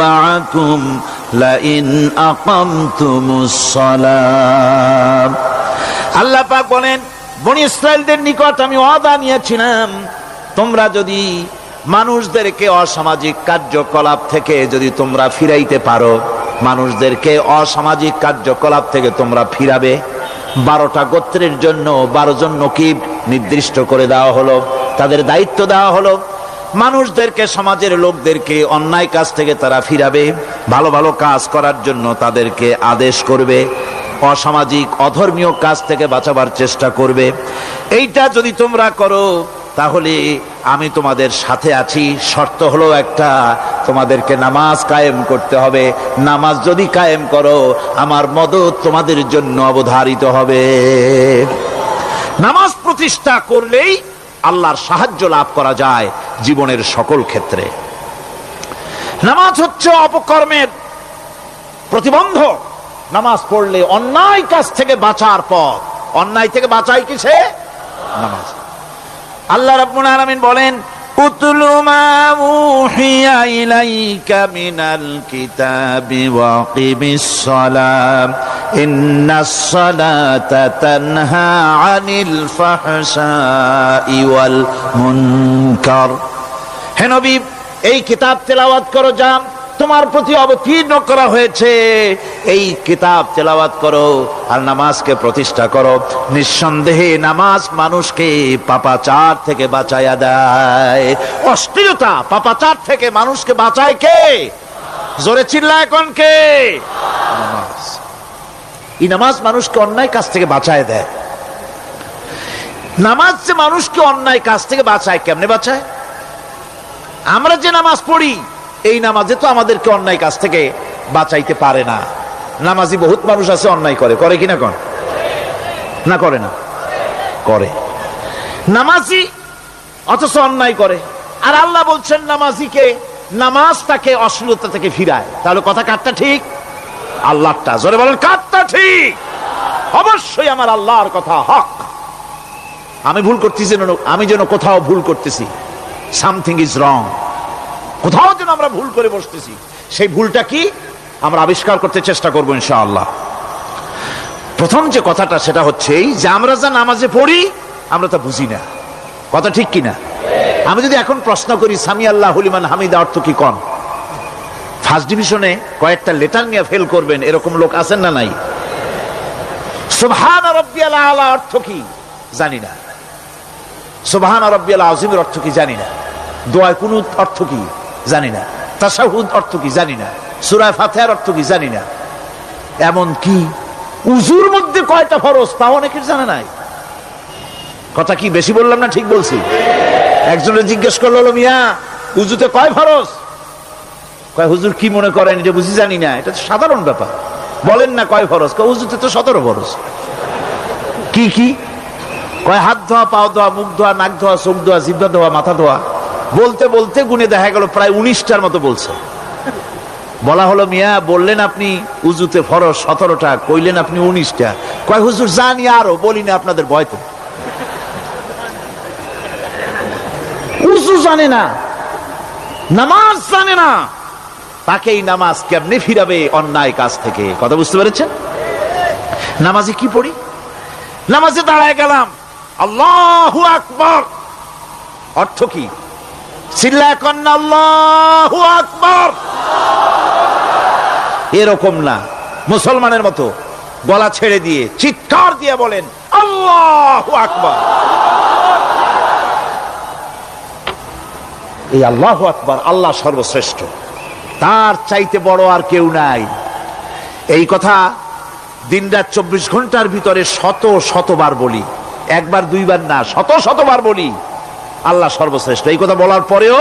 مَعَكُمْ লাইন আকামতুমুস সালাম। আল্লাহ পাক বলেন, বনি ইসরাইলদের নিকট আমি ওয়াদা নিয়েছিলাম, তোমরা যদি মানুষদেরকে অসামাজিক কার্যকলাপ থেকে যদি তোমরা ফিরাইতে পারো, মানুষদেরকে অসামাজিক কার্যকলাপ থেকে তোমরা ফিরাবে। 12টা গোত্রের জন্য 12 জন নকিব নির্দিষ্ট করে দেওয়া হলো, তাদের দায়িত্ব দেওয়া হলো। মানুষদেরকে, সমাজের লোকদেরকে অন্যায় কাজ থেকে তারা ফিরাবে, ভালো ভালো কাজ করার জন্য তাদেরকে আদেশ করবে, অসামাজিক অধর্মীয় কাজ থেকে বাঁচাবার চেষ্টা করবে। এইটা যদি তোমরা করো তাহলে আমি তোমাদের সাথে আছি। শর্ত হলো একটা, তোমাদেরকে নামাজ কায়েম করতে হবে। নামাজ যদি কায়েম করো আমার মদদ তোমাদের জন্য অবধারিত হবে। নামাজ প্রতিষ্ঠা করলেই আল্লাহর সাহায্য লাভ করা যায় জীবনের সকল ক্ষেত্রে। নামাজ হচ্ছে অপকর্মের প্রতিবন্ধক। নামাজ পড়লে অন্যায় কাজ থেকে বাঁচার পথ। অন্যায় থেকে বাঁচাই কিসে? নামাজ। আল্লাহ রাব্বুল আলামিন বলেন, উতলু মা উহিয়া ইলাইকা মিনাল কিতাবি ওয়া আকিমিস সালাম ইন্নাস সালাতা তানহা আনিল ফাহশাই ওয়াল মুনকার। হে নবী, এই কিতাব তেলাওয়াত করো যা তোমার প্রতি অবতীর্ণ করা হয়েছে, এই কিতাব তেলাওয়াত করো আর নামাজকে প্রতিষ্ঠা করো। নিঃসন্দেহে নামাজ মানুষকে পাপাচার থেকে বাঁচায়া দেয়। অশ্লীলতা, পাপাচার থেকে মানুষকে বাঁচায় কে? জোরে চিল্লায় কোন কে? নামাজ। এই নামাজ মানুষকে অন্যায় কাজ থেকে বাঁচায় দেয়। নামাজ যে মানুষকে অন্যায় কাজ থেকে বাঁচায়, কেমনে বাঁচায়? আমরা যে নামাজ পড়ি, এই নামাজে তো আমাদেরকে অন্যায় কাজ থেকে বাঁচাইতে পারে না। নামাজি বহুত মানুষ আছে অন্যায় করে, করে কিনা কোন? না করে না? করে। নামাজি অথচ অন্যায় করে। আর আল্লাহ বলছেন নামাজিকে, নামাজ তাকে অশ্লীলতা থেকে ফিরায়। তাহলে কথা কারটা ঠিক? আল্লাহরটা। জোরে বলেন, কারটা ঠিক? অবশ্যই আমার আল্লাহর কথা হক। আমি ভুল করতেছি, আমি যেন কোথাও ভুল করতেছি, সামথিং ইজ রং, কোথাও যেন আমরা ভুল করে বসতেছি, সেই ভুলটা কি আমরা আবিষ্কার করতে চেষ্টা করবো ইনশাআল্লাহ। প্রথম যে কথাটা সেটা হচ্ছে এই যে আমরা যা নামাজে পড়ি আমরা তা বুঝি না। কথা ঠিক কিনা? আমি যদি এখন প্রশ্ন করি সামি আল্লাহু লিমান হামিদা অর্থ কি কোন, ফার্স্ট ডিভিশনে কয়েকটা লেটার নিয়ে ফেল করবেন এরকম লোক আছেন না নাই? সুবহান রাব্বিয়াল আলা অর্থ কি জানি না, সুবহান রাব্বিয়াল আযীমের অর্থ কি জানি না, দোয়া কুনুত অর্থ কি জানি না, তাশাহুদ অর্থ কি জানি না, সূরা ফাতিহার অর্থ কি জানি না। এমন কি উযুর মধ্যে কয়টা ফরজ তাও অনেকের জানা নাই। কথা কি বেশি বললাম না ঠিক বলছি? একজনের জিজ্ঞেস করলো, মিয়া উযুতে কয় ফরজ? কয় হুজুর কি মনে করেন এটা বুঝি জানি না, এটা তো সাধারণ ব্যাপার, বলেন না কয় ফরজ? কয় উযুতে তো 17 ফরজ। কি কি? কয় হাত ধোয়া, পাও ধোয়া, মুখ ধোয়া, নাক ধোয়া, চোখ ধোয়া, জিহ্বা ধোয়া, মাথা ধোয়া। বলতে বলতে গুনে দেখা গেল প্রায় 19টার মতো বলছে। বলা হলো, মিয়া বললেন আপনি উযুতে ফরজ 17টা, কইলেন আপনি 19টা। কয় হুজুর জানি আরো, বলি না আপনাদের ভয়তে। উযু জানে না, নামাজ জানে না, তাকে এই নামাজ কেমনে ফিরাবে অন্যায় কাজ থেকে? কথা বুঝতে পেরেছেন? নামাজে কি পড়ি? নামাজে দাঁড়ায় গেলাম, আল্লাহু আকবার অর্থ কি? চিল্লায় কন্যা আল্লাহু আকবার। এরকম না, মুসলমানের মতো গলা ছেড়ে দিয়ে চিৎকার দিয়ে বলেন আল্লাহু আকবার। এই আল্লাহু আকবার, আল্লাহ সর্বশ্রেষ্ঠ, তার চাইতে বড় আর কেউ নাই। এই কথা দিনরাত 24 ঘন্টার ভিতরে শত শতবার বলি, একবার দুইবার না, শত শতবার বলি আল্লাহ সর্বশ্রেষ্ঠ। এই কথা বলার পরেও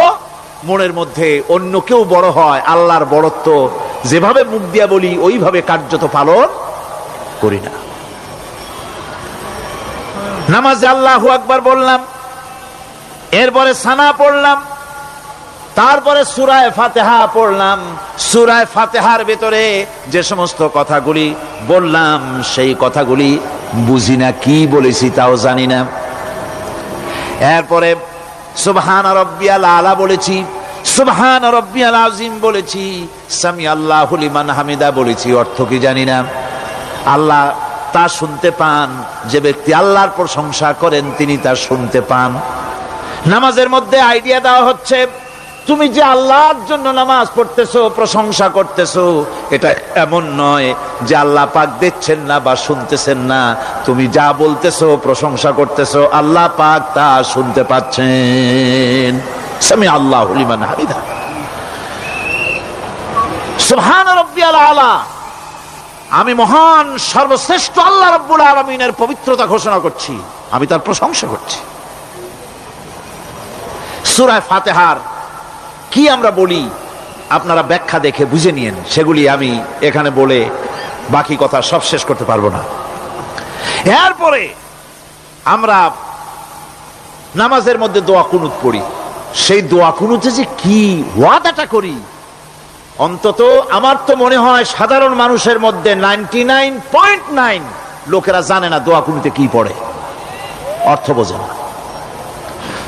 মনের মধ্যে অন্য কেউ বড় হয়, আল্লাহর বড়ত্ব যেভাবে মুখ দিয়া বলি ওইভাবে কার্যত পালন করি না। নামাজে আল্লাহু আকবার বললাম, এরপরে সানা পড়লাম, তারপরে সূরা ফাতিহা পড়লাম। সূরা ফাতিহার ভিতরে যে সমস্ত কথাগুলি বললাম সেই কথাগুলি বুঝি না, কি বলেছি তাও জানি না। এরপরে সুবহান রাব্বিয়াল আলা বলেছি, সুবহান রাব্বিয়াল আযীম বলেছি, সামি আল্লাহু লিমান হামিদা বলেছি, অর্থ কি জানি না। আল্লাহ তা শুনতে পান, যে ব্যক্তি আল্লাহর প্রশংসা করেন তিনি তা শুনতে পান। নামাজের মধ্যে আইডিয়া দেওয়া হচ্ছে, তুমি যে আল্লাহর জন্য নামাজ পড়তেছো, প্রশংসা করতেছো, এটা এমন নয় যে আল্লাহ পাক দেখছেন না বা শুনতেছেন না। তুমি যা বলতেছো, প্রশংসা করতেছো, আল্লাহ পাক তা শুনতে পাচ্ছেন। সামি আল্লাহু লিমান হামিদা। সুবহান রাব্বিয়াল আলা। আমি মহান সর্বশ্রেষ্ঠ আল্লাহ রাব্বুল আলামিনের পবিত্রতা ঘোষণা করছি, আমি তার প্রশংসা করছি। সূরা ফাতিহার কি আমরা বলি আপনারা ব্যাখ্যা দেখে বুঝে নিয়েন, সেগুলি আমি এখানে বলে বাকি কথা সব শেষ করতে পারবো না। এরপরে আমরা নামাজের মধ্যে দোয়া কুনুত পড়ি। সেই দোয়া কুনুতে যে কি ওয়াদাটা করি, অন্তত আমার তো মনে হয় সাধারণ মানুষের মধ্যে 99.9 লোকেরা জানে না দোয়া কুনুতে কি পড়ে, অর্থ বোঝে না।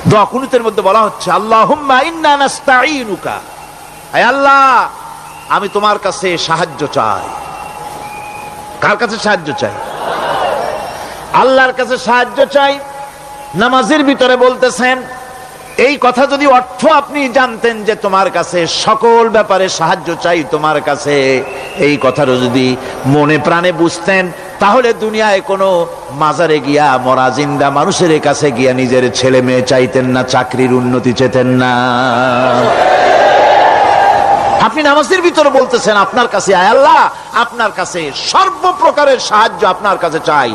দোয়া কুনুতের মধ্যে বলা হচ্ছে, আল্লাহুম্মা ইন্না নাস্তাঈনুকা, হে আল্লাহ আমি তোমার কাছে সাহায্য চাই। কার কাছে সাহায্য চাই? আল্লাহর কাছে সাহায্য চাই। নামাজের ভিতরে বলতেছেন, এই কথা যদি অর্থ আপনি জানতেন যে তোমার কাছে সকল ব্যাপারে সাহায্য চাই তোমার কাছে, এই কথাটা যদি মনে প্রাণে বুঝতেন, তাহলে দুনিয়ায় কোনো মাজারে গিয়া মরা জিন্দা মানুষের কাছে গিয়া নিজের ছেলে মেয়ে চাইতেন না, চাকরির উন্নতি চেতেন না। আপনি নামাজের ভিতরে বলতেছেন আপনার কাছে, আয় আল্লাহ আপনার কাছে সর্বপ্রকারের সাহায্য আপনার কাছে চাই।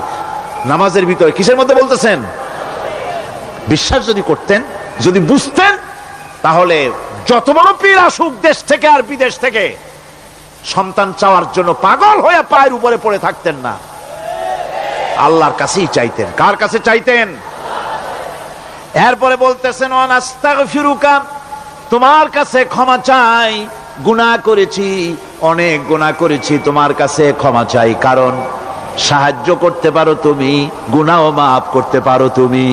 নামাজের ভিতরে কিসের মধ্যে বলতেছেন? বিশ্বাস যদি করতেন, যদি বুঝতেন, তাহলে যত বড় পীর আসুক দেশ থেকে আর বিদেশ থেকে, সন্তান চাওয়ার জন্য পাগল হয়ে পায়ের উপরে পড়ে থাকতেন না, আল্লাহর কাছেই চাইতেন। কার কাছে চাইতেন? এরপরে বলতেছেন, আস্তাগফিরুকা, তোমার কাছে ক্ষমা চাই, গুনাহ করেছি, অনেক গুনাহ করেছি, তোমার কাছে ক্ষমা চাই, কারণ সাহায্য করতে পারো তুমি, গুনাহও মাফ করতে পারো তুমি।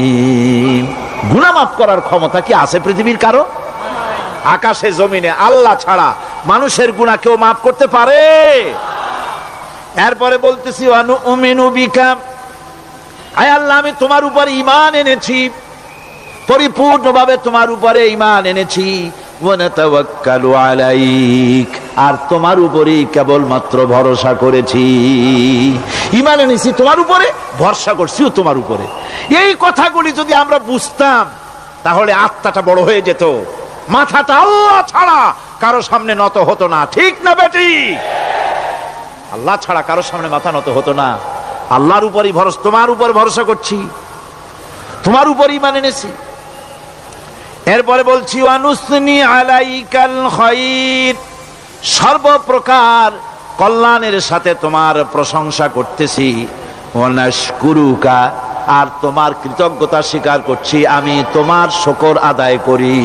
গুনাহ মাফ করার ক্ষমতা কি আছে পৃথিবীর কারো? আকাশে জমিনে আল্লাহ ছাড়া মানুষের গুনাহ কেউ মাফ করতে পারে? এরপরে বলতেছি, অনুমিনু বিকা, আয় আল্লাহ আমি তোমার উপর ঈমান এনেছি, পরিপূর্ণভাবে তোমার উপরে ঈমান এনেছি, ওয়া নাতাওয়াক্কালু আলাইক, আর তোমার উপরেই কেবলমাত্র ভরসা করেছি। ঈমান এনেছি তোমার উপরে, ভরসা করছিও তোমার উপরে। এই কথাগুলি যদি আমরা বুঝতাম, তাহলে আত্মাটা বড় হয়ে যেত, মাথাটা আল্লাহ ছাড়া কারো সামনে নত হতো না। ঠিক না বেটি? আল্লাহ ছাড়া কারো সামনে মাথা নত হতো না। আল্লাহর উপরই ভরসা, তোমার উপর ভরসা করছি, তোমার উপর ঈমান এনেছি। এরপরে বলছি, ওয়ানুসনি আলাইকাল খায়র, সর্বপ্রকার কল্যাণের সাথে তোমার প্রশংসা করতেছি। ওয়ানাশকুরুকা, আর তোমার কৃতজ্ঞতা স্বীকার করছি, আমি তোমার শুকর আদায় করি,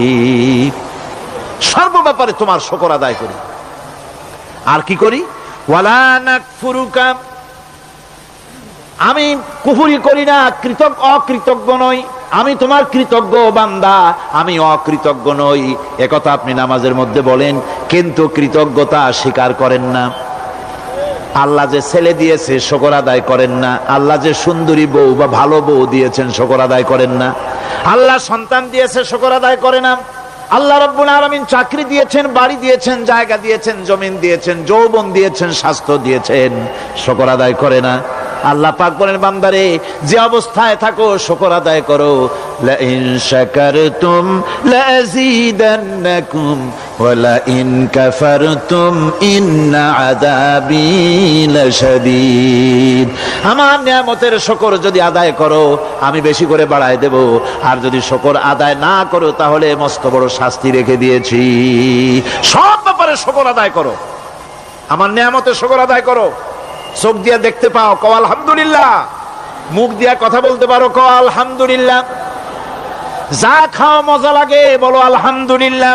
সর্ব ব্যাপারে তোমার শুকর আদায় করি। আর কি করি? ওয়ালা নাকফুরুকা, আমি কুফরি করি না, অকৃতজ্ঞ নই, আমি তোমার কৃতজ্ঞ বান্দা, আমি অকৃতজ্ঞ নই। একথা আপনি নামাজের মধ্যে বলেন, কিন্তু কৃতজ্ঞতা স্বীকার করেন না। আল্লাহ যে ছেলে দিয়েছে শুকর আদায় করেন না, আল্লাহ যে সুন্দরী বউ বা ভালো বউ দিয়েছেন শুকর আদায় করেন না, আল্লাহ সন্তান দিয়েছে শুকর আদায় করে না, আল্লাহ রাব্বুল আলামিন চাকরি দিয়েছেন, বাড়ি দিয়েছেন, জায়গা দিয়েছেন, জমিন দিয়েছেন, যৌবন দিয়েছেন, স্বাস্থ্য দিয়েছেন, শুকর আদায় করে না। আল্লাহ পাক বলেন, বান্দারে যে অবস্থায় থাকো শুকর আদায় করো। লা ইন শাকারতুম লাযীদান্নাকুম ওয়া লা ইন কাফারতুম ইন্না আযাবী লাশাদীদ। আমার নিয়ামতের শুকর যদি আদায় করো আমি বেশি করে বাড়ায় দেব, আর যদি শুকর আদায় না করো তাহলে মস্ত বড় শাস্তি রেখে দিয়েছি। সব ব্যাপারে শুকর আদায় করো, আমার নিয়ামতের শুকর আদায় করো। চোখ দিয়া দেখতে পাও, কও আলহামদুলিল্লাহ। মুখ দিয়া কথা বলতে পারো, কও আলহামদুলিল্লাহ। যা খাও মজা লাগে, বলো আলহামদুলিল্লাহ।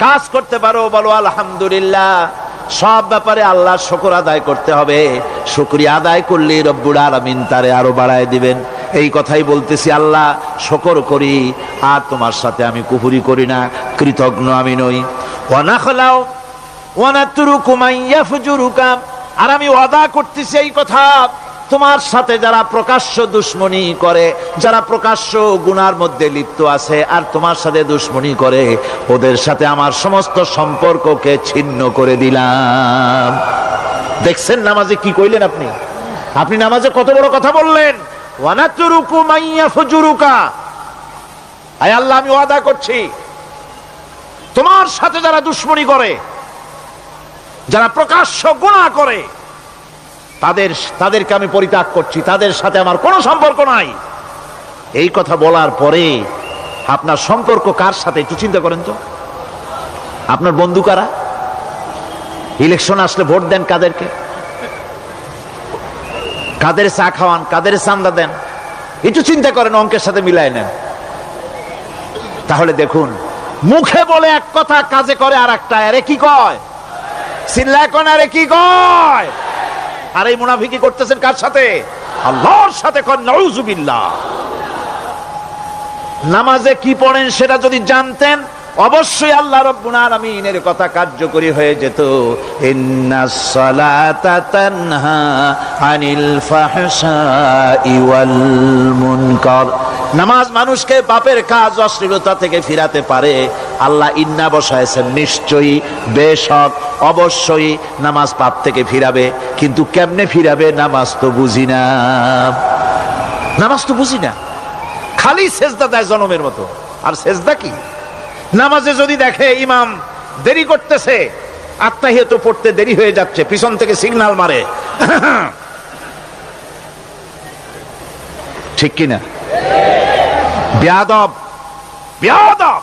কাজ করতে পারো, বলো আলহামদুলিল্লাহ। সব ব্যাপারে আল্লাহর শুকর আদায় করতে হবে। শুকরিয়া আদায় করলে রব্বুল আলামিন তারে আরো বাড়ায় দিবেন। এই কথাই বলতেছি, আল্লাহ শুকর করি আর তোমার সাথে আমি কুফরি করি না, কৃতজ্ঞ আমি নই। ওয়া নাখলাউ ওয়া নাতরুকু মান ইয়াফজুরুকা, আর আমি ওয়াদা করতেছি এই কথা, তোমার সাথে যারা প্রকাশ্য দুশ্মনী করে, যারা প্রকাশ্য গুনার মধ্যে লিপ্ত আছে আর তোমার সাথে দুশ্মনী করে, ওদের সাথে আমার সমস্ত সম্পর্ককে ছিন্ন করে দিলাম। দেখছেন নামাজে কি কইলেন আপনি? আপনি নামাজে কত বড় কথা বললেন, ওয়ানাতুরুকু মাইয়া ফুজুরুকা। আয় আল্লাহ, আমি ওয়াদা করছি তোমার সাথে যারা দুশ্মনী করে, যারা প্রকাশ্য গুনাহ করে, তাদেরকে আমি পরিত্যাগ করছি, তাদের সাথে আমার কোনো সম্পর্ক নাই। এই কথা বলার পরে আপনার সম্পর্ক কার সাথে একটু চিন্তা করেন তো। আপনার বন্ধু কারা? ইলেকশন আসলে ভোট দেন কাদেরকে? কাদের চা খাওয়ান, কাদের চান্দা দেন? একটু চিন্তা করেন, অঙ্কের সাথে মিলায় নেন। তাহলে দেখুন, মুখে বলে এক কথা, কাজে করে আর একটা। আরে কি কয়? চিল্লায় কোন? আরে কি কয়? আর এই মুনাফিকি করতেছেন কার সাথে? আল্লাহর সাথে। কোন নাউযুবিল্লাহ। নামাজে কি পড়েন সেটা যদি জানতেন, অবশ্যই আল্লাহ রাব্বুল আলামিনের কথা কার্যকরী হয়ে যেত। ইন্নাস সালাতা তানহা আনিল ফাহশাই ওয়াল মুনকার। নামাজ মানুষকে পাপের কাজ, অশ্লীলতা থেকে ফিরাতে পারে। আল্লাহ ইন্না বসায়ছেন, নিশ্চয়ই, বেশক, অবশ্যই নামাজ পাপ থেকে ফিরাবে। কিন্তু কেমনে ফিরাবে নামাজ তো বুঝি না। নামাজ তো বুঝি না, খালি সেজদা দেয় জনমের মতো। আর সেজদা কি? নামাজে যদি দেখে ইমাম দেরি করতেছে, আত্তাহিয়াত পড়তে দেরি হয়ে যাচ্ছে, পিছন থেকে সিগন্যাল মারে, ঠিক কিনা? বেয়াদব, বেয়াদব।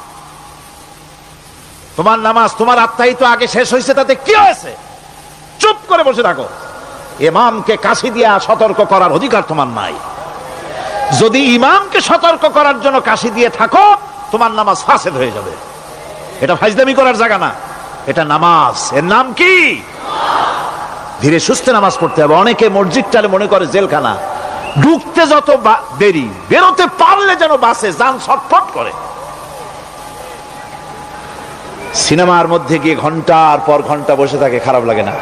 তোমার নামাজ, তোমার আত্তাহিয়াত আগে শেষ হয়েছে, তাতে কি হয়েছে? চুপ করে বসে থাকো। ইমামকে কাশি দিয়া সতর্ক করার অধিকার তোমার নাই। যদি ইমামকে সতর্ক করার জন্য কাশি দিয়ে থাকো, তোমার নামাজ ফাসেদ হয়ে যাবে। এটা ফাজলামি করার জায়গা না, এটা নামাজ। এর নাম কি? ধীরে সুস্থে নামাজ পড়তে হবে। অনেকে মসজিদটারে মনে করে জেলখানা। ঢুকতে যত দেরি, বেরোতে পারলে যেন বাসে যান ছটফট করে। সিনেমার মধ্যে গিয়ে ঘন্টার পর ঘন্টা বসে থাকে, খারাপ লাগে না?